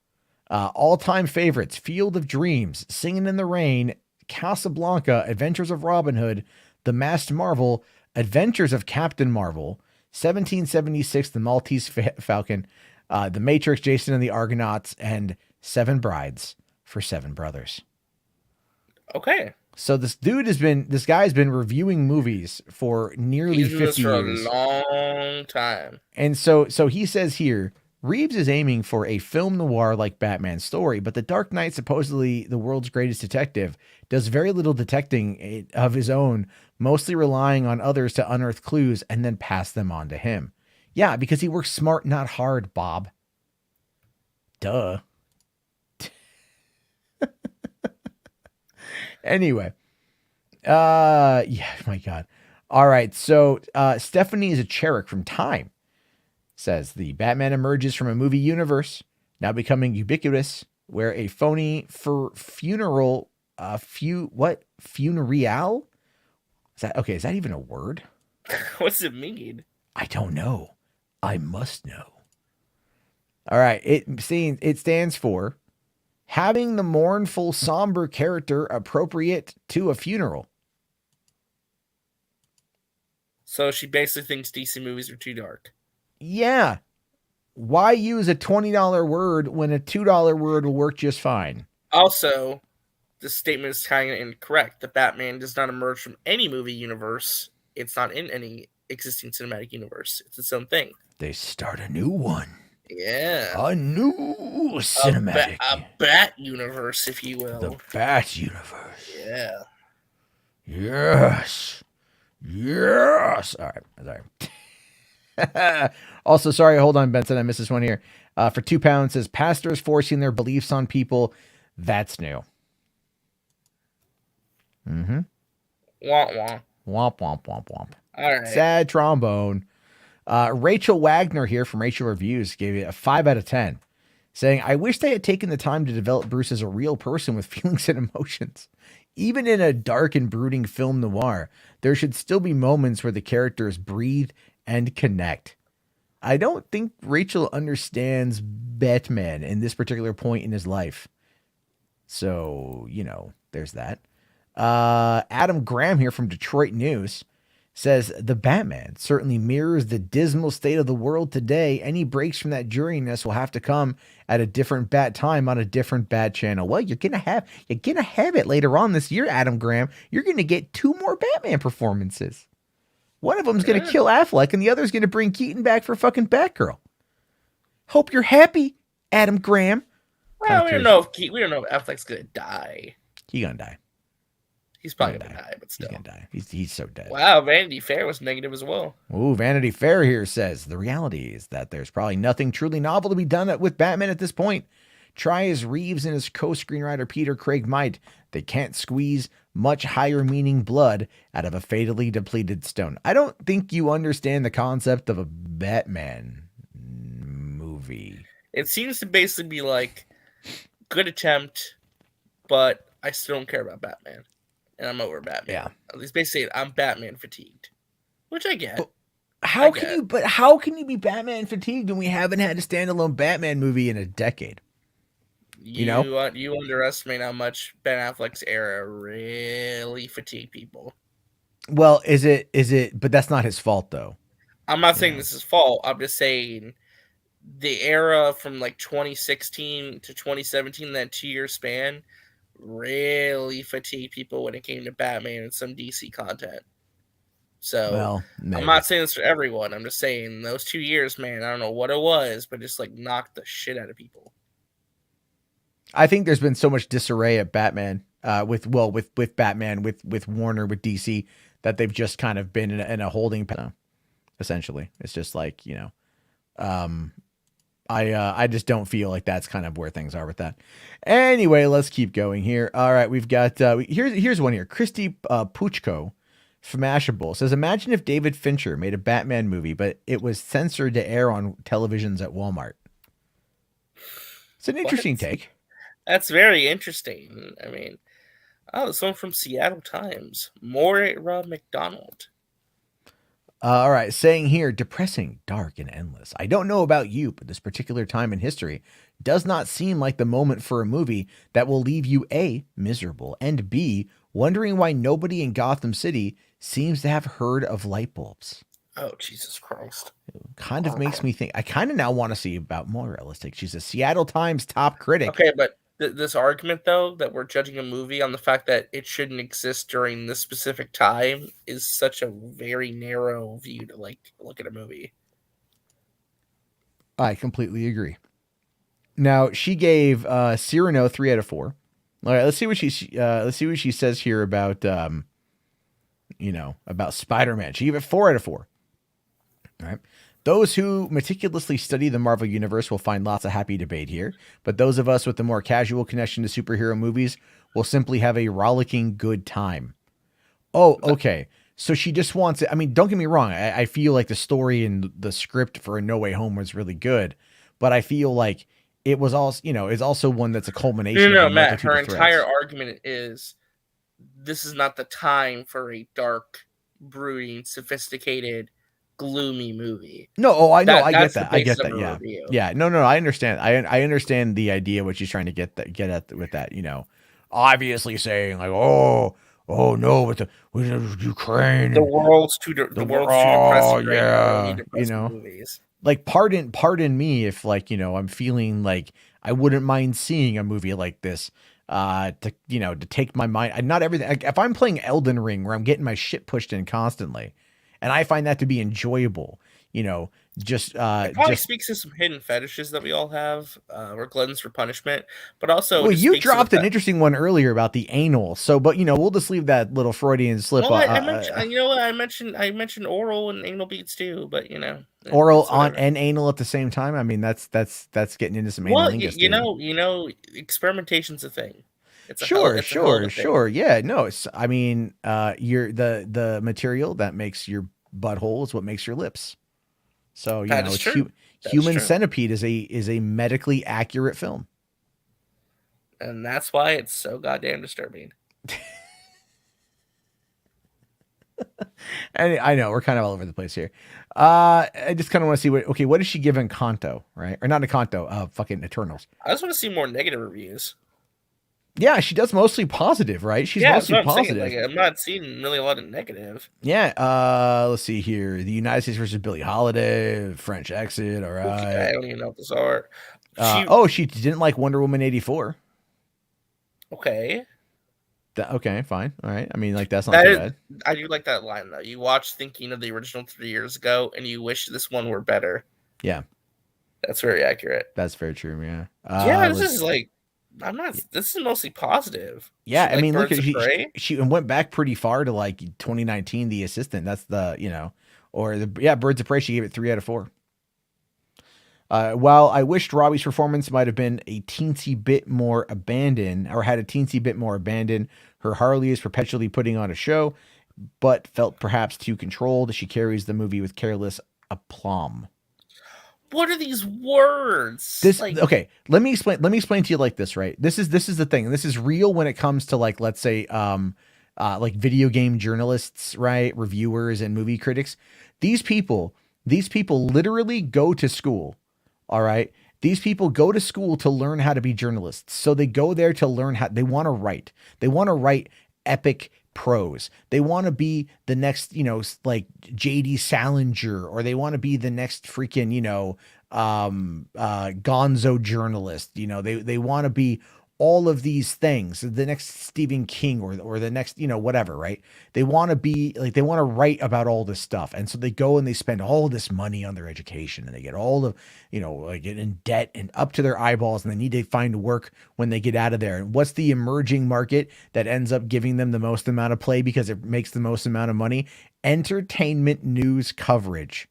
All-time favorites: Field of Dreams, Singing in the Rain, Casablanca, Adventures of Robin Hood, The Masked Marvel, Adventures of Captain Marvel, 1776, The Maltese Falcon, The Matrix, Jason and the Argonauts, and Seven Brides for Seven Brothers. Okay. So this guy's been reviewing movies for nearly 50 years. For a long time. And so he says here, Reeves is aiming for a film noir like Batman's story, but the Dark Knight, supposedly the world's greatest detective, does very little detecting of his own, mostly relying on others to unearth clues and then pass them on to him. Yeah, because he works smart, not hard, Bob. Duh. Anyway, yeah, my God. All right, so Stephanie is a Cherrick from Time. Says the Batman emerges from a movie universe, now becoming ubiquitous, where a phony funereal? Is that even a word? What's it mean? I don't know. I must know. All right, it stands for having the mournful, somber character appropriate to a funeral. So she basically thinks DC movies are too dark. Yeah. Why use a $20 word when a $2 word will work just fine? Also, this statement is kind of incorrect. The Batman does not emerge from any movie universe. It's not in any existing cinematic universe. It's its own thing. They start a new one. Yeah. A new cinematic. A Bat universe, if you will. The Bat universe. Yeah. Yes. Yes. All right. Sorry. Also, sorry, hold on, Benson. I missed this one here. For £2, says pastors forcing their beliefs on people. That's new. Mm-hmm. Womp womp. Womp womp womp womp. All right. Sad trombone. Rachel Wagner here from Rachel Reviews gave it a 5 out of 10, saying, I wish they had taken the time to develop Bruce as a real person with feelings and emotions. Even in a dark and brooding film noir, there should still be moments where the characters breathe and connect. I don't think Rachel understands Batman in this particular point in his life. So, there's that. Adam Graham here from Detroit News says the Batman certainly mirrors the dismal state of the world today. Any breaks from that dreariness will have to come at a different Bat time on a different Bat channel. Well, you're gonna have it later on this year, Adam Graham. You're gonna get 2 more Batman performances. One of them's gonna kill Affleck, and the other's gonna bring Keaton back for fucking Batgirl. Hope you're happy, Adam Graham. Well, we don't know if Affleck's gonna die. He's gonna die. He's probably gonna die, but still. He's gonna die. He's so dead. Wow, Vanity Fair was negative as well. Ooh, Vanity Fair here says the reality is that there's probably nothing truly novel to be done with Batman at this point. Try as Reeves and his co-screenwriter Peter Craig might, they can't squeeze much higher meaning blood out of a fatally depleted stone. I don't think you understand the concept of a Batman movie. It seems to basically be like, good attempt, but I still don't care about Batman. And I'm over Batman. Yeah. At least basically I'm Batman fatigued. Which I get. But how can you be Batman fatigued when we haven't had a standalone Batman movie in a decade? You know? You underestimate how much Ben Affleck's era really fatigued people. Well, is it but that's not his fault though. I'm not saying this is his fault. I'm just saying the era from like 2016 to 2017, that 2-year span, really fatigued people when it came to Batman and some DC content. So I'm not saying this for everyone. I'm just saying those 2 years, man, I don't know what it was, but just like knocked the shit out of people. I think there's been so much disarray at Batman, with Batman, with Warner, with DC, that they've just kind of been in a holding pattern. Essentially, it's just like, I just don't feel like that's kind of where things are with that. Anyway, let's keep going here. All right, we've got here's one here. Christy Puchko from Mashable says, imagine if David Fincher made a Batman movie, but it was censored to air on televisions at Walmart. It's an interesting take. That's very interesting. I mean, this one from Seattle Times. Moira McDonald. All right, saying here, depressing, dark, and endless. I don't know about you, but this particular time in history does not seem like the moment for a movie that will leave you A, miserable, and B, wondering why nobody in Gotham City seems to have heard of light bulbs. Oh, Jesus Christ. It kind of makes me think, I kind of now want to see about more realistic. She's a Seattle Times top critic. Okay, but this argument, though, that we're judging a movie on the fact that it shouldn't exist during this specific time is such a very narrow view to like look at a movie. I completely agree. Now, she gave Cyrano 3 out of 4. All right, let's see what she says here about about Spider-Man. She gave it 4 out of 4. All right. Those who meticulously study the Marvel Universe will find lots of happy debate here, but those of us with the more casual connection to superhero movies will simply have a rollicking good time. Oh, okay. So she just wants it. I mean, don't get me wrong. I feel like the story and the script for No Way Home was really good, but I feel like it was also, is also one that's a culmination. No, Matt, her entire argument is this is not the time for a dark, brooding, sophisticated, gloomy movie. No, I know. I get that. Yeah. Review. Yeah. No. I understand. I understand the idea, what she's trying to get at with that, obviously saying like, oh no, with Ukraine, the world's too depressing. Yeah. Movies. Like, pardon me if I'm feeling like I wouldn't mind seeing a movie like this, to take my mind. Not everything. Like, if I'm playing Elden Ring where I'm getting my shit pushed in constantly, and I find that to be enjoyable, it probably speaks to some hidden fetishes that we all have. We're gluttons for punishment, but also. Well, you dropped an interesting one earlier about the anal. So, but we'll just leave that little Freudian slip. Well, I mentioned oral and anal beats too, but oral and anal at the same time. I mean, that's getting into some anal. Well, experimentation's a thing. Sure. Yeah, no, you're the material that makes your butthole is what makes your lips. So, Human Centipede is a medically accurate film. And that's why it's so goddamn disturbing. And I know we're kind of all over the place here. I just kind of want to see what is she giving Encanto, right? Or not Encanto, fucking Eternals. I just want to see more negative reviews. Yeah, she does mostly positive, right? She's mostly positive. Saying. Like, I'm not seeing really a lot of negative. Yeah. Let's see here. The United States versus Billie Holiday, French Exit. All right. Okay, I don't even know what those are. She didn't like Wonder Woman 84. Okay. Okay, fine. All right. I mean, like, that's not too bad. I do like that line, though. You watch thinking of the original 3 years ago, and you wish this one were better. Yeah. That's very accurate. That's very true, yeah. Yeah, this is like, this is mostly positive. Yeah, I mean, look at she went back pretty far to like 2019, The Assistant. That's the, Birds of Prey, she gave it 3 out of 4. While I wished Robbie's performance might have been a teensy bit more abandoned, her Harley is perpetually putting on a show, but felt perhaps too controlled. She carries the movie with careless aplomb. What are these words? Okay, let me explain to you like this, right? This is the thing. This is real when it comes to, like, let's say, like video game journalists, right? Reviewers and movie critics. These people literally go to school. All right. These people go to school to learn how to be journalists. So they go there to learn how they want to write. They want to write epic prose. They want to be the next, like J.D. Salinger, or they want to be the next freaking, gonzo journalist. They want to be all of these things, the next Stephen King or the next, whatever, right? They want to be like, they want to write about all this stuff. And so they go and they spend all this money on their education, and they get all of, like, get in debt and up to their eyeballs, and they need to find work when they get out of there. And what's the emerging market that ends up giving them the most amount of play because it makes the most amount of money? Entertainment news coverage.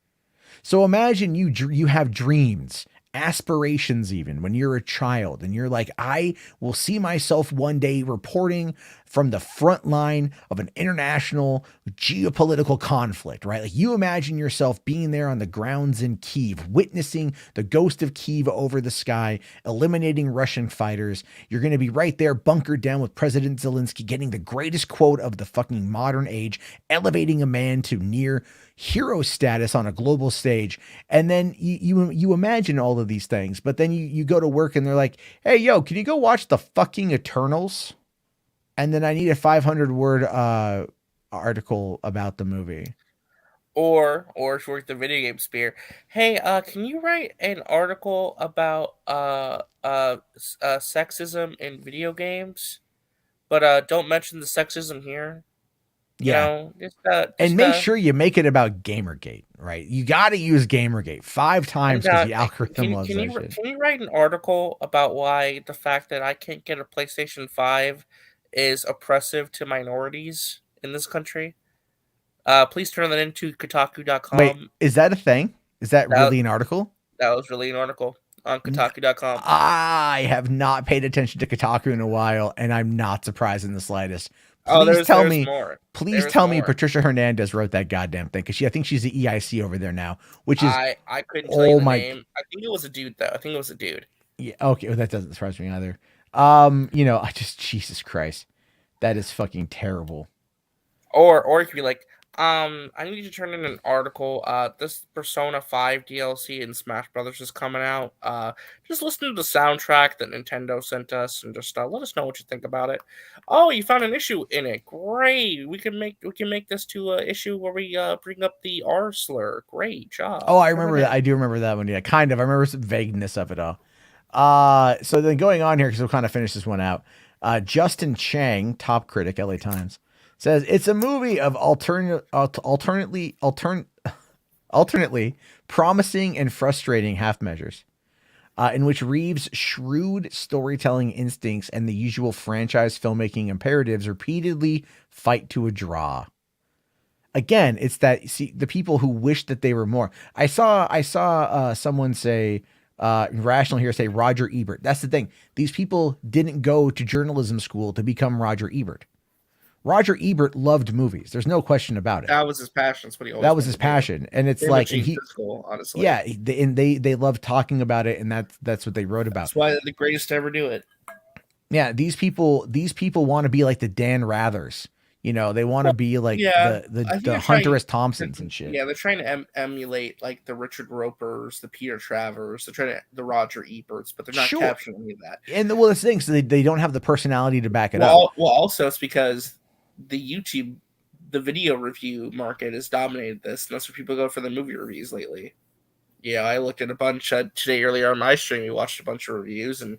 So imagine you have dreams, aspirations, even when you're a child, and you're like, I will see myself one day reporting from the front line of an international geopolitical conflict, right? Like, you imagine yourself being there on the grounds in Kyiv, witnessing the ghost of Kyiv over the sky, eliminating Russian fighters. You're going to be right there bunkered down with President Zelensky, getting the greatest quote of the fucking modern age, elevating a man to near hero status on a global stage. And then you imagine all of these things, but then you go to work and they're like, hey, yo, can you go watch the fucking Eternals? And then I need a 500-word article about the movie. Or if you work the video game sphere, hey, can you write an article about sexism in video games? But don't mention the sexism here. Yeah. And make sure you make it about Gamergate, right? You got to use Gamergate 5 times because the algorithm loves that shit. Can you write an article about why the fact that I can't get a PlayStation 5 is oppressive to minorities in this country? Please turn that into Kotaku.com. Wait, is that a thing? Is that really an article? That was really an article on Kotaku.com. I have not paid attention to Kotaku in a while, and I'm not surprised in the slightest. Please tell me Patricia Hernandez wrote that goddamn thing, because I think she's the EIC over there now, which is I couldn't tell you the name. I think it was a dude, though. Yeah, okay, well, that doesn't surprise me either. Jesus Christ, that is fucking terrible. Or it could be like, I need to turn in an article. This Persona 5 DLC in Smash Brothers is coming out. Just listen to the soundtrack that Nintendo sent us, and just let us know what you think about it. Oh, you found an issue in it. Great. We can make this to an issue where we bring up the R slur. Great job. Oh, I remember that. I do remember that one. Yeah, kind of. I remember some vagueness of it all. So then going on here, because we'll kind of finish this one out. Justin Chang, top critic, LA Times, says it's a movie of alternately promising and frustrating half measures, in which Reeves' shrewd storytelling instincts and the usual franchise filmmaking imperatives repeatedly fight to a draw. Again, it's the people who wish that they were more. I saw someone say, Rational here, say Roger Ebert. That's the thing. These people didn't go to journalism school to become Roger Ebert. Roger Ebert loved movies. There's no question about it. That was his passion. That's what he always That was his passion. And it's like, school, honestly. Yeah, they love talking about it, and that's what they wrote about. That's why they're the greatest to ever do it. Yeah, these people want to be like the Dan Rathers. You know, they want to be like I think the they're Hunter trying- S. Thompsons and shit. Yeah, they're trying to emulate like the Richard Ropers, the Peter Travers, they're trying to the Roger Eberts, but they're not Sure. capturing any of that. And well, the thing is, they don't have the personality to back it up. Well, also it's because the video review market has dominated this, and that's where people go for the movie reviews lately. Yeah, I looked at a bunch today earlier on my stream. We watched a bunch of reviews, and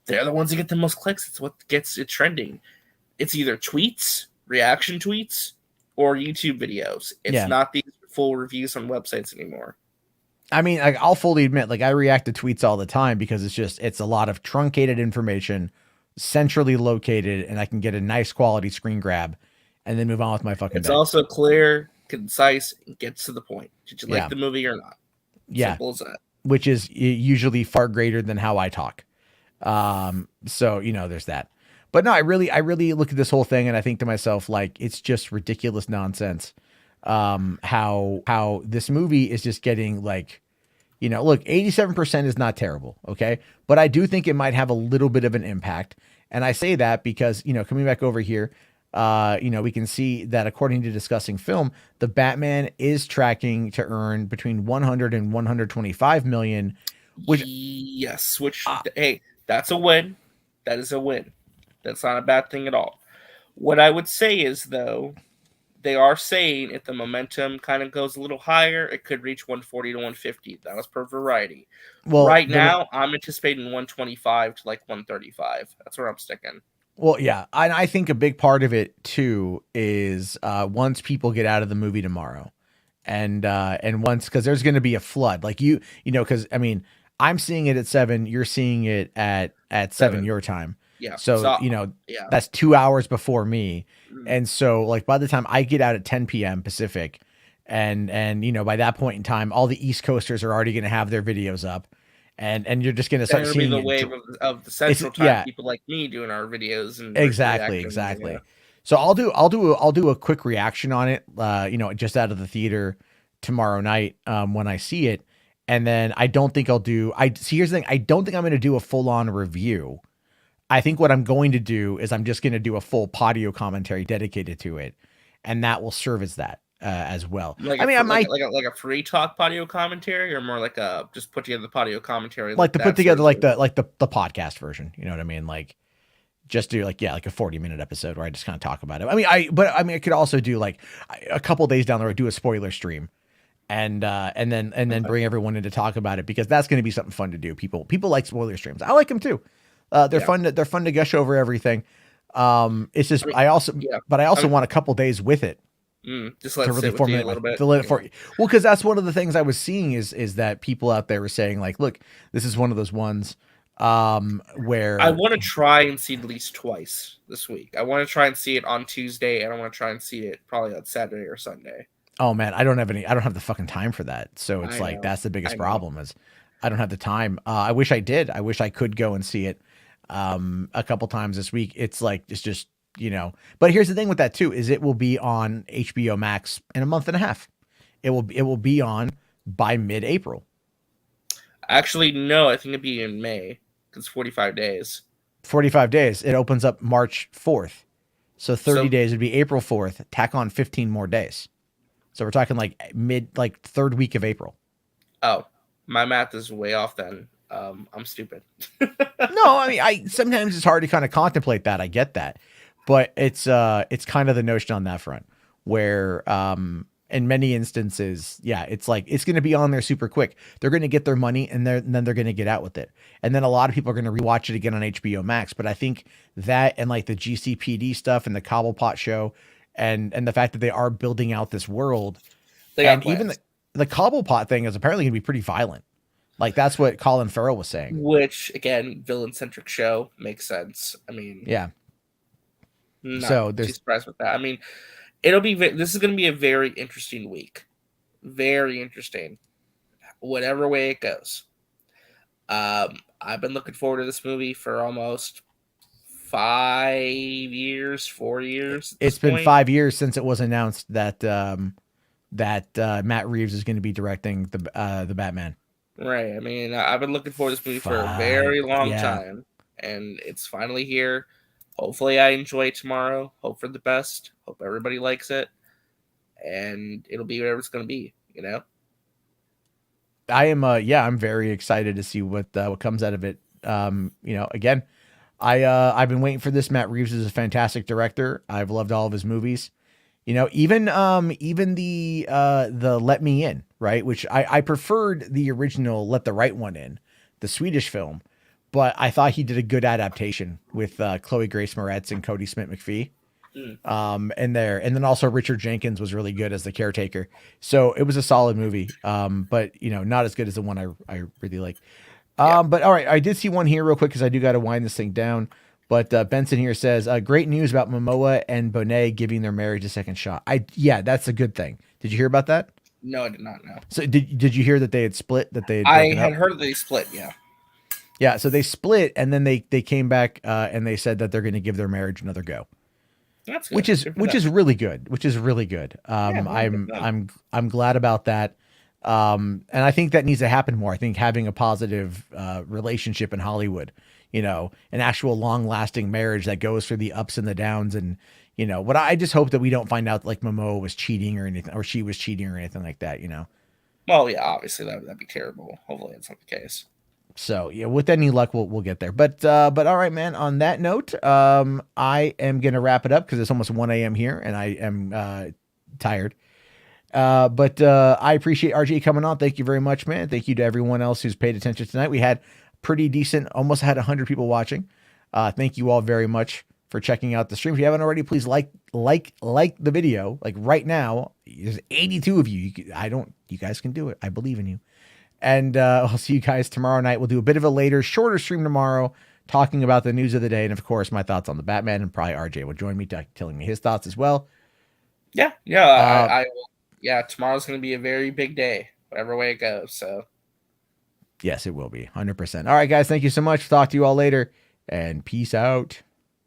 they're the ones that get the most clicks. It's what gets it trending. It's either tweets, reaction tweets, or YouTube videos. It's not these full reviews on websites anymore. I mean, I'll fully admit, like, I react to tweets all the time because it's a lot of truncated information, centrally located, and I can get a nice quality screen grab and then move on with my fucking It's day. also clear, concise, and gets to the point. Did you like the movie or not? Yeah. Simple as that. Which is usually far greater than how I talk. So, you know, there's that. But no, I really look at this whole thing and I think to myself, like, it's just ridiculous nonsense. How this movie is just getting, like, you know, look, 87% is not terrible. Okay. But I do think it might have a little bit of an impact. And I say that because, you know, coming back over here, you know, we can see that according to Discussing Film, the Batman is tracking to earn between 100 and 125 million, which hey, that's a win. That is a win. That's not a bad thing at all. What I would say is, though, they are saying if the momentum kind of goes a little higher, it could reach 140 to 150. That was per Variety. Well, right now, I'm anticipating 125 to like 135. That's where I'm sticking. Well, yeah, and I think a big part of it too is once people get out of the movie tomorrow, and once, because there's going to be a flood, like you know, because I mean, I'm seeing it at 7, you're seeing it at 7 your time. Yeah. So you know, that's 2 hours before me, and so like by the time I get out at 10 p.m. Pacific, and you know, by that point in time, all the East Coasters are already going to have their videos up. And you're just going to start seeing the wave of the Central Time people like me doing our videos and exactly. So I'll do a quick reaction on it, you know, just out of the theater tomorrow night when I see it, and then I don't think I'll do. Here's the thing: I don't think I'm going to do a full on review. I think what I'm going to do is I'm just going to do a full patio commentary dedicated to it, and that will serve as that. As well. Like I might like a free talk patio commentary, or more like a just put together the patio commentary, like to put together like the podcast version. You know what I mean? Like just do like a 40-minute episode where I just kind of talk about it. I mean, I could also do like a couple days down the road, do a spoiler stream, and then bring everyone in to talk about it, because that's going to be something fun to do. People like spoiler streams. I like them too. They're fun to gush over everything. It's just I also want a couple days with it. Just let it sit with you a little bit. Well, because that's one of the things I was seeing is that people out there were saying, like, look, this is one of those ones where I want to try and see it at least twice this week. I want to try and see it on Tuesday, and I want to try and see it probably on Saturday or Sunday. Oh man, I don't have the fucking time for that. So it's like that's the biggest problem is I don't have the time. I wish I did. I wish I could go and see it a couple times this week. It's like it's just, you know, but here's the thing with that too, is it will be on HBO Max in a month and a half. It will be on by mid-April. Actually, no, I think it'd be in May. It's 45 days. 45 days. It opens up March 4th. So 30 days would be April 4th. Tack on 15 more days. So we're talking like third week of April. Oh, my math is way off then. I'm stupid. No, I mean, sometimes it's hard to kind of contemplate that. I get that. But it's kind of the notion on that front where in many instances, it's like it's going to be on there super quick. They're going to get their money and then they're going to get out with it. And then a lot of people are going to rewatch it again on HBO Max. But I think that and like the GCPD stuff and the Cobblepot show and the fact that they are building out this world, and even the Cobblepot thing is apparently going to be pretty violent. Like that's what Colin Farrell was saying. Which again, villain-centric show makes sense. I mean, yeah. So there's surprised with that. I mean, this is going to be a very interesting week. Very interesting. Whatever way it goes. I've been looking forward to this movie for almost 4 years. It's been 5 years since it was announced that Matt Reeves is going to be directing the Batman. Right. I mean, I've been looking forward to this movie for a very long time, and it's finally here. hopefully I enjoy tomorrow. Hope for the best. Hope everybody likes it. And it'll be whatever it's going to be, you know? I am, I'm very excited to see what comes out of it. Again, I've been waiting for this. Matt Reeves is a fantastic director. I've loved all of his movies. Even the Let Me In, right? Which I preferred the original Let the Right One In, the Swedish film, but I thought he did a good adaptation with Chloe Grace Moretz and Cody Smith McPhee. And then also Richard Jenkins was really good as the caretaker. So it was a solid movie. But not as good as the one I really like. But all right, I did see one here real quick because I do got to wind this thing down. But Benson here says, great news about Momoa and Bonet giving their marriage a second shot. That's a good thing. Did you hear about that? No, I did not know. So did you hear that they had split? I had heard that they split. Yeah. Yeah. So they split, and then they came back and they said that they're going to give their marriage another go. That's good. Which is really good. Which is really good. I'm glad about that. And I think that needs to happen more. I think having a positive relationship in Hollywood, an actual long lasting marriage that goes through the ups and the downs. And, what I just hope that we don't find out like Momoa was cheating or anything, or she was cheating or anything like that, Well, yeah, obviously that'd be terrible. Hopefully it's not the case. So yeah, with any luck, we'll get there. But all right, man, on that note, I am going to wrap it up because it's almost 1 a.m. here and I am tired. But I appreciate RJ coming on. Thank you very much, man. Thank you to everyone else who's paid attention tonight. We had pretty decent, almost had 100 people watching. Thank you all very much for checking out the stream. If you haven't already, please like the video. Like right now, there's 82 of you. You guys can do it. I believe in you. And I'll see you guys tomorrow night. We'll do a bit of a later, shorter stream tomorrow, talking about the news of the day. And of course, my thoughts on the Batman, and probably RJ will join me telling me his thoughts as well. Yeah. I will. Yeah, tomorrow's going to be a very big day, whatever way it goes. So, yes, it will be 100%. All right, guys, thank you so much. Talk to you all later, and peace out.